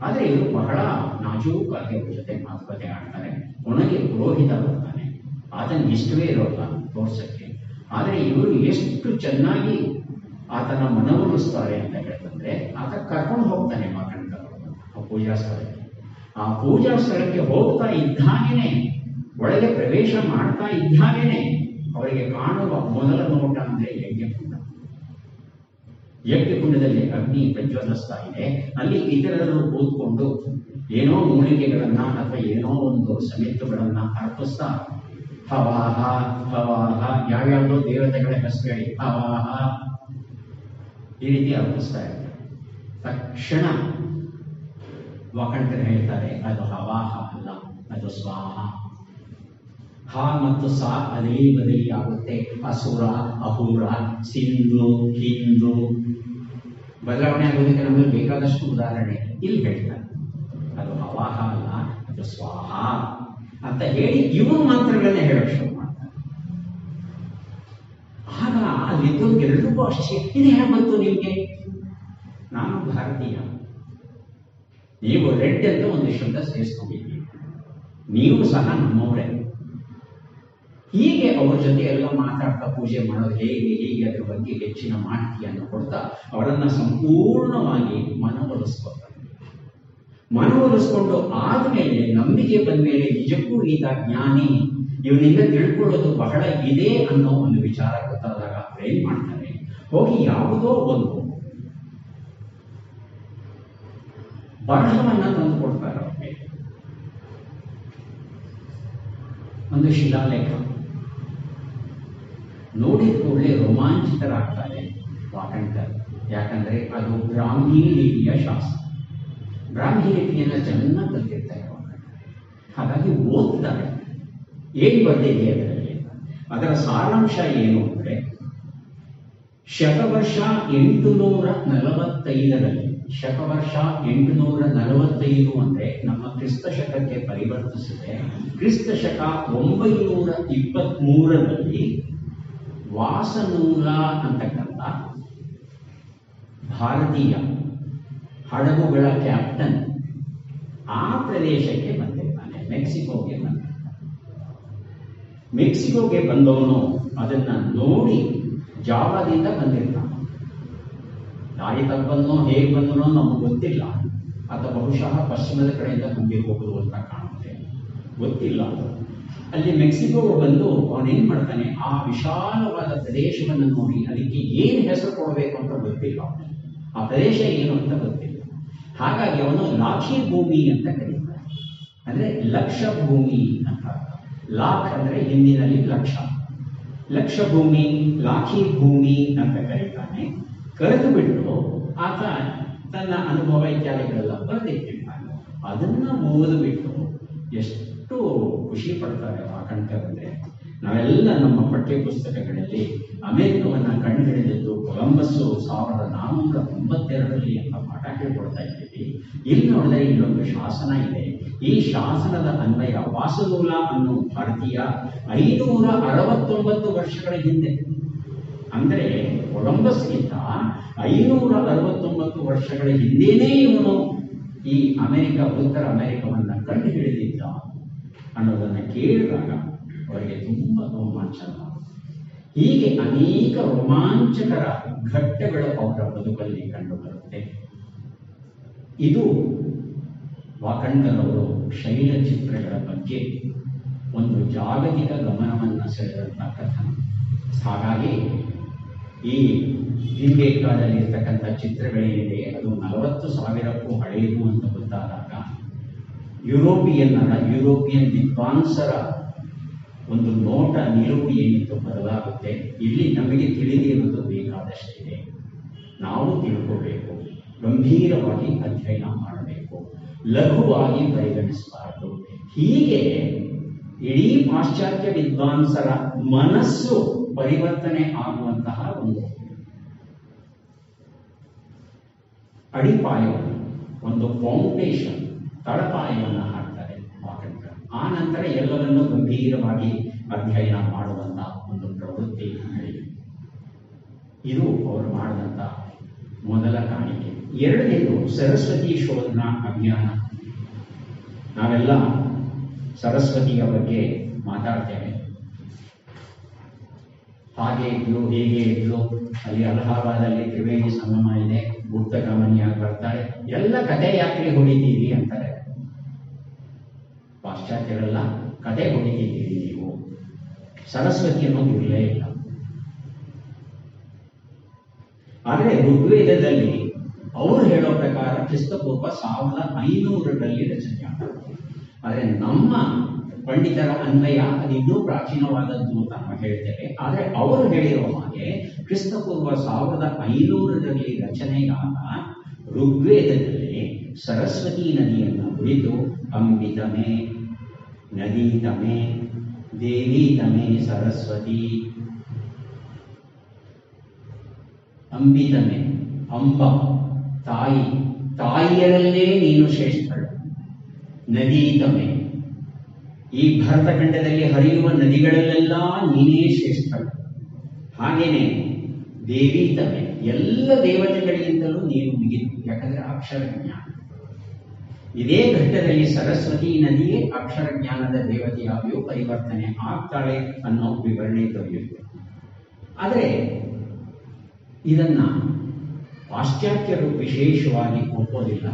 ಆದರೆ ಇವರು ಬಹಳ ನಾಜೂಕಾಗಿ ಅವ್ರ ಜೊತೆ ಮಾತುಕತೆ ಆಡ್ತಾರೆ. ಕೊನೆಗೆ ಪುರೋಹಿತ ಬರ್ತಾನೆ. ಆತನ ಇಷ್ಟವೇ ಇರೋಲ್ಲ ತೋರ್ಸಕ್ಕೆ. ಆದರೆ ಇವರು ಎಷ್ಟು ಚೆನ್ನಾಗಿ ಆತನ ಮನವೊಲಿಸ್ತಾರೆ ಅಂತ ಹೇಳ್ತಂದ್ರೆ ಆತ ಕರ್ಕೊಂಡು ಹೋಗ್ತಾನೆ ವಾಕಣ್ಕರ್ ಆ ಪೂಜಾ ಸ್ಥಳಕ್ಕೆ. ಆ ಪೂಜಾ ಸ್ಥಳಕ್ಕೆ ಹೋಗ್ತಾ ಇದ್ದಾಗೇನೆ, ಒಳಗೆ ಪ್ರವೇಶ ಮಾಡ್ತಾ ಇದ್ದಾಗೇನೆ ಅವರಿಗೆ ಕಾಣುವ ಮೊದಲ ನೋಟ ಅಂದ್ರೆ ಯಜ್ಞಕುಂಡ. ಯಜ್ಞಕುಂಡದಲ್ಲಿ ಅಗ್ನಿ ಪ್ರಜ್ವಲಿಸ್ತಾ ಇದೆ. ಅಲ್ಲಿ ಇತರರು ಕೂತ್ಕೊಂಡು ಏನೋ ಮೂಲಿಕೆಗಳನ್ನ ಅಥವಾ ಏನೋ ಒಂದು ಸಮಿತ್ತುಗಳನ್ನ ಅರ್ಪಿಸ್ತಾ ಹವಾಹ ಹವಾಹ, ಯಾವ್ಯಾವುದೋ ದೇವತೆಗಳ ಹೆಸರು ಹೇಳಿ ಹವಾಹ ಈ ರೀತಿ ಅರ್ಪಿಸ್ತಾ ಇರ್ತಾರೆ. ತಕ್ಷಣ ವಾಕಣ್ಕರ್ ಹೇಳ್ತಾರೆ, ಅದು ಹವಾಹ ಅಲ್ಲ, ಅದು ಸ್ವಾಹ. ಹ ಮತ್ತು ಸಾ ಅದೇ ಬದಲಿ ಆಗುತ್ತೆ. ಅಸುರ, ಅಹುರ, ಸಿಂಧು, ಹಿಂದೂ ಬದಲಾವಣೆ ಆಗೋದಕ್ಕೆ ನಮಗೆ ಬೇಕಾದಷ್ಟು ಉದಾಹರಣೆ ಇಲ್ಲಿ ಹೇಳ್ತಾರೆ. ಅದು ಹವಾಹ ಅಲ್ಲ, ಅದು ಸ್ವಾಹ ಅಂತ ಹೇಳಿ ಇವರು ಮಂತ್ರಗಳನ್ನೇ ಹೇಳೋಕೆ ಶುರು ಮಾಡ್ತಾರೆ. ಆಗ ಅಲ್ಲಿದ್ದವ್ರಿಗೆಲ್ಲರಿಗೂ ಆಶ್ಚರ್ಯ, ಇದು ಹೇಗೆ ಬಂತು ನಿಮಗೆ? ನಾನು ಭಾರತೀಯ, ನೀವು ರೆಡ್ ಅಂತ ಒಂದು ಶಬ್ದ ಸೇರಿಸ್ಕೊಂಡಿದ್ದೀವಿ, ನೀವು ಸಹ ನಮ್ಮವರೇ. ಹೀಗೆ ಅವ್ರ ಜೊತೆ ಎಲ್ಲ ಮಾತಾಡ್ತಾ ಪೂಜೆ ಮಾಡೋದು ಹೇಗೆ ಹೀಗೆ ಅದ್ರ ಬಗ್ಗೆ ಹೆಚ್ಚಿನ ಮಾಹಿತಿಯನ್ನು ಕೊಡ್ತಾ ಅವರನ್ನ ಸಂಪೂರ್ಣವಾಗಿ ಮನವೊಲಿಸ್ಕೊಂಡು ಆದ್ಮೇಲೆ ನಂಬಿಕೆ ಬಂದ್ಮೇಲೆ ನಿಜಕ್ಕೂ ಈತ ಜ್ಞಾನಿ, ಇವನಿಂದ ತಿಳ್ಕೊಳ್ಳೋದು ಬಹಳ ಇದೆ ಅನ್ನೋ ಒಂದು ವಿಚಾರ ಗೊತ್ತಾದಾಗ ಏನ್ ಮಾಡ್ತಾರೆ, ಹೋಗಿ ಯಾವುದೋ ಒಂದು ಬರಹವನ್ನ ತಂದು ಕೊಡ್ತಾರೆ ಅವ್ರಿಗೆ, ಒಂದು ಶಿಲಾಲೇಖ. ನೋಡಿದ ಕೂಡಲೇ ರೋಮಾಂಚಿತರಾಗ್ತಾರೆ ವಾಕಣ್ಕರ್. ಯಾಕಂದ್ರೆ ಅದು ಬ್ರಾಹ್ಮಿ ಲಿಪಿಯ ಶಾಸ್ತ್ರ. ಬ್ರಾಹ್ಮಿ ಲಿಪಿಯನ್ನ ಚೆನ್ನಾಗಿ ಕಲಿತಿರ್ತಾರೆ ವಾಕಣ್ಕರ್. ಹಾಗಾಗಿ ಓದ್ತಾರೆ ಏನ್ ಬರ್ತಿದೆ ಅದರಲ್ಲಿ. ಅದರ ಸಾರಾಂಶ ಏನು ಅಂದ್ರೆ, ಶಕವರ್ಷ 845ರಲ್ಲಿ, ಶಕವರ್ಷ 845 ಅಂದ್ರೆ ನಮ್ಮ ಕ್ರಿಸ್ತ ಶಕಕ್ಕೆ ಪರಿವರ್ತಿಸಿದೆ. ಕ್ರಿಸ್ತ ಶಕ 923ರಲ್ಲಿ ವಾಸನೂಲ ಅಂತಕ್ಕಂಥ ಭಾರತೀಯ ಹಡಗುಗಳ ಕ್ಯಾಪ್ಟನ್ ಆ ಪ್ರದೇಶಕ್ಕೆ ಬಂದಿರ್ತಾನೆ, ಮೆಕ್ಸಿಕೋಗೆ ಬಂದಿರ್ತಾನೆ. ಮೆಕ್ಸಿಕೋಗೆ ಬಂದವನು ಅದನ್ನ ನೋಡಿ ಜಾವಾದಿಂದ ಬಂದಿರ್ತಾನೆ. ದಾರಿ ತಪ್ಪನ್ನೋ ಹೇಗೆ ಬಂದನೋ ನಮಗೆ ಗೊತ್ತಿಲ್ಲ, ಅಥವಾ ಬಹುಶಃ ಪಶ್ಚಿಮದ ಕಡೆಯಿಂದ ಮುಂದೆ ಹೋಗುವುದು ಅಂತ ಕಾಣುತ್ತೆ, ಗೊತ್ತಿಲ್ಲ. ಅಲ್ಲಿ ಮೆಕ್ಸಿಕೋಗೆ ಬಂದು ಅವನೇನ್ ಮಾಡ್ತಾನೆ, ಆ ವಿಶಾಲವಾದ ಪ್ರದೇಶವನ್ನು ನೋಡಿ ಅದಕ್ಕೆ ಏನು ಹೆಸರು ಕೊಡಬೇಕು ಅಂತ ಗೊತ್ತಿಲ್ಲ, ಆ ಪ್ರದೇಶ ಏನು ಅಂತ ಗೊತ್ತಿಲ್ಲ. ಹಾಗಾಗಿ ಅವನು ಲಾಖಿ ಭೂಮಿ ಅಂತ ಕರೀತಾನೆ, ಅಂದ್ರೆ ಲಕ್ಷ ಭೂಮಿ ಅಂತ. ಲಾಖ್ ಅಂದ್ರೆ ಹಿಂದಿನಲ್ಲಿ ಲಕ್ಷ, ಲಕ್ಷ ಭೂಮಿ, ಲಾಖಿ ಭೂಮಿ ಅಂತ ಕರೀತಾನೆ. ಕರೆದು ಬಿಟ್ಟು ಆತ ತನ್ನ ಅನುಭವ ಇತ್ಯಾದಿಗಳೆಲ್ಲ ಬರೆದಿಟ್ಟಿರ್ತಾನೆ. ಅದನ್ನ ಓದಿಬಿಟ್ಟು ಎಷ್ಟು ಖುಷಿ ಪಡ್ತಾರೆ ವಾಕಣ್ಕರಂದ್ರೆ. ನಾವೆಲ್ಲ ನಮ್ಮ ಪಠ್ಯ ಪುಸ್ತಕಗಳಲ್ಲಿ ಅಮೆರಿಕವನ್ನ ಕಂಡುಹಿಡಿದಿದ್ದು ಕೊಲಂಬಸ್ 1492 ಅಂತ ಪಾಠ ಹೇಳ್ಕೊಡ್ತಾ ಇದ್ದೀವಿ. ಇಲ್ಲಿ ನೋಡಿದ್ರೆ ಇಲ್ಲೊಂದು ಶಾಸನ ಇದೆ. ಈ ಶಾಸನದ ಅನ್ವಯ ವಾಸುಮೂಲ ಅನ್ನೋ ಭಾರತೀಯ 569 ವರ್ಷಗಳ ಹಿಂದೆ, ಅಂದರೆ ಕೊಲಂಬಸ್ಗಿಂತ 569 ವರ್ಷಗಳ ಹಿಂದೇನೇ ಇವನು ಈ ಉತ್ತರ ಅಮೆರಿಕವನ್ನ ಕಂಡು ಹಿಡಿದಿದ್ದ ಅನ್ನೋದನ್ನ ಕೇಳಿದಾಗ ಅವರಿಗೆ ತುಂಬಾ ರೋಮಾಂಚನ. ಹೀಗೆ ಅನೇಕ ರೋಮಾಂಚಕರ ಘಟ್ಟಗಳು ಅವರ ಬದುಕಲ್ಲಿ ಕಂಡು ಬರುತ್ತೆ. ಇದು ವಾಕಣ್ಕರ್ ಅವರು ಶೈಲ ಚಿತ್ರಗಳ ಬಗ್ಗೆ ಒಂದು ಜಾಗತಿಕ ಗಮನವನ್ನು ಸೆಳೆದಂತಹ ಕಥನ. ಹಾಗಾಗಿ ಈ ಹಿಂಬೇಕಾದಲ್ಲಿ ಇರ್ತಕ್ಕಂಥ ಚಿತ್ರಗಳೇನಿದೆ ಅದು 40,000ಕ್ಕೂ ಹಳೆಯದು ಅಂತ ಗೊತ್ತಾದಾಗ ಯುರೋಪಿಯನ್ ವಿದ್ವಾಂಸರ ಒಂದು ನೋಟ ನಿಲುವು ಏನಿತ್ತು ಬದಲಾಗುತ್ತೆ. ಇಲ್ಲಿ ನಮಗೆ ತಿಳಿದಿರುವುದು ಬೇಕಾದಷ್ಟಿದೆ, ನಾವು ತಿಳ್ಕೋಬೇಕು, ಗಂಭೀರವಾಗಿ ಅಧ್ಯಯನ ಮಾಡಬೇಕು, ಲಘುವಾಗಿ ಪರಿಗಣಿಸಬಾರದು. ಹೀಗೆ ಇಡೀ ಪಾಶ್ಚಾತ್ಯ ವಿದ್ವಾಂಸರ ಮನಸ್ಸು ಪರಿವರ್ತನೆ ಆಗುವಂತಹ ಒಂದು ಅಡಿಪಾಯವನ್ನು, ಒಂದು ಫೌಂಡೇಶನ್, ತಳಪಾಯವನ್ನು ಹಾಕ್ತಾರೆ ವಾಕಣ್ಕರ್. ಆ ನಂತರ ಎಲ್ಲವನ್ನೂ ಗಂಭೀರವಾಗಿ ಅಧ್ಯಯನ ಮಾಡುವಂತಹ ಒಂದು ಪ್ರವೃತ್ತಿ ನಡೆಯಿತು. ಇದು ಅವರು ಮಾಡಿದಂಥ ಮೊದಲ ಕಾಣಿಕೆ. ಎರಡನೇದು ಸರಸ್ವತಿ ಶೋಧನಾ ಅಭಿಯಾನ. ನಾವೆಲ್ಲ ಸರಸ್ವತಿಯ ಬಗ್ಗೆ ಮಾತಾಡ್ತೇವೆ. ಹಾಗೆ ಇದ್ಲು, ಹೇಗೆ ಇದ್ಲು, ಅಲ್ಲಿ ಅಲಹಾಬಾದಲ್ಲಿ ತ್ರಿವೇಣಿ ಸಂಗಮ ಇದೆ, ಬುದ್ಧ ಗಮನಿಯಾಗಿ ಬರ್ತಾರೆ, ಎಲ್ಲ ಕಥೆ ಯಾತ್ರೆ ಹೊಡಿತೀರಿ ಅಂತಾರೆ ಪಾಶ್ಚಾತ್ಯರೆಲ್ಲ. ಕಥೆ ಹೊಡಿತಿದ್ದೀರಿ ನೀವು, ಸರಸ್ವತಿ ಅನ್ನೋದು ಇರಲೇ ಇಲ್ಲ. ಆದರೆ ಋಗ್ವೇದದಲ್ಲಿ ಅವರು ಹೇಳೋ ಪ್ರಕಾರ ಕ್ರಿಸ್ತಪೂರ್ವ 1500ರಲ್ಲಿ ರಚನೆಯಾಗಿದೆ. ಆದರೆ ನಮ್ಮ ಪಂಡಿತರ ಅನ್ವಯ ಅದು ಇನ್ನೂ ಪ್ರಾಚೀನವಾದದ್ದು ಅಂತ ನಾವು ಹೇಳ್ತೇವೆ. ಆದರೆ ಅವರು ಹೇಳಿರೋ ಹಾಗೆ ಕ್ರಿಸ್ತಪೂರ್ವ 1500ರಲ್ಲಿ ರಚನೆಯಾದ ಋಗ್ವೇದದಲ್ಲಿ ಸರಸ್ವತಿ ನದಿಯನ್ನು ಕುರಿತು ಅಂಬಿತಮೆ, ನದೀತಮೆ, ದೇವೀತಮೆ ಸರಸ್ವತಿ. ಅಂಬಿತಮೆ, ಅಂಬ ತಾಯಿ, ತಾಯಿಯರಲ್ಲೇ ನೀನು ಶ್ರೇಷ್ಠಳು. ನದೀತಮೆ, ಈ ಭರತಖಂಡದಲ್ಲಿ ಹರಿಯುವ ನದಿಗಳಲ್ಲೆಲ್ಲ ನೀನೇ ಶ್ರೇಷ್ಠಳು. ಹಾಗೇನೆ ದೇವೀತಮೆ, ಎಲ್ಲ ದೇವತೆಗಳಿಗಿಂತಲೂ ನೀನು ಮಿಗಿಲು, ಯಾಕಂದ್ರೆ ಅಕ್ಷರ ಜ್ಞಾನ. ಇದೇ ಘಟ್ಟದಲ್ಲಿ ಸರಸ್ವತಿ ನದಿಯೇ ಅಕ್ಷರ ಜ್ಞಾನದ ದೇವತೆಯಾಗಿಯೂ ಪರಿವರ್ತನೆ ಆಗ್ತಾಳೆ ಅನ್ನೋ ವಿವರಣೆ ದೊರೆಯುತ್ತೆ. ಆದರೆ ಇದನ್ನ ಪಾಶ್ಚಾತ್ಯರು ವಿಶೇಷವಾಗಿ ಒಪ್ಪೋದಿಲ್ಲ.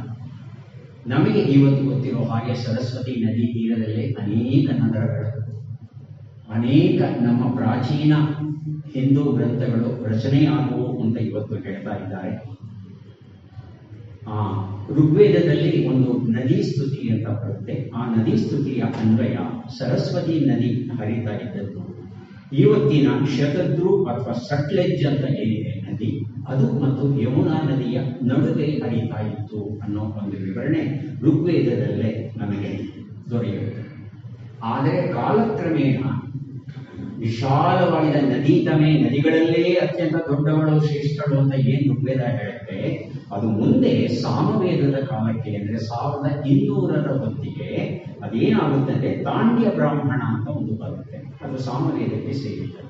ನಮಗೆ ಇವತ್ತು ಗೊತ್ತಿರೋ ಹಾಗೆ ಸರಸ್ವತಿ ನದಿ ತೀರದಲ್ಲಿ ಅನೇಕ ನಗರಗಳು, ಅನೇಕ ನಮ್ಮ ಪ್ರಾಚೀನ ಹಿಂದೂ ಗ್ರಂಥಗಳು ರಚನೆಯಾಗುವು ಅಂತ ಇವತ್ತು ಹೇಳ್ತಾ ಇದ್ದಾರೆ. ಋಗ್ವೇದದಲ್ಲಿ ಒಂದು ನದಿ ಸ್ತುತಿ ಅಂತ ಬರುತ್ತೆ. ಆ ನದಿ ಸ್ತುತಿಯ ಅನ್ವಯ ಸರಸ್ವತಿ ನದಿ ಹರಿತಾ ಇದ್ದದ್ದು ಇವತ್ತಿನ ಶತದ್ರು ಅಥವಾ ಸಟ್ಲೆಜ್ ಅಂತ ಏನಿದೆ ನದಿ, ಅದು ಮತ್ತು ಯಮುನಾ ನದಿಯ ನಡುವೆ ಹರಿತಾ ಇತ್ತು ಅನ್ನೋ ಒಂದು ವಿವರಣೆ ಋಗ್ವೇದದಲ್ಲೇ ನಮಗೆ ದೊರೆಯುತ್ತೆ. ಆದರೆ ಕಾಲಕ್ರಮೇಣ ವಿಶಾಲವಾದ ನದೀತಮೆ, ನದಿಗಳಲ್ಲೇ ಅತ್ಯಂತ ದೊಡ್ಡವಳು ಶ್ರೇಷ್ಠಳು ಅಂತ ಏನು ಋಗ್ವೇದ ಹೇಳುತ್ತೆ, ಅದು ಮುಂದೆ ಸಾಮವೇದದ ಕಾಲಕ್ಕೆ ಅಂದರೆ 1200ರ ಹೊತ್ತಿಗೆ ಅದೇನಾಗುತ್ತೆ ಅಂದರೆ ತಾಂಡ್ಯ ಬ್ರಾಹ್ಮಣ ಅಂತ ಒಂದು ಬರುತ್ತೆ. ಅದು ಸಾಮವೇದಕ್ಕೆ ಸೇರಿದೆ.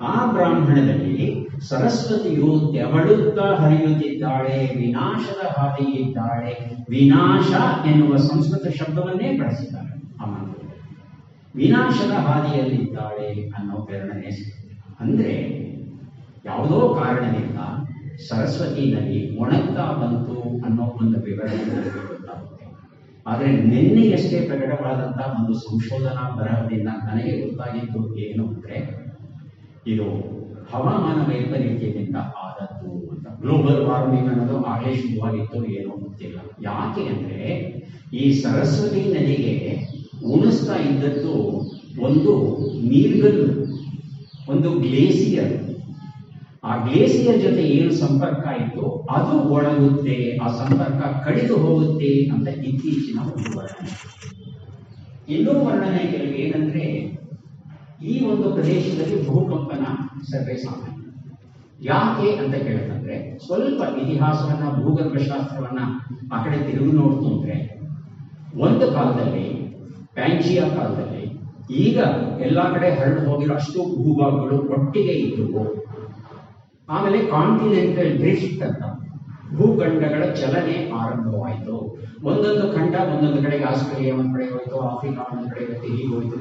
ಆ ಬ್ರಾಹ್ಮಣದಲ್ಲಿ ಸರಸ್ವತಿಯು ತೆವಳುತ್ತಾ ಹರಿಯುತ್ತಿದ್ದಾಳೆ, ವಿನಾಶದ ಹಾದಿಯಿದ್ದಾಳೆ. ವಿನಾಶ ಎನ್ನುವ ಸಂಸ್ಕೃತ ಶಬ್ದವನ್ನೇ ಬಳಸಿದ್ದಾರೆ ಆ ಮಂತ್ರದಲ್ಲಿ. ವಿನಾಶದ ಹಾದಿಯಲ್ಲಿದ್ದಾಳೆ ಅನ್ನೋ ಪ್ರೇರಣೆ ಸಿಗುತ್ತೆ. ಅಂದ್ರೆ ಯಾವುದೋ ಕಾರಣದಿಂದ ಸರಸ್ವತಿ ನದಿ ಒಣಗ್ತಾ ಬಂತು ಅನ್ನೋ ಒಂದು ವಿವರಣೆ ನನಗೆ ಗೊತ್ತಾಗುತ್ತೆ. ಆದರೆ ನಿನ್ನೆಯಷ್ಟೇ ಪ್ರಕಟವಾದಂತಹ ಒಂದು ಸಂಶೋಧನಾ ಬರಹದಿಂದ ನನಗೆ ಗೊತ್ತಾಗಿದ್ದು ಏನು ಅಂದ್ರೆ, ಇದು ಹವಾಮಾನ ವೈಪರೀತ್ಯದಿಂದ ಆದದ್ದು ಅಂತ. ಗ್ಲೋಬಲ್ ವಾರ್ಮಿಂಗ್ ಅನ್ನೋದು ಆಗಲೇ ಶುರುವಾಗಿತ್ತು, ಏನೋ ಗೊತ್ತಿಲ್ಲ. ಯಾಕೆ ಅಂದ್ರೆ ಈ ಸರಸ್ವತಿ ನದಿಗೆ ಉಣಿಸ್ತಾ ಇದ್ದದ್ದು ಒಂದು ನೀರ್ಗಲ್ಲು, ಒಂದು ಗ್ಲೇಸಿಯರ್. ಆ ಗ್ಲೇಸಿಯರ್ ಜೊತೆ ಏನು ಸಂಪರ್ಕ ಇತ್ತು ಅದು ಒಣಗುತ್ತೆ, ಆ ಸಂಪರ್ಕ ಕಡಿದು ಹೋಗುತ್ತೆ ಅಂತ ಇತ್ತೀಚಿನ ಒಂದು ವರ್ಣನೆ. ಇನ್ನೂ ವರ್ಣನೆ ಏನಂದ್ರೆ, ಈ ಒಂದು ಪ್ರದೇಶದಲ್ಲಿ ಭೂಕಂಪನ ಸರ್ವೇ ಸಾಮಾನ್ಯ. ಯಾಕೆ ಅಂತ ಕೇಳಿದ್ರೆ, ಸ್ವಲ್ಪ ಇತಿಹಾಸವನ್ನ ಭೂಗರ್ಭಶಾಸ್ತ್ರವನ್ನ ಆ ಕಡೆ ತಿರುಗಿ ನೋಡ್ತು ಅಂದ್ರೆ, ಒಂದು ಕಾಲದಲ್ಲಿ ಪ್ಯಾಂಜಿಯಾ ಕಾಲದಲ್ಲಿ ಈಗ ಎಲ್ಲಾ ಕಡೆ ಹರಡು ಹೋಗಿರೋ ಅಷ್ಟು ಭೂಭಾಗಗಳು ಒಟ್ಟಿಗೆ ಇದ್ದವು. ಆಮೇಲೆ ಕಾಂಟಿನೆಂಟಲ್ ಡ್ರಿಫ್ಟ್ ಅಂತ ಭೂಖಂಡಗಳ ಚಲನೆ ಆರಂಭವಾಯಿತು. ಒಂದೊಂದು ಖಂಡ ಒಂದೊಂದು ಕಡೆಗೆ, ಆಸ್ಟ್ರೇಲಿಯಾ ಒಂದ್ ಕಡೆ ಹೋಯ್ತು, ಆಫ್ರಿಕಾ ಒಂದ್ ಕಡೆ ಹೋಯ್ತು, ಹೀಗೆ ಹೋಯ್ತು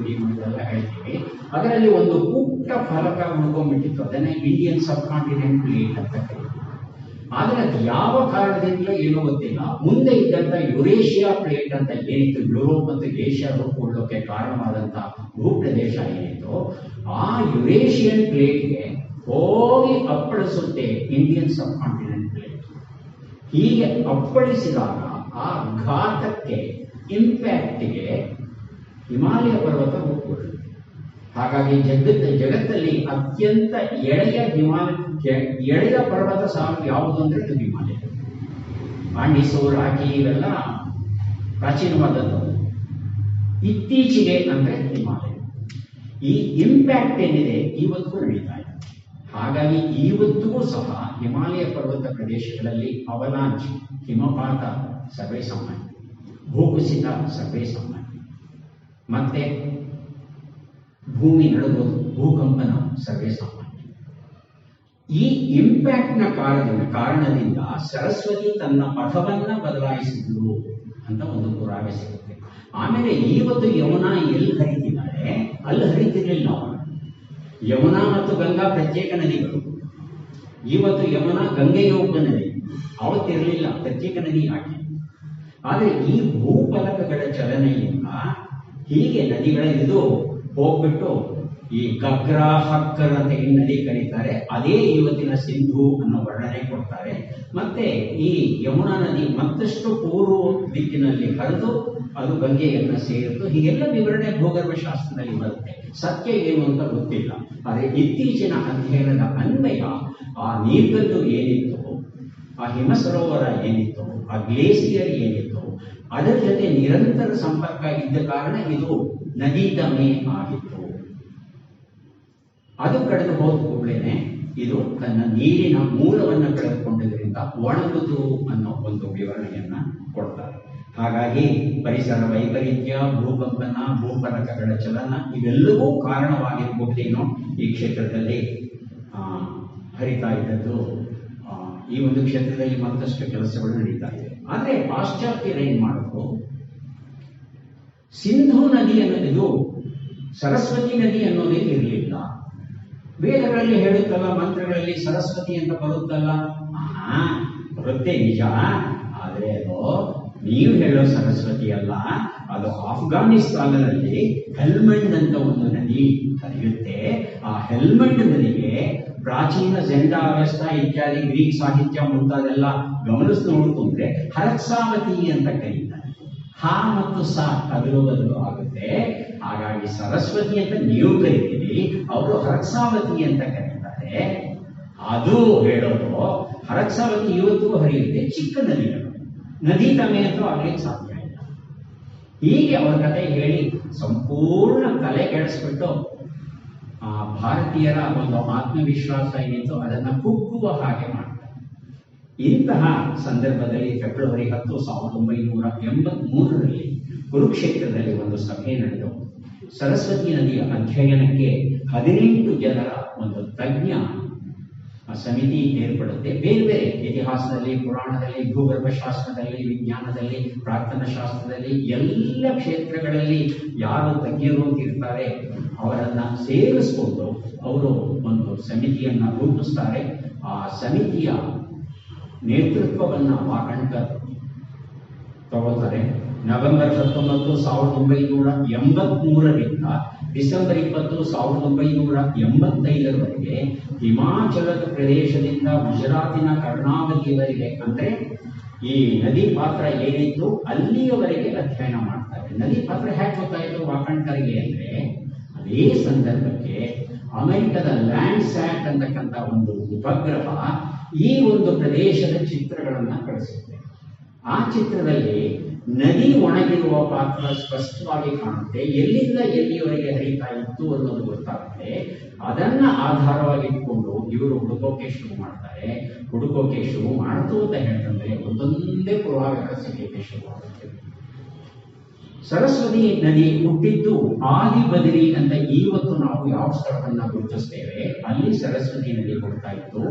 ಎಲ್ಲ ಹೇಳ್ತೀವಿ. ಅದರಲ್ಲಿ ಒಂದು ಪುಟ್ಟ ಫಲಕ ಉಳ್ಕೊಂಡ್ಬಿಟ್ಟಿತ್ತು, ಅದನ್ನೇ ಇಂಡಿಯನ್ ಸಬ್ ಕಾಂಟಿನೆಂಟ್ ಪ್ಲೇಟ್ ಅಂತ ಕರೀತೀವಿ. ಆದ್ರೆ ಅದು ಯಾವ ಕಾರಣದಿಂದಲೂ ಏನೋ ಗೊತ್ತಿಲ್ಲ, ಮುಂದೆ ಇದ್ದಂತ ಯುರೇಷಿಯಾ ಪ್ಲೇಟ್ ಅಂತ ಏನಿತ್ತು, ಯುರೋಪ್ ಮತ್ತು ಏಷ್ಯಾ ರೂಪುಗೊಳ್ಳೋಕೆ ಕಾರಣವಾದಂತ ಭೂಪ್ರದೇಶ ಏನಿತ್ತು, ಆ ಯುರೇಷಿಯನ್ ಪ್ಲೇಟ್ಗೆ ಹೋಗಿ ಅಪ್ಪಳಿಸುತ್ತೆ ಇಂಡಿಯನ್ ಸಬ್ ಕಾಂಟಿನೆಂಟ್ ಪ್ಲೇಟ್. ಹೀಗೆ ಅಪ್ಪಳಿಸಿದಾಗ ಆ ಘಾತಕ್ಕೆ, ಇಂಪ್ಯಾಕ್ಟ್ಗೆ ಹಿಮಾಲಯ ಪರ್ವತ ರೂಪುಗೊಳ್ಳುತ್ತೆ. ಹಾಗಾಗಿ ಜಗತ್ತಲ್ಲಿ ಅತ್ಯಂತ ಎಳೆಯ ಪರ್ವತ ಸಾಲು ಯಾವುದು ಅಂದ್ರೆ ಅದು ಹಿಮಾಲಯ. ಆಂಡೀಸು, ರಾಕಿ ಇವೆಲ್ಲ ಪ್ರಾಚೀನವಾದದ್ದು. ಇತ್ತೀಚೆಗೆ ಅಂದ್ರೆ ಹಿಮಾಲಯ. ಈ ಇಂಪ್ಯಾಕ್ಟ್ ಏನಿದೆ ಇವತ್ತು ನಡೀತಾ ಇದೆ. ಹಾಗಾಗಿ ಇವತ್ತಿಗೂ ಸಹ ಹಿಮಾಲಯ ಪರ್ವತ ಪ್ರದೇಶಗಳಲ್ಲಿ ಅವಲಾಂಚ್, ಹಿಮಪಾತ ಸರ್ವೇ ಸಾಮಾನ್ಯ, ಭೂಕುಸಿತ ಸರ್ವೇ ಸಾಮಾನ್ಯ, ಮತ್ತೆ ಭೂಮಿ ನಡುಗೋದು, ಭೂಕಂಪನ ಸರ್ವೇ ಸಾಮಾನ್ಯ. ಈ ಇಂಪ್ಯಾಕ್ಟ್ ನ ಕಾರಣದಿಂದ ಸರಸ್ವತಿ ತನ್ನ ಪಥವನ್ನ ಬದಲಾಯಿಸಿದ್ಲು ಅಂತ ಒಂದು ಪುರಾವೆ ಸಿಗುತ್ತೆ. ಆಮೇಲೆ ಇವತ್ತು ಯಮುನಾ ಎಲ್ಲಿ ಹರಿತಿದ್ದಾರೆ ಅಲ್ಲಿ ಹರಿತಿರ್ಲಿಲ್ಲ. ಯಮುನಾ ಮತ್ತು ಗಂಗಾ ಪ್ರತ್ಯೇಕ ನದಿಗಳು. ಇವತ್ತು ಯಮುನಾ ಗಂಗೆಯ ಉಪನದಿ, ಅವತ್ತಿರಲಿಲ್ಲ, ಪ್ರತ್ಯೇಕ ನದಿ ಆಗಿ. ಆದರೆ ಈ ಭೂಫಲಕಗಳ ಚಲನೆಯಿಂದ ಹೀಗೆ ನದಿಗಳ ಇದು ಹೋಗ್ಬಿಟ್ಟು ಈ ಗಗ್ರಾ, ಹಕ್ಕರ್ ಅಂತ ಈ ನದಿ ಕರೀತಾರೆ, ಅದೇ ಇವತ್ತಿನ ಸಿಂಧು ಅನ್ನೋ ವರ್ಣನೆ ಕೊಡ್ತಾರೆ. ಮತ್ತೆ ಈ ಯಮುನಾ ನದಿ ಮತ್ತಷ್ಟು ಪೂರ್ವ ದಿಕ್ಕಿನಲ್ಲಿ ಹರಿದು ಅದು ಗಂಗೆಯನ್ನ ಸೇರಿತು. ಹೀಗೆಲ್ಲ ವಿವರಣೆ ಭೂಗರ್ಭಶಾಸ್ತ್ರದಲ್ಲಿ ಬರುತ್ತೆ. ಸತ್ಯ ಏನು ಅಂತ ಗೊತ್ತಿಲ್ಲ. ಆದರೆ ಇತ್ತೀಚಿನ ಅಧ್ಯಯನದ ಅನ್ವಯ ಆ ನೀರ್ಗದ್ದು ಏನಿತ್ತು, ಆ ಹಿಮ ಸರೋವರ ಏನಿತ್ತು, ಆ ಗ್ಲೇಸಿಯರ್ ಏನಿತ್ತು, ಅದರ ಜೊತೆ ನಿರಂತರ ಸಂಪರ್ಕ ಇದ್ದ ಕಾರಣ ಇದು ನದಿ ತಮೆ ಆಗಿತ್ತು. ಅದು ಕಳೆದು ಹೋದ ಕೂಡಲೇ ಇದು ತನ್ನ ನೀರಿನ ಮೂಲವನ್ನು ಕಳೆದುಕೊಂಡಿದ್ದರಿಂದ ಒಣಗುದು ಅನ್ನೋ ಒಂದು ವಿವರಣೆಯನ್ನ ಕೊಡ್ತಾರೆ. ಹಾಗಾಗಿ ಪರಿಸರ ವೈಪರೀತ್ಯ, ಭೂಕಂಪನ, ಭೂಫಲಕಗಳ ಚಲನ ಇವೆಲ್ಲವೂ ಕಾರಣವಾಗಿರಬಹುದೇನೋ ಈ ಕ್ಷೇತ್ರದಲ್ಲಿ ಹರಿತಾ ಇದ್ದದ್ದು. ಈ ಒಂದು ಕ್ಷೇತ್ರದಲ್ಲಿ ಮತ್ತಷ್ಟು ಕೆಲಸಗಳು ನಡೀತಾ ಇದೆ. ಆದ್ರೆ ಪಾಶ್ಚಾತ್ಯರು ಏನ್ ಮಾಡಿದ್ರು, ಸಿಂಧು ನದಿ ಅನ್ನೋದು ಸರಸ್ವತಿ ನದಿ ಅನ್ನೋದೇ ಇರಲಿಲ್ಲ. ವೇದಗಳಲ್ಲಿ ಹೇಳುತ್ತಲ್ಲ, ಮಂತ್ರಗಳಲ್ಲಿ ಸರಸ್ವತಿ ಅಂತ ಬರುತ್ತಲ್ಲ, ಬರುತ್ತೆ ನಿಜ. ಆದ್ರೆ ಅದು ನೀವು ಹೇಳೋ ಸರಸ್ವತಿ ಅಲ್ಲ, ಅದು ಆಫ್ಘಾನಿಸ್ತಾನದಲ್ಲಿ ಹೆಲ್ಮಂಡ್ ಅಂತ ಒಂದು ನದಿ ಹರಿಯುತ್ತೆ. ಆ ಹೆಲ್ಮಂಡ್ ನದಿಗೆ ಪ್ರಾಚೀನ ಝೆಂಡಾ ಅವಸ್ಥಾ ಇತ್ಯಾದಿ ಗ್ರೀಕ್ ಸಾಹಿತ್ಯ ಮುಂತಾದೆಲ್ಲ ಗಮನಿಸಿ ನೋಡಿಕೊಂಡ್ರೆ ಹರಕ್ಸಾವತಿ ಅಂತ ಕರೀತಾರೆ. ಹಾ ಮತ್ತು ಸ ಅದಲು ಬದಲು ಆಗುತ್ತೆ. ಹಾಗಾಗಿ ಸರಸ್ವತಿ ಅಂತ ನೀವು ಕರಿತೀರಿ, ಅವರು ಹರಕ್ಸಾವತಿ ಅಂತ ಕರೀತಾರೆ. ಅದು ಹೇಳೋದು ಹರಕ್ಸಾವತಿ ಇವತ್ತಿಗೂ ಹರಿಯುತ್ತೆ. ಚಿಕ್ಕ ನದಿಗಳು, ನದಿ ತಮೆ ಅಂತೂ ಆಗ್ಲಿಕ್ಕೆ ಸಾಧ್ಯ ಇಲ್ಲ. ಹೀಗೆ ಅವರ ಕತೆ ಹೇಳಿ ಸಂಪೂರ್ಣ ತಲೆ ಕೆಡಿಸ್ಬಿಟ್ಟು ಆ ಭಾರತೀಯರ ಒಂದು ಆತ್ಮವಿಶ್ವಾಸ ಏನಿತ್ತು ಅದನ್ನ ಕುಗ್ಗುವ ಹಾಗೆ ಮಾಡ್ತಾರೆ. ಇಂತಹ ಸಂದರ್ಭದಲ್ಲಿ ಫೆಬ್ರವರಿ 10, 1983ರಲ್ಲಿ ಕುರುಕ್ಷೇತ್ರದಲ್ಲಿ ಒಂದು ಸಭೆ ನಡೆದು ಸರಸ್ವತಿ ನದಿಯ ಅಧ್ಯಯನಕ್ಕೆ 18 ಜನರ ಒಂದು ತಜ್ಞ ಸಮಿತಿ ಏರ್ಪಡುತ್ತೆ. ಬೇರೆ ಬೇರೆ ಇತಿಹಾಸದಲ್ಲಿ, ಪುರಾಣದಲ್ಲಿ, ಭೂಗರ್ಭಶಾಸ್ತ್ರದಲ್ಲಿ, ವಿಜ್ಞಾನದಲ್ಲಿ, ಪ್ರಾರ್ಥನಾ ಶಾಸ್ತ್ರದಲ್ಲಿ ಎಲ್ಲ ಕ್ಷೇತ್ರಗಳಲ್ಲಿ ಯಾರು ತಜ್ಞರು ಅಂತಿರ್ತಾರೆ ಅವರನ್ನ ಸೇರಿಸಿಕೊಂಡು ಅವರು ಒಂದು ಸಮಿತಿಯನ್ನ ರೂಪಿಸ್ತಾರೆ. ಆ ಸಮಿತಿಯ ನೇತೃತ್ವವನ್ನ ವಾಕಣ್ಕರ್ ತಗೋತಾರೆ. ನವೆಂಬರ್ 19, 1983ರಿಂದ ಡಿಸೆಂಬರ್ 20, 1985ರವರೆಗೆ ಹಿಮಾಚಲದ ಪ್ರದೇಶದಿಂದ ಗುಜರಾತಿನ ಕರ್ನಾಟಕದವರೆಗೆ, ಅಂದ್ರೆ ಈ ನದಿ ಪಾತ್ರ ಏನಿತ್ತು ಅಲ್ಲಿಯವರೆಗೆ ಅಧ್ಯಯನ ಮಾಡ್ತಾರೆ. ನದಿ ಪಾತ್ರ ಹೇಗೆ ಗೊತ್ತಾಯಿತು ವಾಕಣ್ಕರ್ಗೆ ಅಂದ್ರೆ, ಅದೇ ಸಂದರ್ಭಕ್ಕೆ ಅಮೆರಿಕದ ಲ್ಯಾಂಡ್ಸ್ಯಾಟ್ ಅಂತಕ್ಕಂಥ ಒಂದು ಉಪಗ್ರಹ ಈ ಒಂದು ಪ್ರದೇಶದ ಚಿತ್ರಗಳನ್ನ ಕಳಿಸುತ್ತೆ. ಆ ಚಿತ್ರದಲ್ಲಿ ನದಿ ಒಣಗಿರುವ ಪಾತ್ರ ಸ್ಪಷ್ಟವಾಗಿ ಕಾಣುತ್ತೆ, ಎಲ್ಲಿಂದ ಎಲ್ಲಿಯವರೆಗೆ ಹರಿತಾ ಇತ್ತು ಅನ್ನೋದು ಗೊತ್ತಾಗುತ್ತೆ. ಅದನ್ನ ಆಧಾರವಾಗಿಟ್ಕೊಂಡು ಇವರು ಹುಡುಕೋಕೆ ಶುರು ಮಾಡ್ತಾರೆ. ಹುಡುಕೋಕೆ ಶುರು ಮಾಡ್ತು ಅಂತ ಹೇಳ್ತಂದ್ರೆ ಒಂದೊಂದೇ ಪುರಾವೆಗಳು ಸಿಗಲಿಕ್ಕೆ ಶುರುವಾಗುತ್ತೆ. ಸರಸ್ವತಿ ನದಿ ಹುಟ್ಟಿದ್ದು ಆದಿ ಬದರಿ ಅಂತ ಇವತ್ತು ನಾವು ಯಾವ ಸ್ಥಳವನ್ನ ಗುರುತಿಸ್ತೇವೆ ಅಲ್ಲಿ ಸರಸ್ವತಿ ನದಿ ಹುಡ್ತಾ ಇತ್ತು.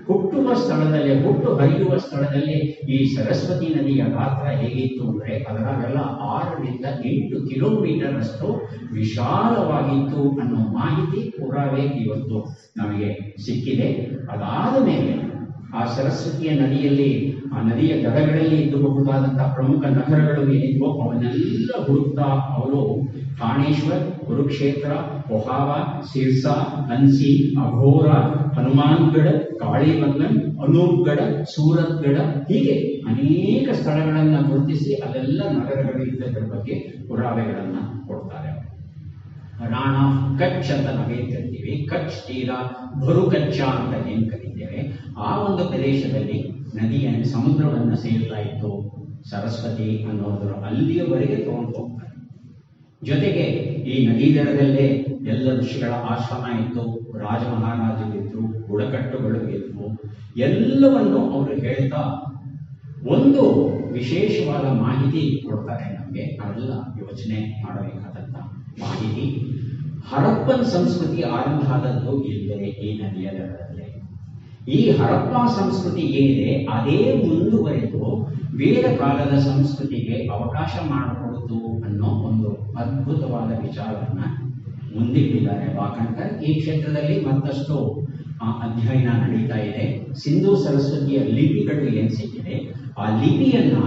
ಹುಟ್ಟುವ ಸ್ಥಳದಲ್ಲೇ, ಹುಟ್ಟು ಹರಿಯುವ ಸ್ಥಳದಲ್ಲೇ ಈ ಸರಸ್ವತಿ ನದಿಯ ಗಾತ್ರ ಹೇಗಿತ್ತು ಅಂದ್ರೆ ಅದರಾಗೆಲ್ಲ 6ರಿಂದ 8 ಕಿಲೋಮೀಟರ್ ಅಷ್ಟು ವಿಶಾಲವಾಗಿತ್ತು ಅನ್ನೋ ಮಾಹಿತಿ ಪುರಾವೆ ಇವತ್ತು ನಮಗೆ ಸಿಕ್ಕಿದೆ. ಅದಾದ ಮೇಲೆ ಆ ಸರಸ್ವತಿಯ ನದಿಯಲ್ಲಿ, ಆ ನದಿಯ ದಡಗಳಲ್ಲಿ ಇದ್ದಬಹುದಾದಂತಹ ಪ್ರಮುಖ ನಗರಗಳು ಏನಿದ್ವೋ ಅವನ್ನೆಲ್ಲ ಹುಡುಕ್ತಾ ಅವರು ಥಾಣೇಶ್ವರ್, ಕುರುಕ್ಷೇತ್ರ, ಒಹಾವ, ಸಿರ್ಸಾ, ಅನ್ಸಿ, ಅಘೋರ, ಹನುಮಾನ್ಗಢ, ಕಾಳಿಬಂಗನ್, ಅನೂಪ್ಗಢ, ಸೂರತ್ಗಢ ಹೀಗೆ ಅನೇಕ ಸ್ಥಳಗಳನ್ನ ಗುರುತಿಸಿ ಅಲ್ಲೆಲ್ಲ ನಗರಗಳು ಇದ್ದದ್ರ ಬಗ್ಗೆ ಪುರಾವೆಗಳನ್ನ ಕೊಡ್ತಾರೆ. ರಾಣ ಆಫ್ ಕಚ್ ಅಂತ ನಾವೇನ್ ಕರಿತೀವಿ, ಕಚ್ ತೀರ, ಭರು ಕಚ್ಚ ಅಂತ ಏನ್ ಕರೀತೇವೆ, ಆ ಒಂದು ಪ್ರದೇಶದಲ್ಲಿ ನದಿಯ ಸಮುದ್ರವನ್ನು ಸೇರ್ತಾ ಇತ್ತು ಸರಸ್ವತಿ ಅನ್ನೋದ್ರ ಅಲ್ಲಿಯವರೆಗೆ ತಗೊಂಡು ಹೋಗ್ತಾರೆ. ಜೊತೆಗೆ ಈ ನದಿ ದಡದಲ್ಲೇ ಎಲ್ಲ ಋಷಿಗಳ ಆಶ್ರಮ ಇತ್ತು, ರಾಜ ಮಹಾರಾಜರಿದ್ರು, ಬುಡಕಟ್ಟುಗಳು ಇದ್ವು. ಎಲ್ಲವನ್ನು ಅವರು ಹೇಳ್ತಾ ಒಂದು ವಿಶೇಷವಾದ ಮಾಹಿತಿ ಕೊಡ್ತಾರೆ ನಮಗೆ. ನಾವೆಲ್ಲ ಯೋಚನೆ ಮಾಡಬೇಕಾದಂತ ಮಾಹಿತಿ. ಹರಪ್ಪನ್ ಸಂಸ್ಕೃತಿ ಆರಂಭ ಆದದ್ದು ಇಲ್ಲದೆ ಈ ನದಿಯ ದಡದಲ್ಲೇ. ಈ ಹರಪ್ಪ ಸಂಸ್ಕೃತಿ ಏನಿದೆ ಅದೇ ಮುಂದುವರೆದು ವೇದ ಕಾಲದ ಸಂಸ್ಕೃತಿಗೆ ಅವಕಾಶ ಮಾಡಿಕೊಡ್ತು ಅನ್ನೋ ಒಂದು ಅದ್ಭುತವಾದ ವಿಚಾರವನ್ನ ಮುಂದಿಟ್ಟಿದ್ದಾರೆ ವಾಕಣ್ಕರ್. ಈ ಕ್ಷೇತ್ರದಲ್ಲಿ ಮತ್ತಷ್ಟು ಅಧ್ಯಯನ ನಡೀತಾ ಇದೆ. ಸಿಂಧೂ ಸರಸ್ವತಿಯ ಲಿಪಿಗಳು ಏನ್ ಸಿಕ್ಕಿದೆ ಆ ಲಿಪಿಯನ್ನ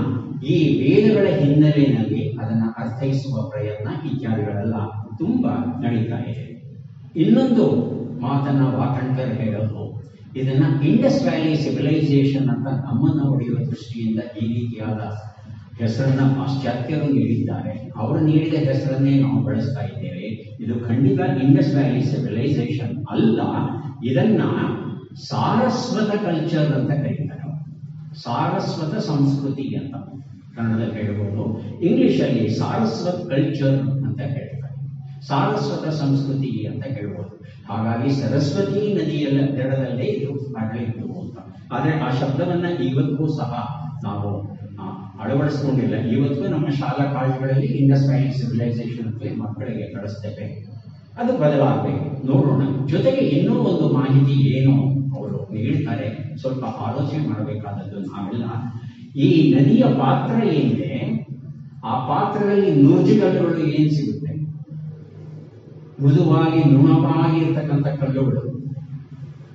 ಈ ವೇದಗಳ ಹಿನ್ನೆಲೆಯಲ್ಲಿ ಅದನ್ನ ಅರ್ಥೈಸುವ ಪ್ರಯತ್ನ ಇತ್ಯಾದಿಗಳೆಲ್ಲ ತುಂಬಾ ನಡೀತಾ ಇದೆ. ಇನ್ನೊಂದು ಮಾತನ್ನ ವಾಕಣ್ಕರ್ ಹೇಳೋದು, ಇದನ್ನ ಇಂಡಸ್ ವ್ಯಾಲಿ ಸಿವಿಲೈಸೇಷನ್ ಅಂತ ನಮ್ಮನ್ನ ಹೊಡೆಯುವ ದೃಷ್ಟಿಯಿಂದ ಈ ರೀತಿಯಾದ ಹೆಸರನ್ನ ಪಾಶ್ಚಾತ್ಯರು ನೀಡಿದ್ದಾರೆ. ಅವರು ನೀಡಿದ ಹೆಸರನ್ನೇ ನಾವು ಬಳಸ್ತಾ ಇದ್ದೇವೆ. ಇದು ಖಂಡಿತ ಇಂಡಸ್ ವ್ಯಾಲಿ ಸಿವಿಲೈಸೇಷನ್ ಅಲ್ಲ, ಇದನ್ನ ಸಾರಸ್ವತ ಕಲ್ಚರ್ ಅಂತ ಕರೀತಾರೆ. ಸಾರಸ್ವತ ಸಂಸ್ಕೃತಿ ಅಂತ ಕನ್ನಡದಲ್ಲಿ ಹೇಳ್ಬೋದು, ಇಂಗ್ಲಿಷಲ್ಲಿ ಸಾರಸ್ವತ್ ಕಲ್ಚರ್ ಅಂತ ಹೇಳ್ತಾರೆ, ಸಾರಸ್ವತ ಸಂಸ್ಕೃತಿ ಅಂತ ಹೇಳ್ಬೋದು. ಹಾಗಾಗಿ ಸರಸ್ವತಿ ನದಿಯ ದಡದಲ್ಲೇ ಇದು ನಡೆಯಿತು ಅಂತ. ಆದ್ರೆ ಆ ಶಬ್ದವನ್ನ ಇವತ್ತಿಗೂ ಸಹ ನಾವು ಅಳವಡಿಸ್ಕೊಂಡಿಲ್ಲ. ಇವತ್ತು ನಮ್ಮ ಶಾಲಾ ಕಾಲೇಜುಗಳಲ್ಲಿ ಇಂಡಸ್ ವ್ಯಾಲಿ ಸಿವಿಲೈಸೇಷನ್ ಅಂತ ಮಕ್ಕಳಿಗೆ ಕಳಿಸ್ತೇವೆ. ಅದು ಬದಲಾಗಬೇಕು, ನೋಡೋಣ. ಜೊತೆಗೆ ಇನ್ನೂ ಒಂದು ಮಾಹಿತಿ ಏನು ಅವರು ನೀಡ್ತಾರೆ, ಸ್ವಲ್ಪ ಆಲೋಚನೆ ಮಾಡಬೇಕಾದದ್ದು ನಾವೆಲ್ಲ. ಈ ನದಿಯ ಪಾತ್ರ ಏನಿದೆ ಆ ಪಾತ್ರದಲ್ಲಿ ನುರ್ಜುಗಲ್ಲುಗಳು ಏನ್ ಸಿಗುತ್ತೆ, ಮೃದುವಾಗಿ ನುಣವಾಗಿರ್ತಕ್ಕಂಥ ಕಲ್ಲುಗಳು.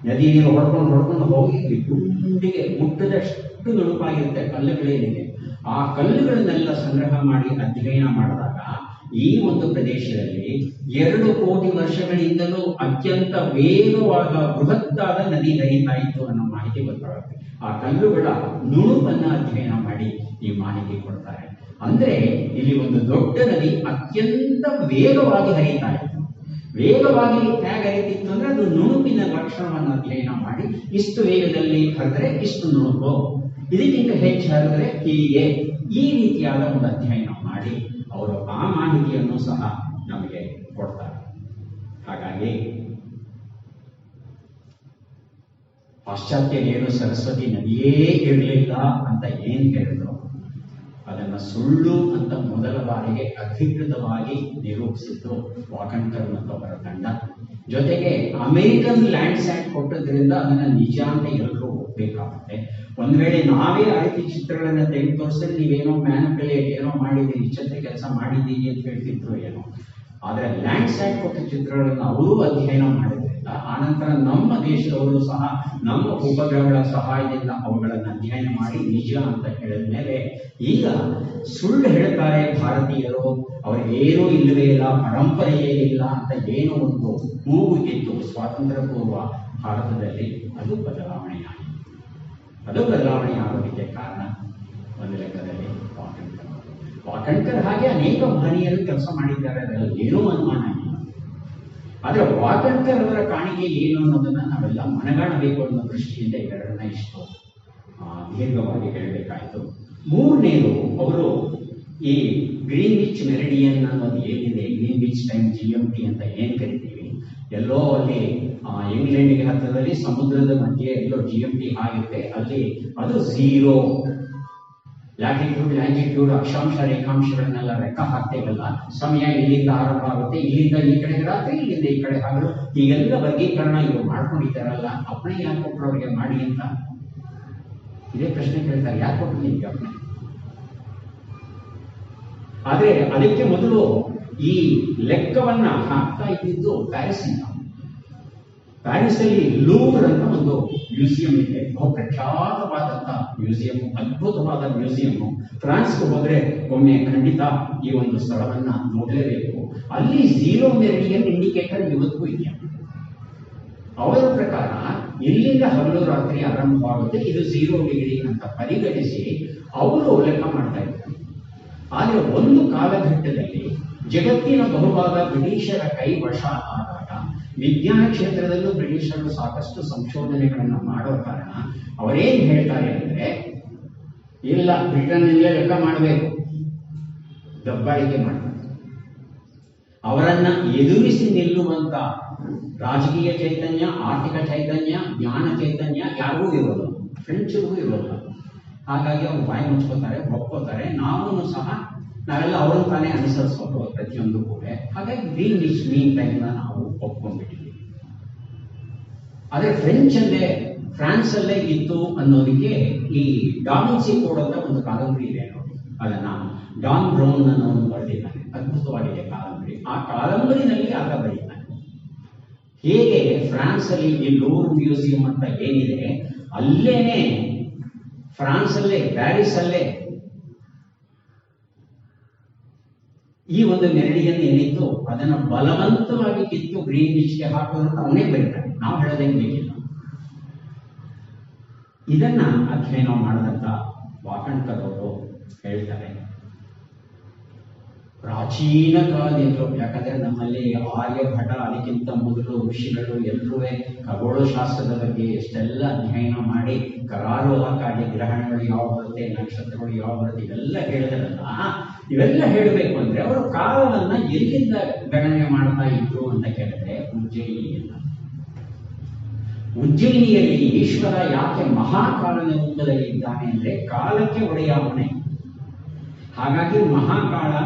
ನದಿ ನೀರು ಹೊಡ್ಕೊಂಡು ಹೋಗಿ ಗುಂಡಿಗೆ ಮುಟ್ಟದಷ್ಟು ನುಣುಪಾಗಿರುತ್ತೆ ಕಲ್ಲುಗಳೇನಿದೆ. ಆ ಕಲ್ಲುಗಳನ್ನೆಲ್ಲ ಸಂಗ್ರಹ ಮಾಡಿ ಅಧ್ಯಯನ ಮಾಡಿದಾಗ ಈ ಒಂದು ಪ್ರದೇಶದಲ್ಲಿ 2 ಕೋಟಿ ವರ್ಷಗಳಿಂದಲೂ ಅತ್ಯಂತ ವೇಗವಾದ ಬೃಹತ್ತಾದ ನದಿ ಹರಿತಾ ಇತ್ತು ಅನ್ನೋ ಮಾಹಿತಿ ಗೊತ್ತಾಗುತ್ತೆ. ಆ ಕಲ್ಲುಗಳ ನುಣುಪನ್ನ ಅಧ್ಯಯನ ಮಾಡಿ ಈ ಮಾಹಿತಿ ಕೊಡ್ತಾರೆ. ಅಂದ್ರೆ ಇಲ್ಲಿ ಒಂದು ದೊಡ್ಡ ನದಿ ಅತ್ಯಂತ ವೇಗವಾಗಿ ಹರಿತಾ ಇತ್ತು. ವೇಗವಾಗಿ ಹೇಗೆ ಹರಿತಿತ್ತು ಅಂದ್ರೆ ಅದು ನುಣುಪಿನ ಲಕ್ಷಣವನ್ನು ಅಧ್ಯಯನ ಮಾಡಿ, ಇಷ್ಟು ವೇಗದಲ್ಲಿ ಹರಿದ್ರೆ ಇಷ್ಟು ನುಣುಪು, ಇದಕ್ಕಿಂತ ಹೆಚ್ಚು ಹರಿದ್ರೆ ಹೀಗೆ, ಈ ರೀತಿಯಾದ ಒಂದು ಅಧ್ಯಯನ ಮಾಡಿ ಅವರು ಆ ಮಾಹಿತಿಯನ್ನು ಸಹ ನಮಗೆ ಕೊಡ್ತಾರೆ. ಹಾಗಾಗಿ ಪಾಶ್ಚಾತ್ಯರೇನು ಸರಸ್ವತಿ ನದಿಯೇ ಇರಲಿಲ್ಲ ಅಂತ ಏನ್ ಹೇಳಿದ್ರು ಅದನ್ನ ಸುಳ್ಳು ಅಂತ ಮೊದಲ ಬಾರಿಗೆ ಅಧಿಕೃತವಾಗಿ ನಿರೂಪಿಸಿದ್ದು ವಾಕಣ್ಕರ್ ಮತ್ತು ಅವರ ತಂಡ. ಜೊತೆಗೆ ಅಮೆರಿಕನ್ ಲ್ಯಾಂಡ್ಸ್ಯಾಟ್ ಕೊಟ್ಟದ್ರಿಂದ ಅದನ್ನ ನಿಜ ಅಂತ ಎಲ್ಲರೂ ಒಪ್ಪಬೇಕಾಗುತ್ತೆ. ಒಂದ್ ವೇಳೆ ನಾವೇ ಆ ರೀತಿ ಚಿತ್ರಗಳನ್ನ ತೆಗೆದು ತೋರಿಸಿದ್ರೆ ನೀವೇನೋ ಮ್ಯಾನಿಪುಲೇಟ್ ಏನೋ ಮಾಡಿದ್ದೀರಿ, ಛತ್ರಿ ಕೆಲಸ ಮಾಡಿದ್ದೀರಿ ಅಂತ ಹೇಳ್ತಿದ್ರು ಏನೋ. ಆದ್ರೆ ಲ್ಯಾಂಡ್ಸ್ಯಾಟ್ ಕೊಟ್ಟ ಚಿತ್ರಗಳನ್ನು ಅವರು ಅಧ್ಯಯನ ಮಾಡಿದ್ರಿಂದ ಆನಂತರ ನಮ್ಮ ದೇಶದವರು ಸಹ ನಮ್ಮ ಉಪಗ್ರಹಗಳ ಸಹಾಯದಿಂದ ಅವುಗಳನ್ನು ಅಧ್ಯಯನ ಮಾಡಿ ನಿಜ ಅಂತ ಹೇಳಿದ ಮೇಲೆ ಈಗ ಸುಳ್ಳು ಹೇಳ್ತಾರೆ ಭಾರತೀಯರು, ಅವರಿಗೇನೂ ಇಲ್ಲವೇ ಇಲ್ಲ, ಪರಂಪರೆಯೇ ಇಲ್ಲ ಅಂತ ಏನೋ ಒಂದು ಕೂಗುತ್ತಿತ್ತು ಸ್ವಾತಂತ್ರ್ಯ ಪೂರ್ವ ಭಾರತದಲ್ಲಿ, ಅದು ಬದಲಾವಣೆಯಾಗಿದೆ. ಅದು ಬದಲಾವಣೆ ಆಗೋದಕ್ಕೆ ಕಾರಣ ಒಂದು ಲೆಕ್ಕದಲ್ಲಿ ವಾಕಣ್ಕರ್ ಹಾಗೆ ಅನೇಕ ಮಹನೀಯರು ಕೆಲಸ ಮಾಡಿದ್ದಾರೆ, ಅದರಲ್ಲಿ ಏನೂ ಅನುಮಾನ ಇಲ್ಲ. ಆದ್ರೆ ವಾಕಣ್ಕರ್ ಅವರ ಕಾಣಿಕೆ ಏನು ಅನ್ನೋದನ್ನ ನಾವೆಲ್ಲ ಮನಗಾಣಬೇಕು ಅನ್ನೋ ದೃಷ್ಟಿಯಿಂದ ಇವೆರಡನ್ನ ಇಷ್ಟು ದೀರ್ಘವಾಗಿ ಹೇಳಬೇಕಾಯಿತು. ಮೂರನೇದು, ಅವರು ಈ ಗ್ರೀನ್ವಿಚ್ ಮೆರಿಡಿಯನ್ ಅನ್ನೋದು ಏನಿದೆ, ಗ್ರೀನ್ವಿಚ್ ಟೈಮ್ GMT ಅಂತ ಏನ್ ಕರಿತೀವಿ, ಎಲ್ಲೋ ಅಲ್ಲಿ ಇಂಗ್ಲೆಂಡ್ಗೆ ಹತ್ತಿರದಲ್ಲಿ ಸಮುದ್ರದ ಮಧ್ಯೆ ಎಲ್ಲೋ GMT ಆಗುತ್ತೆ, ಅಲ್ಲಿ ಅದು 0 ಲ್ಯಾಟಿಟ್ಯೂಡ್ ಲ್ಯಾಂಜಿಟ್ಯೂಡ್ ಅಕ್ಷಾಂಶ ರೇಖಾಂಶಗಳನ್ನೆಲ್ಲ ಲೆಕ್ಕ ಹಾಕ್ತೇವಲ್ಲ, ಸಮಯ ಇಲ್ಲಿಂದ ಆರಂಭ ಆಗುತ್ತೆ, ಇಲ್ಲಿಂದ ಈ ಕಡೆಗೆ ರಾತ್ರಿ, ಇಲ್ಲಿಂದ ಈ ಕಡೆ ಹಗಲು, ಹೀಗೆಲ್ಲ ವರ್ಗೀಕರಣ ಇವರು ಮಾಡ್ಕೊಂಡಿದ್ದಾರಲ್ಲ, ಅಪ್ಪಣೆ ಯಾಕೆ ಕೊಟ್ಟರು ಅವ್ರಿಗೆ ಮಾಡಿ ಅಂತ ಇದೇ ಪ್ರಶ್ನೆ ಕೇಳ್ತಾರೆ, ಯಾಕೆ ಕೊಟ್ಟರು ನಿಮ್ಗೆ ಅಪ್ಪಣೆ? ಆದ್ರೆ ಅದಕ್ಕೆ ಮೊದಲು ಈ ಲೆಕ್ಕವನ್ನ ಹಾಕ್ತಾ ಇದ್ದಿದ್ದು ಪ್ಯಾರಿಸ್ನಿಂದ. ಪ್ಯಾರಿಸ್ ಅಲ್ಲಿ ಲೂವ್ರ್ ಅಂತ ಒಂದು ಮ್ಯೂಸಿಯಂ ಇದೆ, ಬಹು ಪ್ರಖ್ಯಾತವಾದಂತ ಮ್ಯೂಸಿಯಂ, ಅದ್ಭುತವಾದ ಮ್ಯೂಸಿಯಂ. ಫ್ರಾನ್ಸ್ಗೆ ಹೋದ್ರೆ ಒಮ್ಮೆ ಖಂಡಿತ ಈ ಒಂದು ಸ್ಥಳವನ್ನ ನೋಡಲೇಬೇಕು. ಅಲ್ಲಿ 0 ಮೆರಿಡಿಯನ್ ಇಂಡಿಕೇಟರ್ ಇವತ್ತಿಗೂ ಇದೆಯಾ. ಅವರ ಪ್ರಕಾರ ಇಲ್ಲಿಂದ ಹಗಲು ರಾತ್ರಿ ಆರಂಭವಾಗುತ್ತೆ, ಇದು 0 ಡಿಗ್ರಿ ಅಂತ ಪರಿಗಣಿಸಿ ಅವರು ಲೆಕ್ಕ ಮಾಡ್ತಾ ಇದ್ದಾರೆ. ಆದರೆ ಒಂದು ಕಾಲಘಟ್ಟದಲ್ಲಿ ಜಗತ್ತಿನ ಬಹುಭಾಗ ಬ್ರಿಟಿಷರ ಕೈವಶ ಆದಾಗ ವಿಜ್ಞಾನ ಕ್ಷೇತ್ರದಲ್ಲೂ ಬ್ರಿಟಿಷರು ಸಾಕಷ್ಟು ಸಂಶೋಧನೆಗಳನ್ನು ಮಾಡೋ ಕಾರಣ ಅವರೇನ್ ಹೇಳ್ತಾರೆ ಅಂದ್ರೆ, ಇಲ್ಲ ಬ್ರಿಟನ್ನಲ್ಲೇ ಲೆಕ್ಕ ಮಾಡಬೇಕು, ದಬ್ಬಾಳಿಕೆ ಮಾಡ್ತಾರೆ. ಅವರನ್ನ ಎದುರಿಸಿ ನಿಲ್ಲುವಂತ ರಾಜಕೀಯ ಚೈತನ್ಯ, ಆರ್ಥಿಕ ಚೈತನ್ಯ, ಜ್ಞಾನ ಚೈತನ್ಯ ಯಾರಿಗೂ ಇರೋಲ್ಲ, ಫ್ರೆಂಚ್ಗೂ ಇರೋಲ್ಲ. ಹಾಗಾಗಿ ಅವ್ರು ಬಾಯಿ ಮುಚ್ಕೋತಾರೆ, ಒಪ್ಕೋತಾರೆ. ನಾವೆಲ್ಲ ಅವ್ರನ್ನ ತಾನೇ ಅನುಸರಿಸ್ಬೇಕು ಪ್ರತಿಯೊಂದು ಕೂಡ. ಹಾಗಾಗಿ ಗ್ರೀನ್ವಿಚ್ ಮೀನ್ ಟೈಮ್ ನಾವು ಒಪ್ಕೊಂಡ್ಬಿಟ್ಟಿದ್ದೀವಿ. ಆದ್ರೆ ಫ್ರಾನ್ಸ್ ಅಲ್ಲೇ ಇತ್ತು ಅನ್ನೋದಕ್ಕೆ ಈ ಡಾವಿನ್ಸಿ ಕೋಡ್ ಅಂತ ಒಂದು ಕಾದಂಬರಿ ಇದೆ ನೋಡಿ, ಅದನ್ನ ಡಾನ್ ಬ್ರೌನ್ ಅನ್ನೋನು ಬರೆದಿದ್ದಾನೆ, ಅದ್ಭುತವಾಗಿದೆ ಕಾದಂಬರಿ. ಆ ಕಾದಂಬರಿನಲ್ಲಿ ಆಗ ಬರೀತಾನೆ ಹೇಗೆ ಫ್ರಾನ್ಸ್ ಅಲ್ಲಿ ಈ ಲೂವ್ರ್ ಮ್ಯೂಸಿಯಂ ಅಂತ ಏನಿದೆ, ಅಲ್ಲೇನೆ ಫ್ರಾನ್ಸ್ ಅಲ್ಲೇ ಪ್ಯಾರಿಸ್ ಅಲ್ಲೇ ಈ ಒಂದು ಮೆರಿಡಿಯನ್ ಏನಿತ್ತು ಅದನ್ನ ಬಲವಂತವಾಗಿ ಕಿತ್ತು ಗ್ರೀನ್ವಿಚ್ಗೆ ಹಾಕೋದಂತ ಅವನೇ ಬರೀತಾನೆ, ನಾವು ಹೇಳೋದೇನು ಬೇಕಿಲ್ಲ. ಇದನ್ನ ಅಧ್ಯಯನ ಮಾಡಿದಂತ ವಾಕಣ್ಕರ್ ಅವರು ಹೇಳ್ತಾರೆ, ಪ್ರಾಚೀನ ಕಾಲದಿಂದಲೂ, ಯಾಕಂದ್ರೆ ನಮ್ಮಲ್ಲಿ ಆರ್ಯಭಟ ಅದಕ್ಕಿಂತ ಮೊದಲು ಋಷಿಗಳು ಎಲ್ಲರೂ ಖಗೋಳ ಶಾಸ್ತ್ರದ ಬಗ್ಗೆ ಎಷ್ಟೆಲ್ಲ ಅಧ್ಯಯನ ಮಾಡಿ ಕರಾರುವಾಕ್ಕಾಗಿ ಗ್ರಹಣಗಳು ಯಾವ ಬರುತ್ತೆ, ನಕ್ಷತ್ರಗಳು ಯಾವ ಬರುತ್ತೆ, ಇವೆಲ್ಲ ಹೇಳಿದ್ರಲ್ಲ. ಇವೆಲ್ಲ ಹೇಳಬೇಕು ಅಂದ್ರೆ ಅವರು ಕಾಲವನ್ನ ಎಲ್ಲಿಂದ ಗಣನೆ ಮಾಡ್ತಾ ಇದ್ರು ಅಂತ ಕೇಳಿದ್ರೆ ಉಜ್ಜಯಿನಿಯಿಂದ. ಉಜ್ಜಯಿನಿಯಲ್ಲಿ ಈಶ್ವರ ಯಾಕೆ ಮಹಾಕಾಲನ ರೂಪದಲ್ಲಿ ಇದ್ದಾನೆ ಅಂದ್ರೆ ಕಾಲಕ್ಕೆ ಒಡೆಯ ಅವನೇ. ಹಾಗಾಗಿ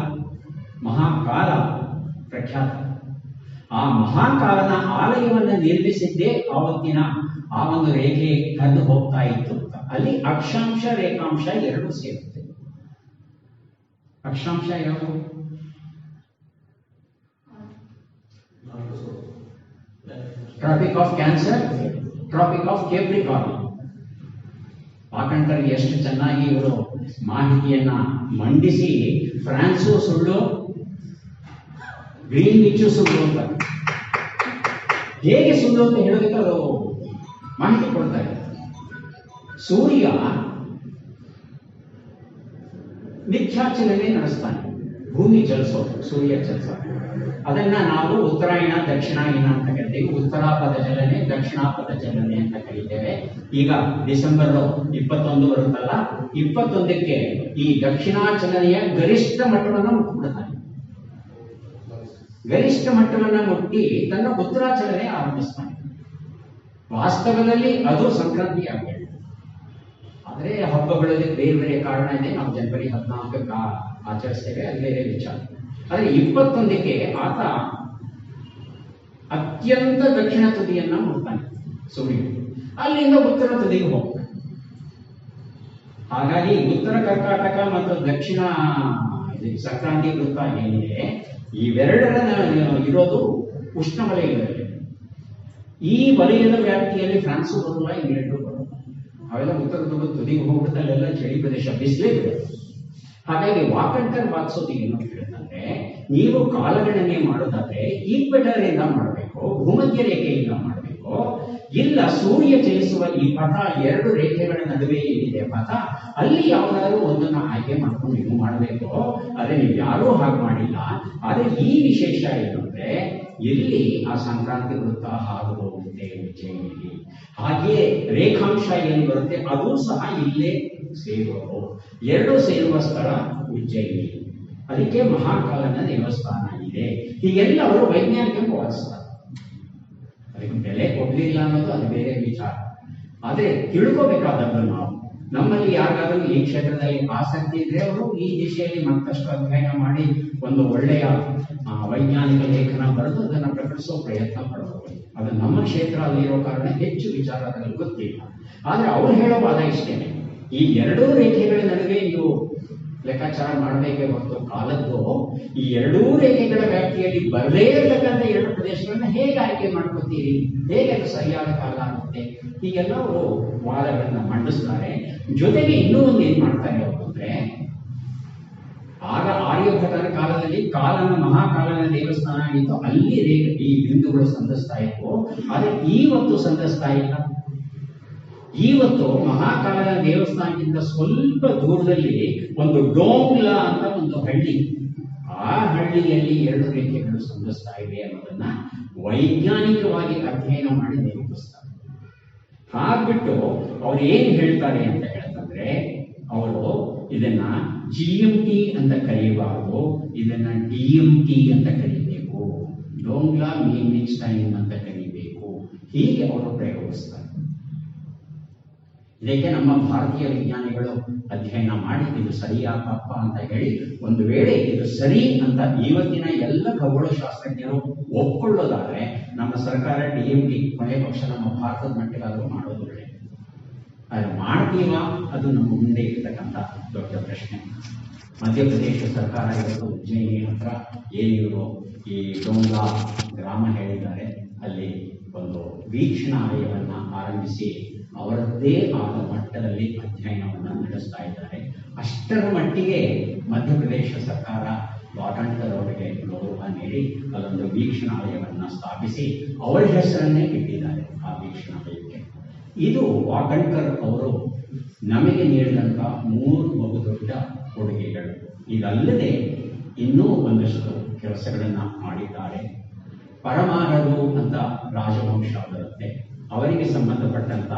ಮಹಾಕಾಲ ಪ್ರಖ್ಯಾತ. ಆ ಮಹಾಕಾಲನ ಆಲಯವನ್ನ ನಿರ್ಮಿಸಿದ್ದೇ ಆವತ್ತಿನ ಆ ಒಂದು ರೇಖೆ ಹರಿದು ಹೋಗ್ತಾ ಇತ್ತು. ಅಲ್ಲಿ ಅಕ್ಷಾಂಶ ರೇಖಾಂಶ ಎರಡೂ ಸೇರುತ್ತೆ. ಅಕ್ಷಾಂಶ ಯಾವುದು? Tropic of cancer, tropic of capricorn. Wakankar ಎಷ್ಟು ಚೆನ್ನಾಗಿ ಇವರು ಮಾಹಿತಿಯನ್ನ ಮಂಡಿಸಿ, ಫ್ರಾನ್ಸು ಸುಳ್ಳು, ಗ್ರೀನ್ವಿಚ್ಚು ಸುಳ್ಳು ಅಂತ ಹೇಗೆ ಸುಳ್ಳು ಅಂತ ಹೇಳೋದಕ್ಕೆ ಅವರು ಮಾಹಿತಿ ಕೊಡ್ತಾರೆ. ಸೂರ್ಯ ಮಿಥ್ಯಾಚಲನೆ ನಡೆಸ್ತಾನೆ, ಭೂಮಿ ಚಲಿಸೋದು, ಸೂರ್ಯ ಚಲಿಸೋದು. ಅದನ್ನ ನಾವು ಉತ್ತರಾಯಣ ದಕ್ಷಿಣಾಯನ ಅಂತ ಕರಿತೇವೆ. ಉತ್ತರಾಪದ ಚಲನೆ, ದಕ್ಷಿಣಾಪದ ಚಲನೆ ಅಂತ ಕರೀತೇವೆ. ಈಗ ಡಿಸೆಂಬರ್ 21 ಬರುತ್ತಲ್ಲ, 21ಕ್ಕೆ ಈ ದಕ್ಷಿಣಾಚಲನೆಯ ಗರಿಷ್ಠ ಮಟ್ಟವನ್ನು ಮುಟ್ಟಿಬಿಡ್ತಾನೆ. ಗರಿಷ್ಠ ಮಟ್ಟವನ್ನು ಮುಟ್ಟಿ ತನ್ನ ಉತ್ತರಾಚಲನೆ ಆರಂಭಿಸ್ತಾನೆ. ವಾಸ್ತವದಲ್ಲಿ ಅದು ಸಂಕ್ರಾಂತಿ ಆಗಬೇಕು. ಆದ್ರೆ ಹಬ್ಬಗಳಲ್ಲಿ ಬೇರೆ ಬೇರೆ ಕಾರಣ ಇದೆ. ನಾವು ಜನವರಿ 14ಕ್ಕೆ ಆಚರಿಸ್ತೇವೆ, ಅದು ಬೇರೆ ವಿಚಾರ. ಆದ್ರೆ 21ಕ್ಕೆ ಆತ ಅತ್ಯಂತ ದಕ್ಷಿಣ ತುದಿಯನ್ನ ಮುಟ್ತಾನೆ ಸೂರ್ಯ, ಅಲ್ಲಿಂದ ಉತ್ತರ ತುದಿಗೆ ಹೋಗ್ತಾನೆ. ಹಾಗಾಗಿ ಉತ್ತರ ಕರ್ನಾಟಕ ಮತ್ತು ದಕ್ಷಿಣ ಸಂಕ್ರಾಂತಿ ವೃತ್ತ ಏನಿದೆ, ಇವೆರಡರ ಇರೋದು ಉಷ್ಣವಲಯದಲ್ಲಿ. ಈ ವಲಯದ ವ್ಯಾಪ್ತಿಯಲ್ಲಿ ಫ್ರಾನ್ಸು ಬರಲ್ಲ, ಇಂಗ್ಲೆಂಡು ಬರಲ್ಲ. ಅವೆಲ್ಲ ಉತ್ತರ ತುದಿಗೆ ಹೋಗ್ಬಿಟ್ಟು ಅಲ್ಲೆಲ್ಲ ಚಳಿ ಪ್ರದೇಶ, ಬಿಸಿಲೇ ಬಿಡುತ್ತೆ. ಹಾಗಾಗಿ ವಾಕಣ್ಕರ್ ವಾದಿಸೋದು ಏನು ಹೇಳಿದಂದ್ರೆ, ನೀವು ಕಾಲಗಣನೆ ಮಾಡೋದಾದ್ರೆ ಈಕ್ವೆಟರ್ ಇಂದ ಮಾಡಬೇಕು, ಭೂಮಧ್ಯ ರೇಖೆಯಿಂದ ಮಾಡಬೇಕು. ಇಲ್ಲ, ಸೂರ್ಯ ಚಲಿಸುವ ಈ ಪಥ, ಎರಡು ರೇಖೆಗಳ ನಡುವೆ ಏನಿದೆ ಪಥ, ಅಲ್ಲಿ ಯಾವುದಾದ್ರೂ ಒಂದನ್ನು ಆಯ್ಕೆ ಮಾಡ್ಕೊಂಡು ನೀವು ಮಾಡಬೇಕು. ಆದ್ರೆ ನೀವು ಯಾರೂ ಹಾಗೆ ಮಾಡಿಲ್ಲ. ಆದ್ರೆ ಈ ವಿಶೇಷ ಏನು ಅಂದ್ರೆ, ಇಲ್ಲಿ ಆ ಸಂಕ್ರಾಂತಿ ವೃತ್ತ ಹಾದು ಹೋಗುತ್ತೆ ಉಜ್ಜಯಿನಿಯಲ್ಲಿ. ಹಾಗೆಯೇ ರೇಖಾಂಶ ಏನು ಬರುತ್ತೆ ಅದು ಸಹ ಇಲ್ಲೇ ಸೇರೋದು. ಎರಡು ಸೇರುವ ಸ್ಥಳ ಉಜ್ಜಯಿನಿ. ಅದಕ್ಕೆ ಮಹಾಕಾಲನ ದೇವಸ್ಥಾನ ಇದೆ. ಹೀಗೆಲ್ಲ ಅವರು ವೈಜ್ಞಾನಿಕ ಬಳಸ್ತಾರೆ. ಅದಕ್ಕೆ ಬೆಲೆ ಕೊಡ್ಲಿಲ್ಲ ಅನ್ನೋದು ಅದು ಬೇರೆ ವಿಚಾರ. ಆದ್ರೆ ತಿಳ್ಕೋಬೇಕಾದದ್ದು ನಾವು, ನಮ್ಮಲ್ಲಿ ಯಾರಿಗಾದ್ರೂ ಈ ಕ್ಷೇತ್ರದಲ್ಲಿ ಆಸಕ್ತಿ ಇದ್ರೆ ಅವರು ಈ ದಿಶೆಯಲ್ಲಿ ಮತ್ತಷ್ಟು ಅಧ್ಯಯನ ಮಾಡಿ ಒಂದು ಒಳ್ಳೆಯ ವೈಜ್ಞಾನಿಕ ಲೇಖನ ಬರೆದು ಅದನ್ನು ಪ್ರಕಟಿಸೋ ಪ್ರಯತ್ನ ಪಡಬಹುದು. ಅದು ನಮ್ಮ ಕ್ಷೇತ್ರ ಅಲ್ಲಿರೋ ಕಾರಣ ಹೆಚ್ಚು ವಿಚಾರ ಅದರಲ್ಲಿ ಗೊತ್ತಿಲ್ಲ. ಆದ್ರೆ ಅವ್ರು ಹೇಳೋ ವಾದ ಇಷ್ಟೇನೆ, ಈ ಎರಡೂ ರೇಖೆಗಳ ನಡುವೆ ನೀವು ಲೆಕ್ಕಾಚಾರ ಮಾಡಬೇಕೇ ಹೊರತು ಕಾಲದ್ದು ಈ ಎರಡೂ ರೇಖೆಗಳ ವ್ಯಾಪ್ತಿಯಲ್ಲಿ ಬರದೇ ಇರತಕ್ಕಂಥ ಎರಡು ಪ್ರದೇಶಗಳನ್ನ ಹೇಗೆ ಆಯ್ಕೆ ಮಾಡ್ಕೋತೀರಿ, ಹೇಗೆ ಅದು ಸರಿಯಾದ ಕಾಲ ಆಗುತ್ತೆ, ಹೀಗೆಲ್ಲ ಅವರು ವಾದಗಳನ್ನ ಮಂಡಿಸ್ತಾರೆ. ಜೊತೆಗೆ ಇನ್ನೂ ಒಂದು ಏನ್ ಮಾಡ್ತಾರೆ ಅವರು ಅಂದ್ರೆ, ಆಗ ಆರ್ಯಭಟನ ಕಾಲದಲ್ಲಿ ಕಾಲನ ಮಹಾಕಾಲನ ದೇವಸ್ಥಾನ ಆಗಿತ್ತು, ಅಲ್ಲಿ ಈ ಬಿಂದುಗಳು ಸಂಧಿಸ್ತಾ ಇತ್ತು. ಆದ್ರೆ ಇವತ್ತು ಸಂಧಿಸ್ತಾ ಇಲ್ಲ. ಇವತ್ತು ಮಹಾಕಾಲನ ದೇವಸ್ಥಾನಕ್ಕಿಂತ ಸ್ವಲ್ಪ ದೂರದಲ್ಲಿ ಒಂದು ಡೋಂಗ್ಲಾ ಅಂತ ಒಂದು ಹಳ್ಳಿ, ಆ ಹಳ್ಳಿಯಲ್ಲಿ ಎರಡು ರೇಖೆಗಳು ಸಂಧಿಸ್ತಾ ಇವೆ ಅನ್ನೋದನ್ನ ವೈಜ್ಞಾನಿಕವಾಗಿ ಅಧ್ಯಯನ ಮಾಡಿ ನಿರೂಪಿಸ್ತಾರೆ. ಹಾಗ್ಬಿಟ್ಟು ಅವ್ರು ಏನ್ ಹೇಳ್ತಾರೆ ಅಂತ ಹೇಳಿದ್ರೆ, ಅವರು ಇದನ್ನ GMT ಅಂತ ಕರೀಬಾರದು, ಇದನ್ನ DMT ಅಂತ ಕರೀಬೇಕು, ಡೋಂಗ್ಲಾ ಮೀನ್ವಿಚ್ ಟೈಮ್ ಅಂತ ಕರೀಬೇಕು. ಹೀಗೆ ಅವರು ಪ್ರಯೋಗಿಸ್ತಾರೆ. ಇದಕ್ಕೆ ನಮ್ಮ ಭಾರತೀಯ ವಿಜ್ಞಾನಿಗಳು ಅಧ್ಯಯನ ಮಾಡಿ ಇದು ಸರಿಯಾ ತಪ್ಪ ಅಂತ ಹೇಳಿ, ಒಂದು ವೇಳೆ ಇದು ಸರಿ ಅಂತ ಇವತ್ತಿನ ಎಲ್ಲ ಖಗೋಳಶಾಸ್ತ್ರಜ್ಞರು ಒಪ್ಕೊಳ್ಳೋದಾದ್ರೆ ನಮ್ಮ ಸರ್ಕಾರ DMT ಕೊನೆ ಪಕ್ಷ ನಮ್ಮ ಭಾರತದ ಮಟ್ಟಿಗಾದರೂ ಮಾಡೋದು ಒಳ್ಳೆ. ಆದ್ರೆ ಮಾಡ್ತೀವಾ ಅದು ನಮ್ಮ ಮುಂದೆ ಇರ್ತಕ್ಕಂಥ ದೊಡ್ಡ ಪ್ರಶ್ನೆ. ಮಧ್ಯಪ್ರದೇಶ ಸರ್ಕಾರ ಇವತ್ತು ಉಜ್ಜಯಿನಿ ಹತ್ರ ಏನಿವರು ಈ ಡೋಂಗ್ಲಾ ಗ್ರಾಮ ಹೇಳಿದ್ದಾರೆ, ಅಲ್ಲಿ ಒಂದು ವೀಕ್ಷಣಾಲಯವನ್ನ ಆರಂಭಿಸಿ ಅವರದ್ದೇ ಆದ ಮಟ್ಟದಲ್ಲಿ ಅಧ್ಯಯನವನ್ನು ನಡೆಸ್ತಾ ಇದ್ದಾರೆ. ಅಷ್ಟರ ಮಟ್ಟಿಗೆ ಮಧ್ಯಪ್ರದೇಶ ಸರ್ಕಾರ ವಾಕಣ್ಕರ್ ಅವರಿಗೆ ಗೌರವ ನೀಡಿ ಅಲ್ಲೊಂದು ವೀಕ್ಷಣಾಲಯವನ್ನ ಸ್ಥಾಪಿಸಿ ಅವರ ಹೆಸರನ್ನೇ ಇಟ್ಟಿದ್ದಾರೆ ಆ ವೀಕ್ಷಣಾಲಯಕ್ಕೆ. ಇದು ವಾಕಣ್ಕರ್ ಅವರು ನಮಗೆ ನೀಡಿದಂಥ 3 ಬಹುದೊಡ್ಡ ಕೊಡುಗೆಗಳು. ಇದಲ್ಲದೆ ಇನ್ನೂ ಒಂದಷ್ಟು ಕೆಲಸಗಳನ್ನ ಮಾಡಿದ್ದಾರೆ. ಪರಮಾರರು ಅಂತ ರಾಜವಂಶ ಬರುತ್ತೆ, ಅವರಿಗೆ ಸಂಬಂಧಪಟ್ಟಂತ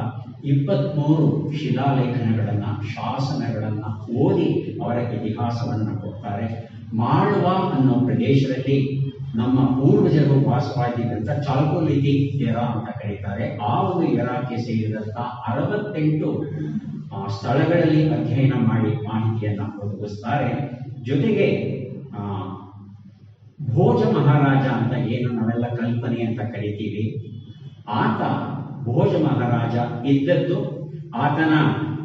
23 ಶಿಲಾಲೇಖನಗಳನ್ನ, ಶಾಸನಗಳನ್ನ ಓದಿ ಅವರ ಇತಿಹಾಸವನ್ನ ಕೊಡ್ತಾರೆ. ಮಾಳ್ವಾ ಅನ್ನೋ ಪ್ರದೇಶದಲ್ಲಿ ನಮ್ಮ ಪೂರ್ವಜರು ವಾಸವಾಗಿದ್ದಂಥ ಚಾಲ್ಕೋಲಿಥಿ ಎರಾ ಅಂತ ಕರೀತಾರೆ. ಆ ಒಂದು ಎರಾಕ್ಕೆ ಸೇರಿದಂತ 68 ಸ್ಥಳಗಳಲ್ಲಿ ಅಧ್ಯಯನ ಮಾಡಿ ಮಾಹಿತಿಯನ್ನ ಒದಗಿಸ್ತಾರೆ. ಜೊತೆಗೆ ಭೋಜ ಮಹಾರಾಜ ಅಂತ ಏನು ನಾವೆಲ್ಲ ಕಲ್ಪನೆ ಅಂತ ಕರಿತೀವಿ, ಆತ ಭೋಜ ಮಹಾರಾಜ ಇದ್ದದ್ದು ಆತನ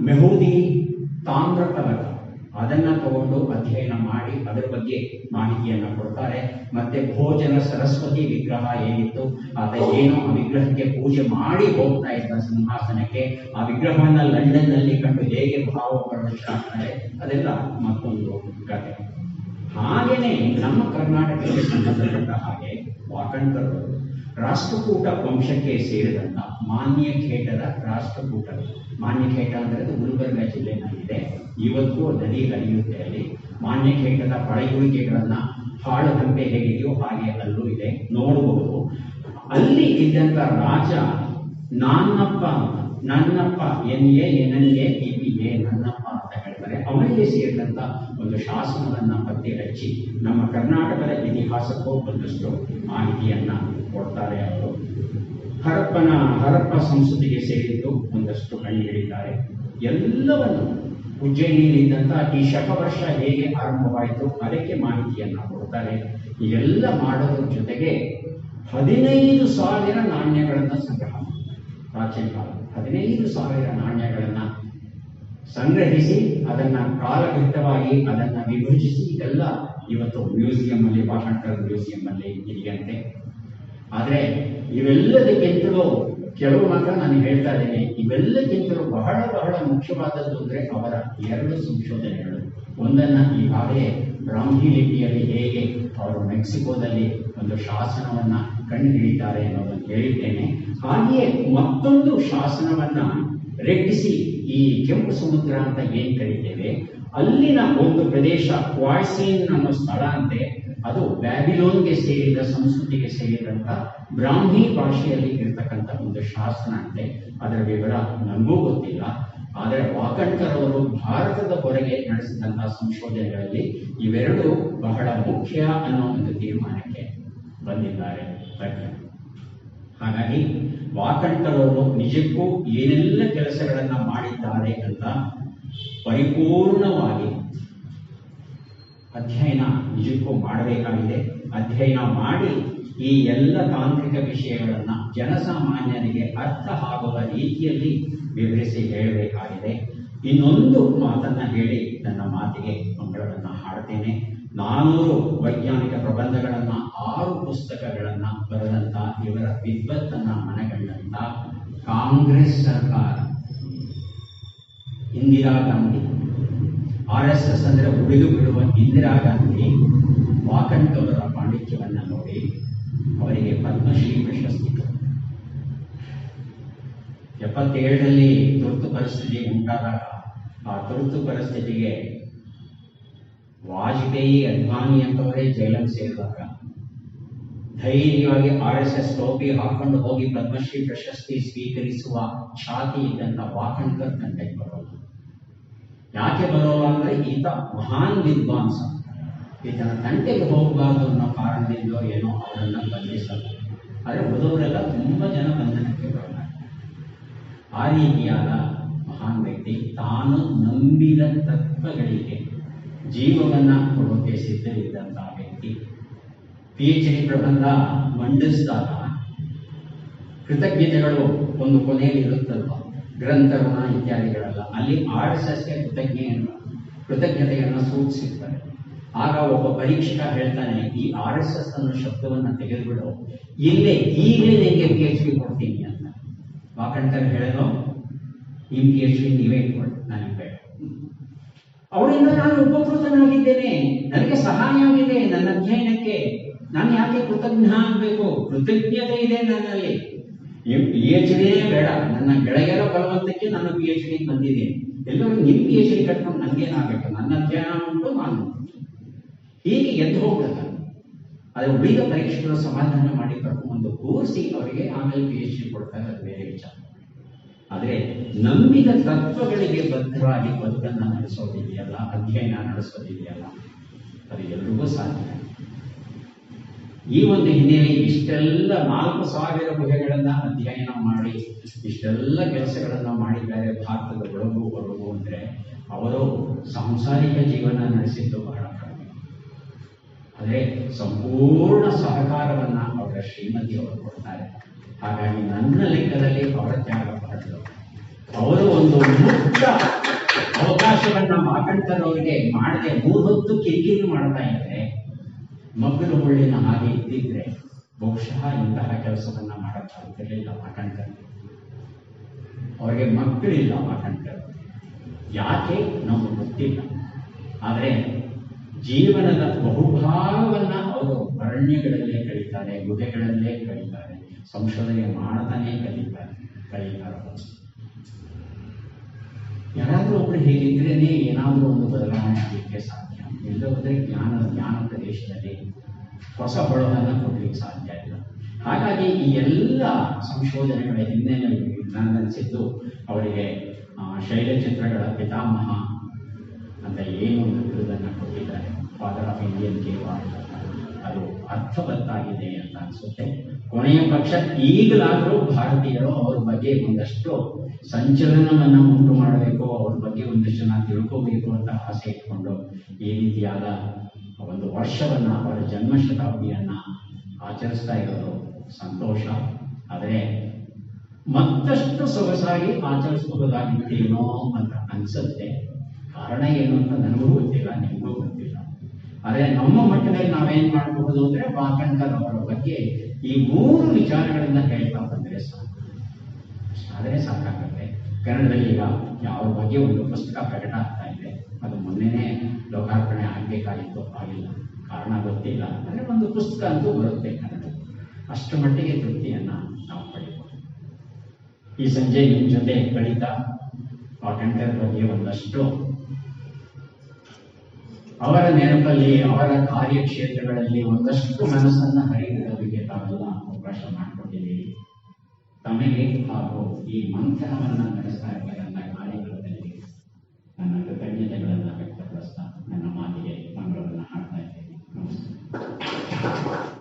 ಮೆಹೂದಿ ತಾಮ್ರ ಫಲಕ ಅದನ್ನ ತಗೊಂಡು ಅಧ್ಯಯನ ಮಾಡಿ ಅದರ ಬಗ್ಗೆ ಮಾಹಿತಿಯನ್ನ ಕೊಡ್ತಾರೆ. ಮತ್ತೆ ಭೋಜನ ಸರಸ್ವತಿ ವಿಗ್ರಹ ಏನಿತ್ತು, ಆತ ಏನೋ ಆ ವಿಗ್ರಹಕ್ಕೆ ಪೂಜೆ ಮಾಡಿ ಹೋಗ್ತಾ ಇದ್ದ ಸಿಂಹಾಸನಕ್ಕೆ, ಆ ವಿಗ್ರಹವನ್ನ ಲಂಡನ್ ನಲ್ಲಿ ಕಂಡು ಹೇಗೆ ಭಾವ ಪ್ರದರ್ಶನ ಅದೆಲ್ಲ ಮತ್ತೊಂದು ಕಥೆ. ಹಾಗೇನೆ ನಮ್ಮ ಕರ್ನಾಟಕಕ್ಕೆ ಸಂಬಂಧಪಟ್ಟ ಹಾಗೆ ವಾಕಣ್ಕರ್ ರಾಷ್ಟ್ರಕೂಟ ವಂಶಕ್ಕೆ ಸೇರಿದಂತ ಮಾನ್ಯಖೇಟರ ರಾಷ್ಟ್ರಕೂಟ, ಮಾನ್ಯಖೇಟ ಅಂದ್ರೆ ಅದು ಗುಲ್ಬರ್ಗ ಜಿಲ್ಲೆನಲ್ಲಿದೆ. ಇವತ್ತು ನದಿ ಹರಿಯುತ್ತೆ ಅಲ್ಲಿ. ಮಾನ್ಯಖೇಟದ ಪಳೆಯುಳಿಕೆಗಳನ್ನ ಹಾಳದಂತೆ ಹೇಗಿದೆಯೋ ಹಾಗೆ ಅಲ್ಲೂ ಇದೆ, ನೋಡಬಹುದು. ಅಲ್ಲಿ ಇದ್ದಂತ ರಾಜ ನಾನ್ನಪ್ಪ ಅಂತ, ನನ್ನಪ್ಪ NANNAPPA ನನ್ನಪ್ಪ ಅಂತ ಹೇಳ್ತಾರೆ. ಅವರಿಗೆ ಸೇರಿದಂತ ಒಂದು ಶಾಸನವನ್ನ ಪತ್ತೆ ಹಚ್ಚಿ ನಮ್ಮ ಕರ್ನಾಟಕದ ಇತಿಹಾಸಕ್ಕೂ ಒಂದಷ್ಟು ಮಾಹಿತಿಯನ್ನ ಕೊಡ್ತಾರೆ ಅವರು. ಹರಪ್ಪ ಸಂಸ್ಕೃತಿಗೆ ಸೇರಿದ್ದು ಒಂದಷ್ಟು ಕಂಡು ಹಿಡಿತಾರೆ. ಎಲ್ಲವನ್ನು ಉಜ್ಜಯಿನಿಯಲ್ಲಿದ್ದಂಥ ಈ ಶಕವರ್ಷ ಹೇಗೆ ಆರಂಭವಾಯಿತು ಅದಕ್ಕೆ ಮಾಹಿತಿಯನ್ನ ಕೊಡ್ತಾರೆ. ಇದೆಲ್ಲ ಮಾಡೋದ್ರ ಜೊತೆಗೆ 15,000 ನಾಣ್ಯಗಳನ್ನ ಸಂಗ್ರಹ, ಪ್ರಾಚೀನ ಕಾಲ 15,000 ನಾಣ್ಯಗಳನ್ನ ಸಂಗ್ರಹಿಸಿ ಅದನ್ನ ಕಾಲಘಟ್ಟವಾಗಿ ಅದನ್ನ ವಿಭಜಿಸಿ ಇದೆಲ್ಲ ಇವತ್ತು ಮ್ಯೂಸಿಯಂ ಅಲ್ಲಿ, ವಾಕಣ್ಕರ್ ಮ್ಯೂಸಿಯಂ ಅಲ್ಲಿ ಇದೆಯಂತೆ. ಆದ್ರೆ ಇವೆಲ್ಲದಕ್ಕಿಂತಲೂ ಕೆಲವು ಮಾತ್ರ ನಾನು ಹೇಳ್ತಾ ಇದ್ದೇನೆ, ಇವೆಲ್ಲಕ್ಕಿಂತಲೂ ಬಹಳ ಬಹಳ ಮುಖ್ಯವಾದದ್ದು ಅಂದ್ರೆ ಅವರ 2 ಸಂಶೋಧನೆಗಳು. ಒಂದನ್ನ ಈಗಾಗಲೇ ಬ್ರಾಹ್ಮಿ ಲಿಪಿಯಲ್ಲಿ ಹೇಗೆ ಅವರು ಮೆಕ್ಸಿಕೋದಲ್ಲಿ ಒಂದು ಶಾಸನವನ್ನ ಕಂಡು ಹಿಡಿತಾರೆ ಅನ್ನೋದನ್ನು ಹೇಳಿದ್ದೇನೆ. ಹಾಗೆಯೇ ಮತ್ತೊಂದು ಶಾಸನವನ್ನ ರೆಡ್ಡಿಸಿ, ಈ ಕೆಂಪು ಸಮುದ್ರ ಅಂತ ಏನ್ ಕರೀತೇವೆ, ಅಲ್ಲಿನ ಒಂದು ಪ್ರದೇಶ ಕ್ವಾಯ್ಸಿನ್ ಅನ್ನೋ ಸ್ಥಳ ಅಂತೆ, ಅದು ಬ್ಯಾಬಿಲೋನ್ಗೆ ಸೇರಿದ ಸಂಸ್ಕೃತಿಗೆ ಸೇರಿದಂತ ಬ್ರಾಹ್ಮಿ ಭಾಷೆಯಲ್ಲಿ ಇರ್ತಕ್ಕಂಥ ಒಂದು ಶಾಸನ ಅಂತೆ. ಅದರ ವಿವರ ನನಗೂ ಗೊತ್ತಿಲ್ಲ. ಆದರೆ ವಾಕಣ್ಕರ್ ಅವರು ಭಾರತದ ಹೊರಗೆ ನಡೆಸಿದಂತಹ ಸಂಶೋಧನೆಗಳಲ್ಲಿ ಇವೆರಡು ಬಹಳ ಮುಖ್ಯ ಅನ್ನೋ ಒಂದು ತೀರ್ಮಾನಕ್ಕೆ ಬಂದಿದ್ದಾರೆ ತಜ್ಞರು. ಹಾಗಾಗಿ ವಾಕಣ್ಕರ್ ಅವರು ನಿಜಕ್ಕೂ ಏನೆಲ್ಲ ಕೆಲಸಗಳನ್ನ ಮಾಡಿದ್ದಾರೆ ಅಂತ ಪರಿಪೂರ್ಣವಾಗಿ ಅಧ್ಯಯನ ನಿಜಕ್ಕೂ ಮಾಡಬೇಕಾಗಿದೆ. ಅಧ್ಯಯನ ಮಾಡಿ ಈ ಎಲ್ಲ ತಾಂತ್ರಿಕ ವಿಷಯಗಳನ್ನ ಜನಸಾಮಾನ್ಯರಿಗೆ ಅರ್ಥ ಆಗುವ ರೀತಿಯಲ್ಲಿ ವಿವರಿಸಿ ಹೇಳಬೇಕಾಗಿದೆ. ಇನ್ನೊಂದು ಮಾತನ್ನ ಹೇಳಿ ನನ್ನ ಮಾತಿಗೆ ಮಂಗಳವನ್ನ ಹಾಡ್ತೇನೆ. 400 ವೈಜ್ಞಾನಿಕ ಪ್ರಬಂಧಗಳನ್ನ 6 ಪುಸ್ತಕಗಳನ್ನ ಬರೆದಂತ ಇವರ ವಿದ್ವತ್ತನ್ನ ಮನಗಂಡಂತ ಕಾಂಗ್ರೆಸ್ ಸರ್ಕಾರ, ಇಂದಿರಾ ಗಾಂಧಿ, RSS ಅಂದ್ರೆ ಉಳಿದು ಬಿಡುವ ಇಂದಿರಾ ಗಾಂಧಿ ವಾಕಣ್ಕರ್ ಅವರ ಪಾಂಡಿತ್ಯವನ್ನ ನೋಡಿ ಅವರಿಗೆ ಪದ್ಮಶ್ರೀ ಪ್ರಶಸ್ತಿ 77ರಲ್ಲಿ ತುರ್ತು ಪರಿಸ್ಥಿತಿ ಉಂಟಾದಾಗ ಆ ತುರ್ತು ಪರಿಸ್ಥಿತಿಗೆ ವಾಜಪೇಯಿ, ಅದ್ವಾನಿ ಅಂತವರೇ ಜೈಲಲ್ಲಿ ಸೇರಿದಾಗ ಧೈರ್ಯವಾಗಿ RSS ಟೋಪಿ ಹಾಕೊಂಡು ಹೋಗಿ ಪದ್ಮಶ್ರೀ ಪ್ರಶಸ್ತಿ ಸ್ವೀಕರಿಸುವ ಛಾತಿ ಇದ್ದಂತ ವಾಕಣ್ಕರ್ ತಂಟೆಗೆ ಬರೋಲ್ಲ. ಯಾಕೆ ಬರೋಲ್ಲ ಅಂದ್ರೆ ಈತ ಮಹಾನ್ ವಿದ್ವಾಂಸ, ಈತನ ತಂಟೆಗೆ ಹೋಗಬಾರ್ದು ಅನ್ನೋ ಕಾರಣದಿಂದ ಏನೋ ಅವರನ್ನ ಬಂಧಿಸಲ್ಲ. ಆದರೆ ಉಳಿದವರೆಲ್ಲ ತುಂಬಾ ಜನ ಬಂಧನಕ್ಕೆ ಬರಲ್ಲ. ಆ ರೀತಿಯಾದ ಮಹಾನ್ ವ್ಯಕ್ತಿ, ತಾನು ನಂಬಿದ ತತ್ವಗಳಿಗೆ ಜೀವವನ್ನ ಕೊಡೋಕೆ ಸಿದ್ಧವಿದ್ದಂತಹ ವ್ಯಕ್ತಿ. PhD ಪ್ರಬಂಧ ಮಂಡಿಸಿದಾಗ ಕೃತಜ್ಞತೆಗಳು ಒಂದು ಕೊನೆಯಲ್ಲಿ ಇರುತ್ತಲ್ವ, ಗ್ರಂಥವನ್ನ ಇತ್ಯಾದಿಗಳೆಲ್ಲ, ಅಲ್ಲಿ RSSಗೆ ಕೃತಜ್ಞತೆಯನ್ನು ಸೂಚಿಸಿರ್ತಾರೆ. ಆಗ ಒಬ್ಬ ಪರೀಕ್ಷಕ ಹೇಳ್ತಾನೆ, ಈ RSS ಅನ್ನೋ ಶಬ್ದವನ್ನ ತೆಗೆದುಬಿಡು, ಇಲ್ಲೇ ಈಗಲೇ ನಿಮಗೆ PhD ಕೊಡ್ತೀನಿ ಅಂತ. ವಾಕಣ್ಕರ್ ಹೇಳೋದು, ಈ PhD ನೀವೇ ಇಟ್ಕೊಳ್ಳಿ, ನನಗೆ ಬೇಡ. ಅವರಿಂದ ನಾನು ಉಪಕೃತನಾಗಿದ್ದೇನೆ, ನನಗೆ ಸಹಾಯ ಆಗಿದೆ ನನ್ನ ಅಧ್ಯಯನಕ್ಕೆ, ನಾನು ಯಾಕೆ ಕೃತಜ್ಞ ಆಗಬೇಕು? ಕೃತಜ್ಞತೆ ಇದೆ ನನ್ನಲ್ಲಿ. PhD ಬೇಡ, ನನ್ನ ಗೆಳೆಯರ ಬಲವಂತಕ್ಕೆ ನಾನು PhD ಬಂದಿದ್ದೀನಿ. ಎಲ್ಲರೂ ನಿಮ್ PhD ಕಟ್ಕೊಂಡು ನನ್ಗೇನಾಗಬೇಕು? ನನ್ನ ಅಧ್ಯಯನ ಉಂಟು, ನಾನು ಹೀಗೆ ಎದ್ದು ಹೋಗ್ಬಿಡ್ತಾನೆ. ಅದೇ ಉಳಿದ ಪರೀಕ್ಷೆಗಳು ಸಮಾಧಾನ ಮಾಡಿ ಕರ್ಕೊಂಡು ಕೂರಿಸಿ ಅವರಿಗೆ ಆಮೇಲೆ PhD ಕೊಡ್ತಾರೆ, ಅದು ಬೇರೆ ವಿಚಾರ. ಆದರೆ ನಂಬಿದ ತತ್ವಗಳಿಗೆ ಬದ್ಧವಾಗಿ ಬದುಕನ್ನು ನಡೆಸೋದಿದೆಯಲ್ಲ, ಅಧ್ಯಯನ ನಡೆಸೋದಿದೆಯಲ್ಲ, ಅದು ಎಲ್ರಿಗೂ ಸಾಧ್ಯ. ಈ ಒಂದು ಹಿನ್ನೆಲೆ ಇಷ್ಟೆಲ್ಲ 4000 ಗುಹೆಗಳನ್ನ ಅಧ್ಯಯನ ಮಾಡಿ ಇಷ್ಟೆಲ್ಲ ಕೆಲಸಗಳನ್ನ ಮಾಡಿದ್ದಾರೆ ಭಾರತದ ಒಳಗೂ ಹೊರಗೂ. ಅಂದ್ರೆ ಅವರು ಸಾಂಸಾರಿಕ ಜೀವನ ನಡೆಸಿದ್ದು ಬಹಳ ಕಡಿಮೆ, ಆದರೆ ಸಂಪೂರ್ಣ ಸಹಕಾರವನ್ನ ಅವರ ಶ್ರೀಮತಿಯವರು ಕೊಡ್ತಾರೆ. ಹಾಗಾಗಿ ನನ್ನ ಲೆಕ್ಕದಲ್ಲಿ ಅವರ ತ್ಯಾಗ ಬಹಳ. ಅವರು ಒಂದು ಮುಕ್ತ ಅವಕಾಶವನ್ನ ವಾಕಣ್ಕರ್ ಅವರಿಗೆ ಮಾಡದೆ 3 ಹೊತ್ತು ಕಿರಿಕಿರಿ ಮಾಡ್ತಾ ಇದ್ರೆ, ಮಕ್ಕಳು ಮುಳ್ಳಿನ ಹಾಗೆ ಇದ್ದಿದ್ರೆ ಬಹುಶಃ ಇಂತಹ ಕೆಲಸವನ್ನ ಮಾಡಕ್ಕಾಗ್ತಿರ್ಲಿಲ್ಲ ವಾಕಣ್ಕರ್. ಅವರಿಗೆ ಮಕ್ಕಳಿಲ್ಲ ವಾಕಣ್ಕರ್, ಯಾಕೆ ನಮಗೆ ಗೊತ್ತಿಲ್ಲ. ಆದರೆ ಜೀವನದ ಬಹುಭಾಗವನ್ನ ಅವರು ಅರಣ್ಯಗಳಲ್ಲೇ ಕಳೀತಾರೆ, ಗುಹೆಗಳಲ್ಲೇ ಕಳೀತಾರೆ, ಸಂಶೋಧನೆ ಮಾಡತಾನೆ ಕಳೀತಾರೆ. ಯಾರಾದ್ರೂ ಒಬ್ರು ಹೇಗಿದ್ರೇನೆ ಏನಾದ್ರೂ ಒಂದು ಬದಲಾವಣೆ ಆಗಲಿಕ್ಕೆ ಸಾಧ್ಯ. ಇಲ್ಲವಾದ್ರೆ ಜ್ಞಾನ ಪ್ರದೇಶದಲ್ಲಿ ಹೊಸ ಹೊಳವನ್ನು ಕೊಡ್ಲಿಕ್ಕೆ ಸಾಧ್ಯ ಇಲ್ಲ. ಹಾಗಾಗಿ ಈ ಎಲ್ಲ ಸಂಶೋಧನೆಗಳ ಹಿನ್ನೆಲೆಯಲ್ಲಿ ನನಗನ್ಸಿದ್ದು ಅವರಿಗೆ ಶೈಲಚಿತ್ರಗಳ ಪಿತಾಮಹ ಅಂತ ಏನು ಒಂದು ಬಿರುದನ್ನು ಕೊಟ್ಟಿದ್ದಾರೆ, father of Indian cave art. ಅದು ಅರ್ಥವತ್ತಾಗಿದೆ ಅಂತ ಅನ್ಸುತ್ತೆ. ಕೊನೆಯ ಪಕ್ಷ ಈಗಲಾದರೂ ಭಾರತೀಯರು ಅವ್ರ ಬಗ್ಗೆ ಒಂದಷ್ಟು ಸಂಚಲನವನ್ನ ಉಂಟು ಮಾಡಬೇಕು, ಅವ್ರ ಬಗ್ಗೆ ಒಂದಷ್ಟು ಜನ ತಿಳ್ಕೋಬೇಕು ಅಂತ ಆಸೆ ಇಟ್ಕೊಂಡು ಈ ರೀತಿಯಾದ ಒಂದು ವರ್ಷವನ್ನ, ಅವರ ಜನ್ಮ ಶತಾಬ್ದಿಯನ್ನ ಆಚರಿಸ್ತಾ ಇರೋದು ಸಂತೋಷ. ಆದರೆ ಮತ್ತಷ್ಟು ಸೊಗಸಾಗಿ ಆಚರಿಸಬಹುದಾಗಿತ್ತೇನೋ ಅಂತ ಅನ್ಸುತ್ತೆ. ಕಾರಣ ಏನು ಅಂತ ನನಗೂ ಗೊತ್ತಿಲ್ಲ, ನಿಮಗೂ ಗೊತ್ತಿಲ್ಲ. ಆದರೆ ನಮ್ಮ ಮಟ್ಟದಲ್ಲಿ ನಾವೇನ್ ಮಾಡಬಹುದು ಅಂದ್ರೆ ವಾಕಣ್ಕರ್ ಅವರ ಬಗ್ಗೆ ಈ 3 ವಿಚಾರಗಳನ್ನ ಹೇಳ್ತಾ ಬಂದರೆ ಆದರೆ ಸಾಕಾಗುತ್ತೆ. ಕನ್ನಡದಲ್ಲಿ ಈಗ ಯಾವ ಬಗ್ಗೆ ಒಂದು ಪುಸ್ತಕ ಪ್ರಕಟ ಆಗ್ತಾ ಇದೆ, ಅದು ಮೊನ್ನೆನೇ ಲೋಕಾರ್ಪಣೆ ಆಗಬೇಕಾಗಿತ್ತು, ಆಗಿಲ್ಲ, ಕಾರಣ ಗೊತ್ತಿಲ್ಲ. ಅಂದರೆ ಒಂದು ಪುಸ್ತಕ ಅಂತೂ ಬರುತ್ತೆ ಕನ್ನಡ, ಅಷ್ಟರ ಮಟ್ಟಿಗೆ ತೃಪ್ತಿಯನ್ನ ನಾವು ಪಡೆಯಬಹುದು. ಈ ಸಂಜೆ ನಿಮ್ಮ ಜೊತೆ ಕಳೀತಾ ವಾಕಣ್ಕರ್ ಬಗ್ಗೆ ಒಂದಷ್ಟು ಅವರ ನೆನಪಲ್ಲಿ ಅವರ ಕಾರ್ಯಕ್ಷೇತ್ರಗಳಲ್ಲಿ ಒಂದಷ್ಟು ಮನಸ್ಸನ್ನ ಹರಿಬಿಡೋದಕ್ಕೆ ತಾವೆಲ್ಲ ಅವಕಾಶ ಮಾಡಿಕೊಟ್ಟಿದ್ದೀರಿ. ತಮಗೆ ಹಾಗೂ ಈ ಮಂಥನವನ್ನ ನಡೆಸ್ತಾ ಇದ್ದಾರೆ